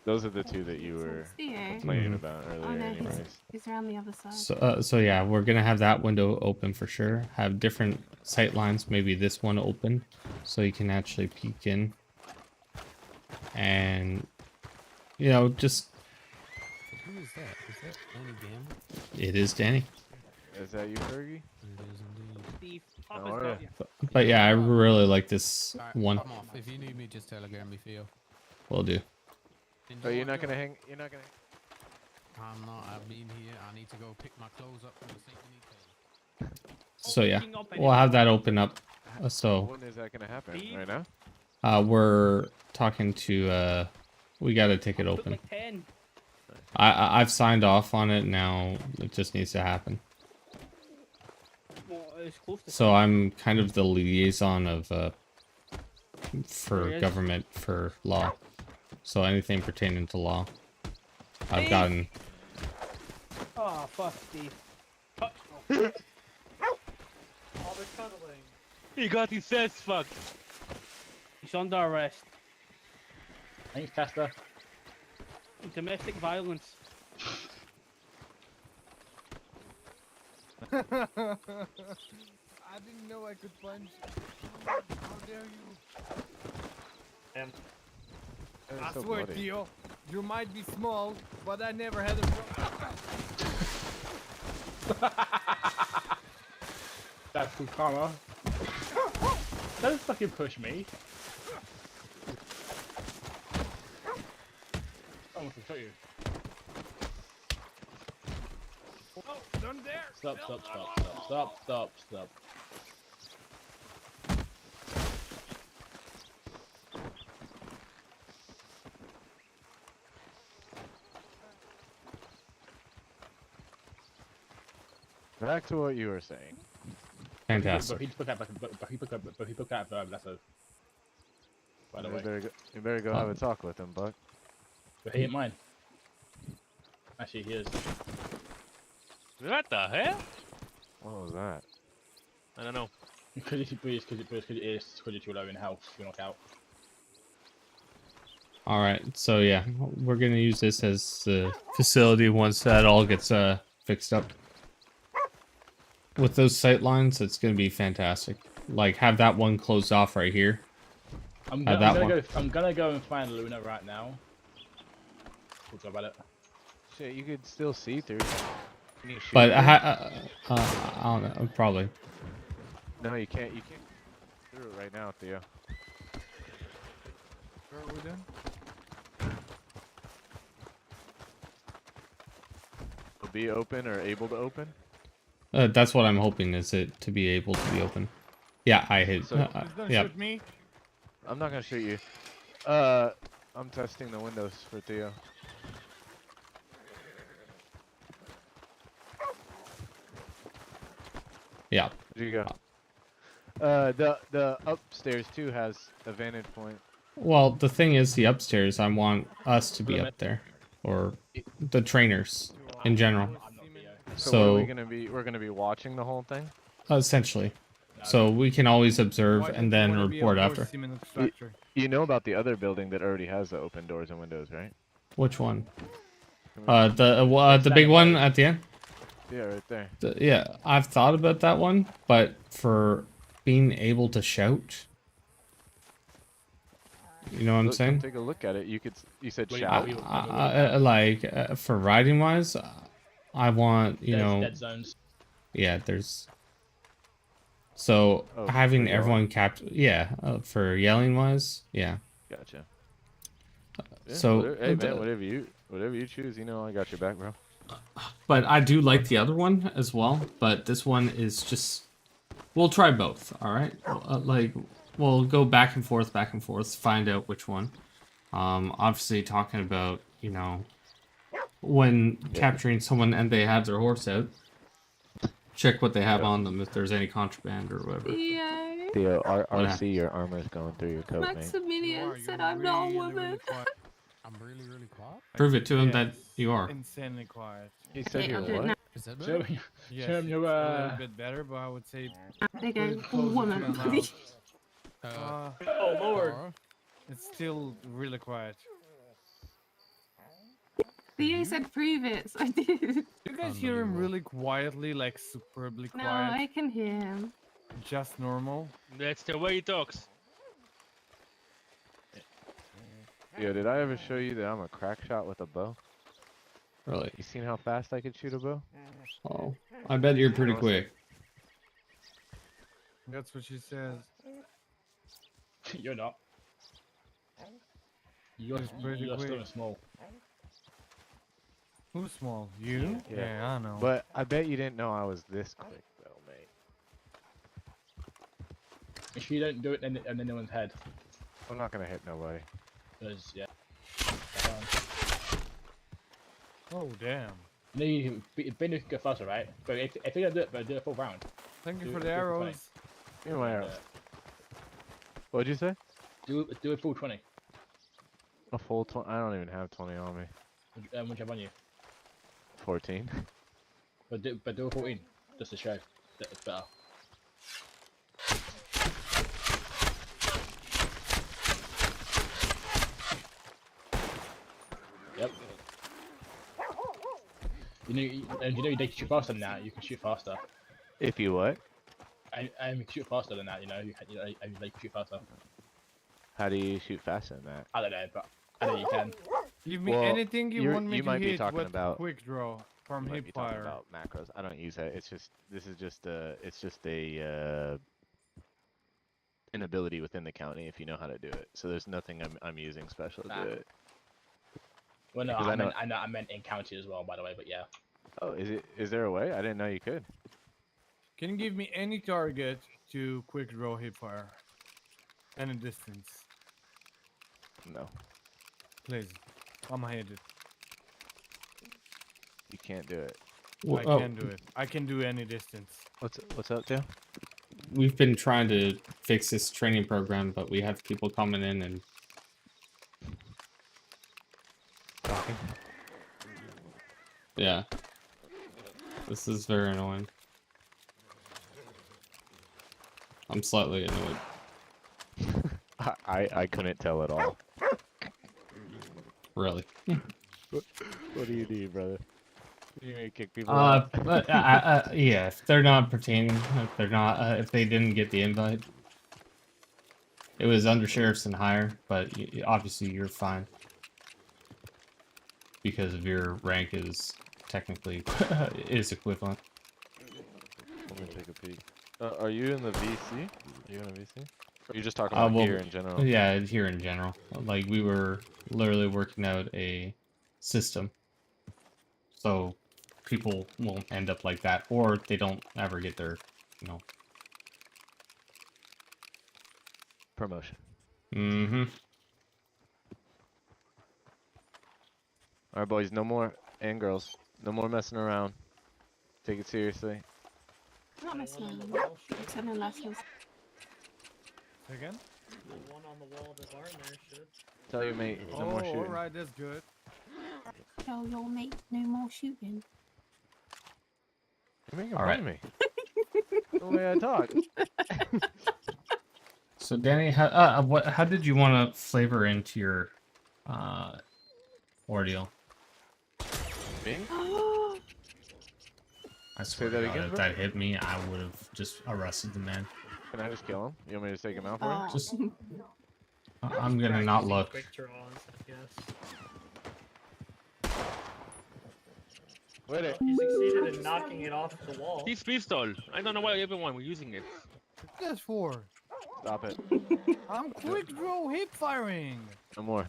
Speaker 9: Those are the two that you were
Speaker 3: It's Theo.
Speaker 9: complaining
Speaker 1: Mhm.
Speaker 9: about
Speaker 3: Oh
Speaker 9: earlier,
Speaker 3: no,
Speaker 9: anyways.
Speaker 3: he's around the other side.
Speaker 1: So yeah, we're gonna have that window open for sure. Have different sight lines. Maybe this one open, so you can actually peek in. And you know, just
Speaker 5: Who is that? Is that Danny Gamble?
Speaker 1: it is Danny.
Speaker 9: Is that you, Fergie?
Speaker 5: It is indeed.
Speaker 6: Steve,
Speaker 9: How
Speaker 6: Papa's
Speaker 9: are
Speaker 6: got
Speaker 9: ya?
Speaker 6: you.
Speaker 1: But yeah, I really like this
Speaker 5: Alright,
Speaker 1: one.
Speaker 5: I'm off. If you need me, just telegram me, Theo.
Speaker 1: Will do.
Speaker 9: Oh, you're not gonna hang. You're not gonna.
Speaker 5: I'm not. I've been here. I need to go pick my clothes up from the sink we need to.
Speaker 1: So yeah,
Speaker 6: Picking up
Speaker 1: we'll have that open up. So
Speaker 9: When is that gonna happen?
Speaker 6: Steve?
Speaker 9: Right now?
Speaker 1: we're talking to we got a ticket
Speaker 6: Put
Speaker 1: open.
Speaker 6: like 10.
Speaker 1: I've signed off on it now. It just needs to happen.
Speaker 6: Well, it's close to
Speaker 1: So I'm kind of the liaison of
Speaker 6: There
Speaker 1: for
Speaker 6: he is.
Speaker 1: government for law. So anything pertaining to law, I've
Speaker 6: Steve!
Speaker 1: gotten.
Speaker 6: Oh, fuck, Steve. Touch
Speaker 10: All the cuddling.
Speaker 6: He got his ass fucked. He's under arrest.
Speaker 4: Thanks, Tester.
Speaker 6: Domestic violence.
Speaker 7: I didn't know I could punch. How dare you?
Speaker 10: And
Speaker 9: That
Speaker 7: I
Speaker 9: is so
Speaker 7: swear,
Speaker 9: bloody.
Speaker 7: Theo, you might be small, but I never had a problem.
Speaker 4: That's cool, karma. Don't fucking push me. Someone can shot you.
Speaker 7: Oh, don't dare!
Speaker 4: Stop, stop, stop, stop, stop, stop, stop.
Speaker 9: Back to what you were saying.
Speaker 1: Fantastic.
Speaker 4: But he took out Lesso. By the
Speaker 9: You
Speaker 4: way.
Speaker 9: better go have a talk with him, Buck.
Speaker 4: But he ain't mine. Actually, he is.
Speaker 10: What the hell?
Speaker 9: What was that?
Speaker 10: I don't know.
Speaker 4: Because you're too low in health, you knock out.
Speaker 1: All right, so yeah, we're gonna use this as the facility once that all gets fixed up. With those sight lines, it's gonna be fantastic. Like, have that one closed off right here.
Speaker 4: I'm
Speaker 1: that
Speaker 4: gonna
Speaker 1: one.
Speaker 4: go. I'm gonna go and find Luna right now. We'll talk about it.
Speaker 9: Shit, you could still see through. Can you shoot
Speaker 1: But
Speaker 9: through?
Speaker 1: I don't know, probably.
Speaker 9: No, you can't. You can't through it right now, Theo.
Speaker 7: What are we doing?
Speaker 9: Will be open or able to open.
Speaker 1: That's what I'm hoping, is it to be able to be open. Yeah, I hit.
Speaker 9: So-
Speaker 7: Please don't
Speaker 1: Yep.
Speaker 7: shoot me.
Speaker 9: I'm not gonna shoot you. I'm testing the windows for Theo.
Speaker 1: Yeah.
Speaker 9: There you go. The upstairs too has a vantage point.
Speaker 1: Well, the thing is, the upstairs, I want us to be up there, or the trainers in general.
Speaker 4: I'm not Theo.
Speaker 9: So, what are we
Speaker 1: So
Speaker 9: gonna be? We're gonna be watching the whole thing.
Speaker 1: essentially, so we can always observe
Speaker 7: Why
Speaker 1: and
Speaker 7: don't you
Speaker 1: then
Speaker 7: wanna be
Speaker 1: report
Speaker 7: outdoor
Speaker 1: after.
Speaker 7: semen extractor?
Speaker 9: You know about the other building that already has the open doors and windows, right?
Speaker 1: Which one?
Speaker 9: Can we-
Speaker 1: The big one at the end.
Speaker 9: Yeah, right there.
Speaker 1: Yeah, I've thought about that one, but for being able to shout, you know what I'm
Speaker 9: Look, come
Speaker 1: saying?
Speaker 9: take a look at it. You could. You said
Speaker 4: Wait,
Speaker 9: shout.
Speaker 1: Like for riding wise, I want
Speaker 4: Dead zones.
Speaker 1: yeah. There's so
Speaker 9: Oh,
Speaker 1: having
Speaker 9: for yelling?
Speaker 1: everyone for yelling wise, yeah.
Speaker 9: Gotcha. Yeah,
Speaker 1: So
Speaker 9: whatever, hey man, whatever you choose, you know I got your back, bro.
Speaker 1: but I do like the other one as well. But this one is just. We'll try both. All right. Like we'll go back and forth, find out which one. Obviously talking about when capturing someone and they have their horse out. Check what they have on them if there's any contraband or whatever.
Speaker 3: Theo,
Speaker 9: Theo,
Speaker 1: What
Speaker 9: RC, your armor's going through your coat, mate.
Speaker 3: Maximilian said
Speaker 7: You're
Speaker 3: I'm not a
Speaker 7: really,
Speaker 3: woman.
Speaker 7: really quiet.
Speaker 5: I'm really, really quiet.
Speaker 1: Prove it to him that
Speaker 7: Yes,
Speaker 1: you are.
Speaker 7: Insanely quiet.
Speaker 9: He said
Speaker 3: Yeah,
Speaker 9: you're
Speaker 3: I did
Speaker 9: what?
Speaker 3: not.
Speaker 5: Is that
Speaker 4: Show
Speaker 5: better?
Speaker 4: me,
Speaker 7: Yes,
Speaker 4: show me your
Speaker 7: a little bit better, but I would say
Speaker 3: They
Speaker 7: put
Speaker 3: go,
Speaker 7: it closer to
Speaker 3: woman.
Speaker 7: my mouth.
Speaker 10: Oh lord.
Speaker 7: It's still really quiet.
Speaker 3: Theo said prove it, so I did.
Speaker 7: You guys hear him really quietly, like superbly
Speaker 3: No,
Speaker 7: quiet?
Speaker 3: I can hear him.
Speaker 7: Just normal?
Speaker 10: That's the way he talks.
Speaker 9: Yo, did I ever show you that I'm a crack shot with a bow?
Speaker 1: Really?
Speaker 9: You seen how fast I could shoot a bow?
Speaker 1: Oh, I bet you're pretty quick.
Speaker 7: That's what she says.
Speaker 4: You're not. You're,
Speaker 7: It's pretty
Speaker 4: you're still
Speaker 7: quick.
Speaker 4: small.
Speaker 7: Who's small? You?
Speaker 9: Yeah.
Speaker 7: I know.
Speaker 9: But I bet you didn't know I was this quick, though, mate.
Speaker 4: If you don't do it, then in anyone's head.
Speaker 9: I'm not gonna hit nobody.
Speaker 4: Because yeah.
Speaker 7: Oh damn!
Speaker 4: No, you can go faster, right? But if you don't do it, but do a full round.
Speaker 7: Thank you
Speaker 4: Do
Speaker 7: for
Speaker 4: it-
Speaker 7: the
Speaker 4: do it for 20.
Speaker 7: arrows.
Speaker 9: Give me my arrows. What'd you say?
Speaker 4: Do a full 20.
Speaker 9: A full 20? I don't even have 20 on me.
Speaker 4: Which have on you.
Speaker 9: 14.
Speaker 4: But do a 14, just to show that it's better. Yep. You can shoot faster than that. You can shoot faster.
Speaker 9: If you what?
Speaker 4: I you can shoot faster than that. You know, you can shoot faster.
Speaker 9: How do you shoot faster than that?
Speaker 4: I don't know, but I know you can.
Speaker 7: Give me
Speaker 9: Well,
Speaker 7: anything you want me
Speaker 9: you
Speaker 7: to
Speaker 9: might be
Speaker 7: hit
Speaker 9: talking
Speaker 7: with
Speaker 9: about-
Speaker 7: quick draw from
Speaker 9: You might
Speaker 7: hip
Speaker 9: be talking
Speaker 7: fire.
Speaker 9: about macros. I don't use that. It's just this is just a an ability within the county if you know how to do it. So there's nothing I'm using special to
Speaker 4: Nah.
Speaker 9: do it.
Speaker 4: Well, no,
Speaker 9: Because
Speaker 4: I meant in county as well, by the way. But yeah.
Speaker 9: Oh, is there a way? I didn't know you could.
Speaker 7: Can you give me any target to quick draw hip fire? Any distance,
Speaker 9: No,
Speaker 7: please. I'm hate it.
Speaker 9: you can't do it.
Speaker 7: I can do it. I can do any distance.
Speaker 9: What's up, Theo?
Speaker 1: We've been trying to fix this training program, but we have people coming in and
Speaker 8: talking.
Speaker 1: Yeah. This is very annoying. I'm slightly annoyed.
Speaker 9: I couldn't tell at all.
Speaker 1: Really.
Speaker 9: What do you need, brother? You need to kick people out?
Speaker 1: But yeah, if they're not pertaining, if they're not, if they didn't get the invite, it was undersheriffs and higher, but obviously you're fine because of your rank is technically is equivalent.
Speaker 9: Let me take a peek. Are you in the VC? Are you in a VC? Or are you just talking about
Speaker 1: Well,
Speaker 9: here in general?
Speaker 1: Yeah, here in general. Like we were literally working out a system, so people won't end up like that, or they don't ever get their, you know.
Speaker 9: Promotion.
Speaker 1: Mm-hmm.
Speaker 9: Alright, boys, no more, and girls, no more messing around. Take it seriously.
Speaker 3: I'm not messing around. I'm telling lessons.
Speaker 7: Again?
Speaker 8: The one on the wall of the barn there should.
Speaker 9: Tell your mate, no more shooting.
Speaker 7: Alright, that's good.
Speaker 3: Tell your mate no more shooting.
Speaker 9: You're making
Speaker 1: All
Speaker 9: fun
Speaker 1: right.
Speaker 9: of me. The way I talk.
Speaker 1: So Danny, how did you want to flavor into your ordeal?
Speaker 9: Bing?
Speaker 1: I swear
Speaker 9: that
Speaker 1: to God,
Speaker 9: again,
Speaker 1: if
Speaker 9: bro?
Speaker 1: that hit me, I would have just arrested the man.
Speaker 9: Can I just kill him? You want me to take him out for him?
Speaker 1: Just, I'm gonna not
Speaker 8: Using
Speaker 1: look.
Speaker 8: Quick draws, I guess.
Speaker 9: Wait it.
Speaker 8: You succeeded in knocking it off the wall.
Speaker 10: This pistol. I don't know why everyone was using it.
Speaker 7: What's this for?
Speaker 9: Stop it.
Speaker 7: I'm quick draw hip firing.
Speaker 9: No more.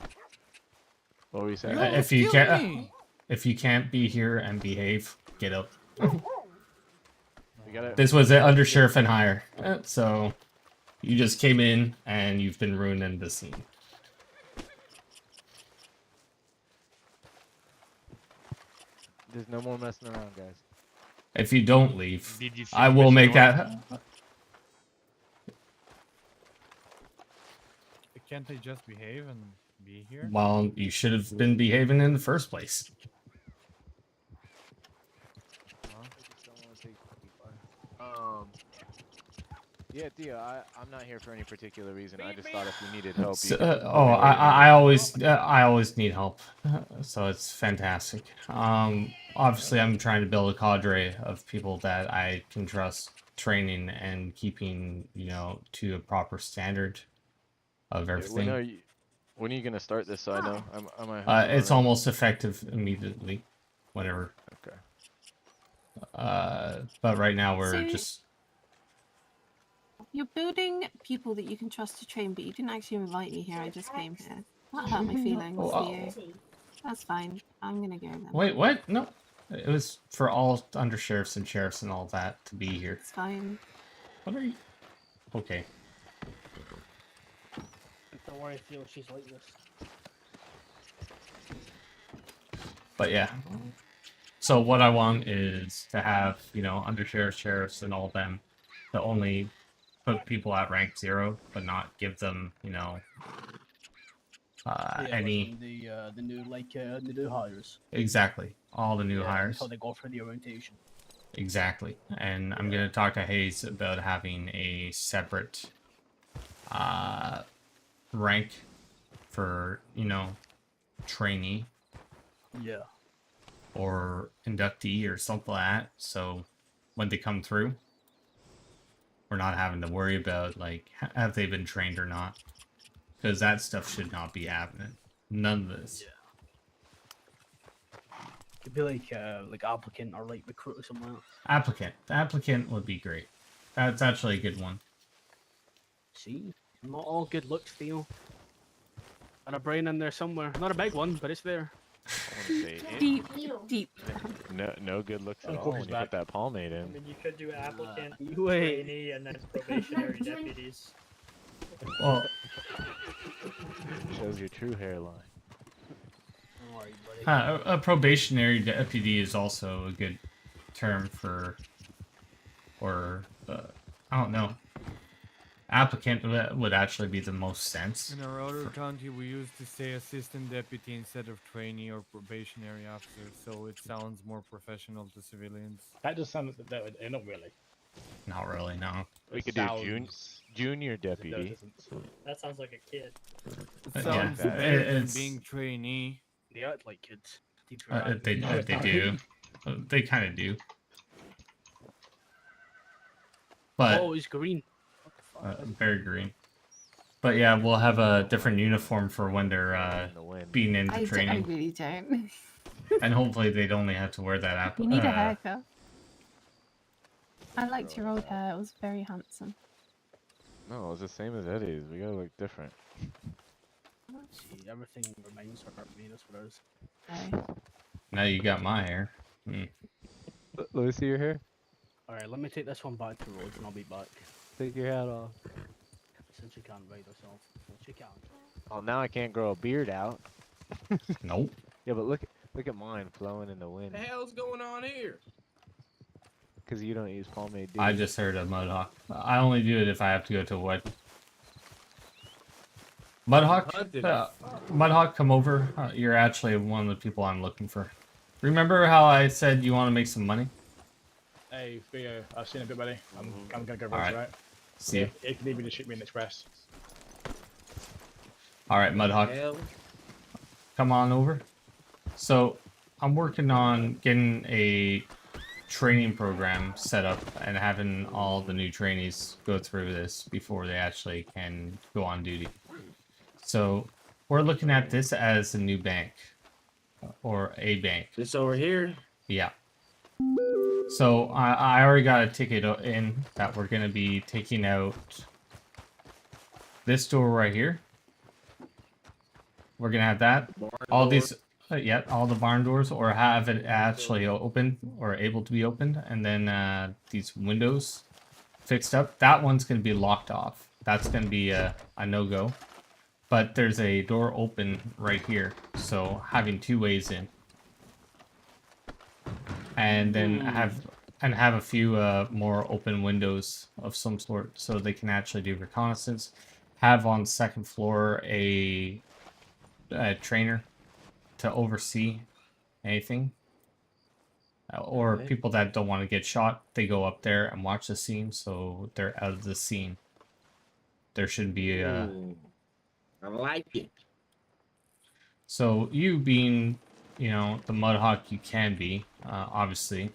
Speaker 9: What were you saying?
Speaker 7: You
Speaker 1: If you
Speaker 7: killed
Speaker 1: can't,
Speaker 7: me.
Speaker 1: if you can't be here and behave, get up.
Speaker 9: You got it.
Speaker 1: This was an undersheriff and higher, so you just came in and you've been ruining the scene.
Speaker 9: There's no more messing around, guys.
Speaker 1: If you don't leave,
Speaker 10: Did you see
Speaker 1: I will
Speaker 10: Mr.
Speaker 1: make
Speaker 10: White?
Speaker 1: that.
Speaker 7: Can't they just behave and be here?
Speaker 1: Well, you should have been behaving in the first place.
Speaker 9: Yeah, Theo, I'm not here for any particular reason. I just thought if you needed help,
Speaker 1: So,
Speaker 9: you could
Speaker 1: I always need help, so it's fantastic. Obviously, I'm trying to build a cadre of people that I can trust, training and keeping, you know, to a proper standard of everything.
Speaker 9: When are you gonna start this? So I know.
Speaker 1: It's almost effective immediately, whenever.
Speaker 9: Okay.
Speaker 1: But right now we're
Speaker 3: So-
Speaker 1: just.
Speaker 3: You're building people that you can trust to train, but you didn't actually invite me here. I just came here. That hurt my feelings for you. That's fine. I'm gonna go then.
Speaker 1: Wait, what? No, it was for all undersheriffs and sheriffs and all that to be here.
Speaker 3: It's fine.
Speaker 1: What are you? Okay.
Speaker 6: Don't worry, Theo, she's like this.
Speaker 1: But yeah. So what I want is to have, you know, undersheriffs, sheriffs, and all of them to only put people at rank 0, but not give them, you know, any.
Speaker 6: The new hires.
Speaker 1: Exactly. All the new hires.
Speaker 6: That's how they go for the orientation.
Speaker 1: Exactly. And I'm going to talk to Hayes about having a separate rank for, you know, trainee.
Speaker 6: Yeah.
Speaker 1: Or inductee or something like that. So when they come through, we're not having to worry about, like, have they been trained or not. Because that stuff should not be happening. None of this.
Speaker 6: Yeah. It'd be like applicant or like recruit or something else.
Speaker 1: Applicant. The applicant would be great. That's actually a good one.
Speaker 6: See? Not all good looks, Theo. And a brain in there somewhere. Not a big one, but it's there.
Speaker 3: Deep, deep.
Speaker 9: No good looks at
Speaker 6: Of
Speaker 9: all
Speaker 6: course
Speaker 9: when you
Speaker 6: back.
Speaker 9: put that pomade
Speaker 8: I
Speaker 9: in.
Speaker 8: mean, you could do applicant,
Speaker 6: wait.
Speaker 8: trainee, and then probationary deputies.
Speaker 1: Well,
Speaker 9: Shows your true hairline.
Speaker 6: Alright, buddy.
Speaker 1: a probationary deputy is also a good term for, or, I don't know. applicant would actually be the most sense.
Speaker 7: In our other county, we used to say assistant deputy instead of trainee or probationary officer, so it sounds more professional to civilians.
Speaker 4: That just sounds not really.
Speaker 1: Not really, no.
Speaker 9: We
Speaker 4: It
Speaker 9: could do
Speaker 4: sounds
Speaker 9: junior
Speaker 4: as if they're
Speaker 9: deputy.
Speaker 4: assistants.
Speaker 8: That sounds like a kid.
Speaker 7: It
Speaker 1: Yeah,
Speaker 7: sounds
Speaker 9: that-
Speaker 7: better than
Speaker 1: it's-
Speaker 7: being trainee.
Speaker 6: They act like kids. Teach
Speaker 1: They
Speaker 6: right.
Speaker 1: do. They kind of do. But
Speaker 6: Oh, it's green. What the fuck?
Speaker 1: very green. But yeah, we'll have a different uniform for when they're
Speaker 9: in the wind.
Speaker 1: being into
Speaker 3: I
Speaker 1: training,
Speaker 3: really don't.
Speaker 1: and hopefully they'd only have to wear that app.
Speaker 3: You need a haircut. I liked your old hair. It was very handsome.
Speaker 9: No, it's the same as Eddie's. We gotta look different.
Speaker 6: See, everything reminds her of me. That's what it is.
Speaker 3: So,
Speaker 1: Now you got my hair. Hmm.
Speaker 9: Let me see your hair.
Speaker 6: Alright, let me take this one back to Rhodes and I'll be back.
Speaker 9: Take your hat off.
Speaker 6: Since you can't ride herself. Since you can't.
Speaker 9: Oh, now I can't grow a beard out.
Speaker 1: Nope.
Speaker 9: Yeah, but look at mine flowing in the wind.
Speaker 12: The hell's going on here?
Speaker 9: Because you don't use pomade.
Speaker 1: I just heard a Mudhawk. I only do it if I have to go to a wedding. Mudhawk, Mudhawk, come over. You're actually one of the people I'm looking for. Remember how I said you want to make some money?
Speaker 4: Hey, Theo, I've seen a bit, buddy. I'm gonna go
Speaker 1: Alright.
Speaker 4: right.
Speaker 1: See you.
Speaker 4: If you need me to ship me an express.
Speaker 1: All right, Mudhawk,
Speaker 12: Hell,
Speaker 1: come on over. So I'm working on getting a training program set up and having all the new trainees go through this before they actually can go on duty. So we're looking at this as a new bank or a bank.
Speaker 12: this over here.
Speaker 1: Yeah. So I already got a ticket in that we're going to be taking out this door right here. We're going to have that.
Speaker 12: Barn
Speaker 1: All
Speaker 12: door.
Speaker 1: these, yeah, all the barn doors, or have it actually open or able to be opened. And then these windows fixed up. That one's going to be locked off. That's going to be a no-go. But there's a door open right here. So having two ways in. And then have a few more open windows of some sort so they can actually do reconnaissance. Have on second floor a trainer to oversee anything. Or
Speaker 12: Okay.
Speaker 1: people that don't want to get shot, they go up there and watch the scene so they're out of the scene. There shouldn't be a...
Speaker 12: Ooh, I like it.
Speaker 1: So you being, you know, the Mudhawk you can be, obviously,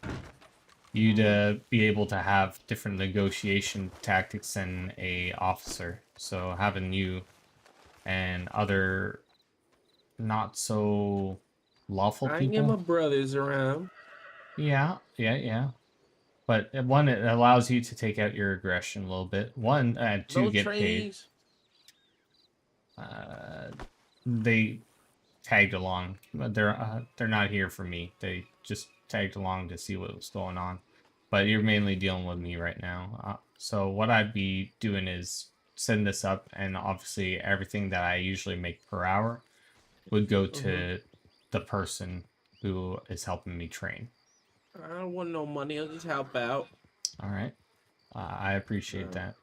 Speaker 1: you'd be able to have different negotiation tactics than a officer. So having you and other not so lawful
Speaker 12: I get my
Speaker 1: people.
Speaker 12: brothers around.
Speaker 1: Yeah. But one, it allows you to take out your aggression a little bit. One, two,
Speaker 12: No
Speaker 1: get paid.
Speaker 12: trainees.
Speaker 1: They tagged along. They're not here for me. They just tagged along to see what was going on. But you're mainly dealing with me right now. So what I'd be doing is setting this up, and obviously everything that I usually make per hour would go to the person who is helping me train.
Speaker 12: I don't want no money. I'll just help out.
Speaker 1: All right. I appreciate that.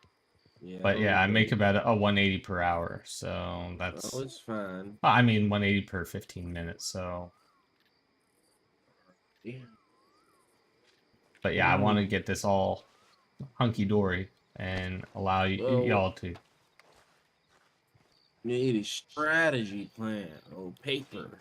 Speaker 12: Yeah.
Speaker 1: But yeah, I make about a 180 per hour. So that's...
Speaker 12: Oh, it's fine.
Speaker 1: I mean, 180 per 15 minutes, so...
Speaker 12: Yeah.
Speaker 1: But yeah, I want to get this all hunky-dory and allow
Speaker 12: Well-
Speaker 1: y'all to...
Speaker 12: Need a strategy plan or paper.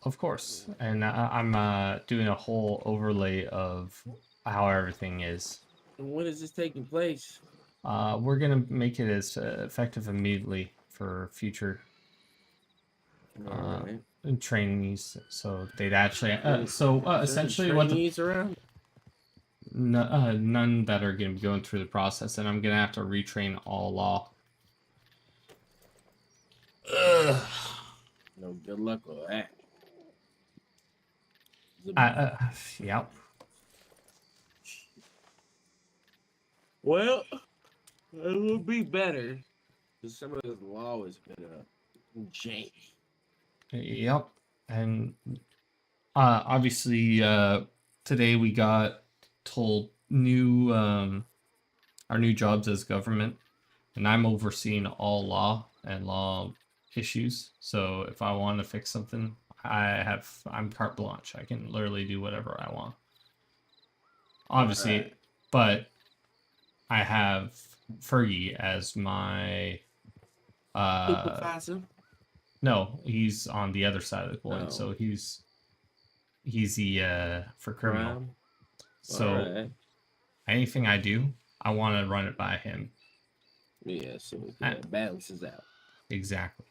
Speaker 1: Of course. And I'm doing a whole overlay of how everything is.
Speaker 12: And when is this taking place?
Speaker 1: We're going to make it as effective immediately for future
Speaker 12: Alright.
Speaker 1: trainees. So they'd actually... essentially
Speaker 12: What
Speaker 1: what the...
Speaker 12: trainees around?
Speaker 1: None that are going to be going through the process, and I'm going to have to retrain all law.
Speaker 12: Ugh. No good luck with that.
Speaker 1: Yeah.
Speaker 12: Well, it would be better. Because some of this law has been janky.
Speaker 1: Yep. And obviously today we got told new our new jobs as government, and I'm overseeing all law and law issues. So if I want to fix something, I'm carte blanche. I can literally do whatever I want. Obviously,
Speaker 12: Alright.
Speaker 1: but I have Fergie as my
Speaker 12: Supervisor?
Speaker 1: no, he's on the other side of the coin.
Speaker 12: Oh.
Speaker 1: So he's the for criminal.
Speaker 12: Crime?
Speaker 1: So
Speaker 12: Alright.
Speaker 1: anything I do, I want to run it by him.
Speaker 12: Yeah, so it balances out.
Speaker 1: Exactly.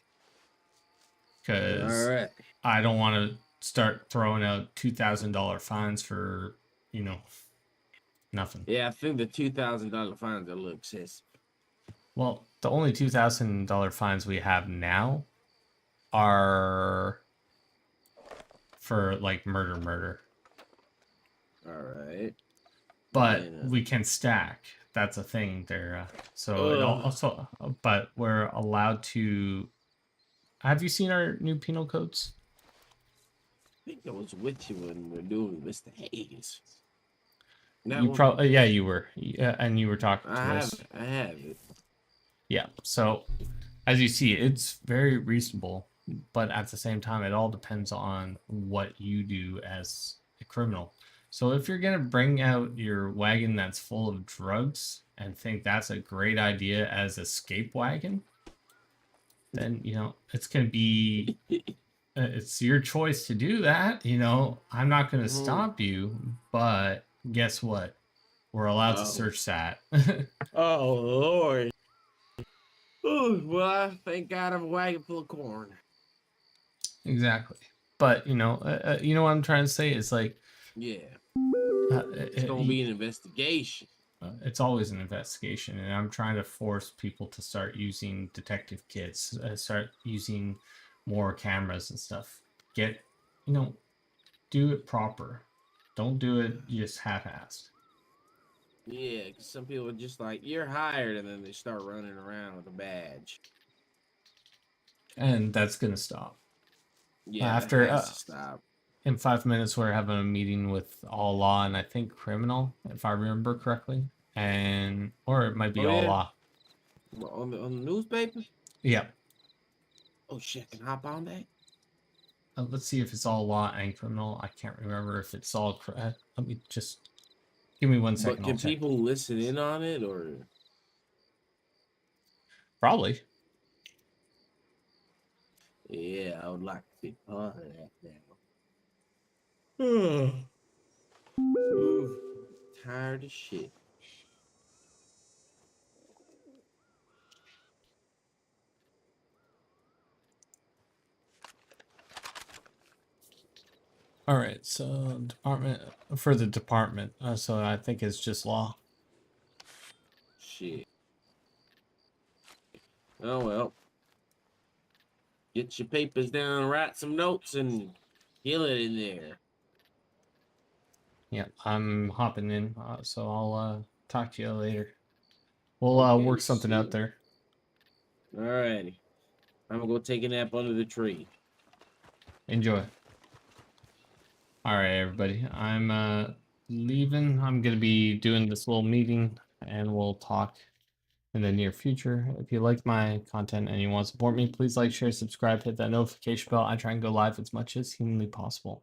Speaker 1: Because
Speaker 12: Alright.
Speaker 1: I don't want to start throwing out $2,000 fines for, nothing.
Speaker 12: Yeah, I think the $2,000 fines are a little excessive.
Speaker 1: Well, the only $2,000 fines we have now are for like murder.
Speaker 12: Alright.
Speaker 1: But
Speaker 12: Yeah.
Speaker 1: we can stack. That's a thing there. So it
Speaker 12: Ugh.
Speaker 1: also, but we're allowed to. Have you seen our new penal codes?
Speaker 12: I think I was with you when we were doing Mr. Hayes.
Speaker 1: You probably, yeah, you were, yeah, and you were talking to us.
Speaker 12: I have it.
Speaker 1: Yeah. So, as you see, it's very reasonable, but at the same time, it all depends on what you do as a criminal. So, if you're gonna bring out your wagon that's full of drugs and think that's a great idea as a escape wagon, then it's gonna be. It's your choice to do that. I'm not gonna stop you, but guess what? We're allowed to search that.
Speaker 12: Oh, Lord. Ooh, well, thank God I'm a wagon full of corn.
Speaker 1: Exactly. But, you know what I'm trying to say? It's like...
Speaker 12: Yeah. It's going to be an investigation.
Speaker 1: It's always an investigation, and I'm trying to force people to start using detective kits, start using more cameras and stuff. Do it proper. Don't do it just half-assed.
Speaker 12: Yeah, because some people are just like, you're hired, and then they start running around with a badge.
Speaker 1: And that's going to stop.
Speaker 12: Yeah,
Speaker 1: after
Speaker 12: that has to stop.
Speaker 1: In 5 minutes, we're having a meeting with all law and I think criminal, if I remember correctly, or it might be all law.
Speaker 12: On the newspaper?
Speaker 1: Yeah.
Speaker 12: Oh shit! Can I hop on that?
Speaker 1: Let's see if it's all law and criminal. I can't remember if it's all. Let me just give me 1 second.
Speaker 12: But can people listen in on it or?
Speaker 1: Probably.
Speaker 12: Yeah, I would like to be part of that now. Ooh, tired of shit.
Speaker 1: All right, so the department. So I think it's just law.
Speaker 12: Shit. Oh well. Get your papers down, write some notes, and kill it in there.
Speaker 1: Yeah, I'm hopping in, so I'll talk to you later. We'll work something out there.
Speaker 12: Alrighty. I'm gonna go take a nap under the tree.
Speaker 1: Enjoy. All right, everybody. I'm leaving. I'm gonna be doing this little meeting, and we'll talk in the near future. If you like my content and you want to support me, please like, share, subscribe, hit that notification bell. I try and go live as much as humanly possible.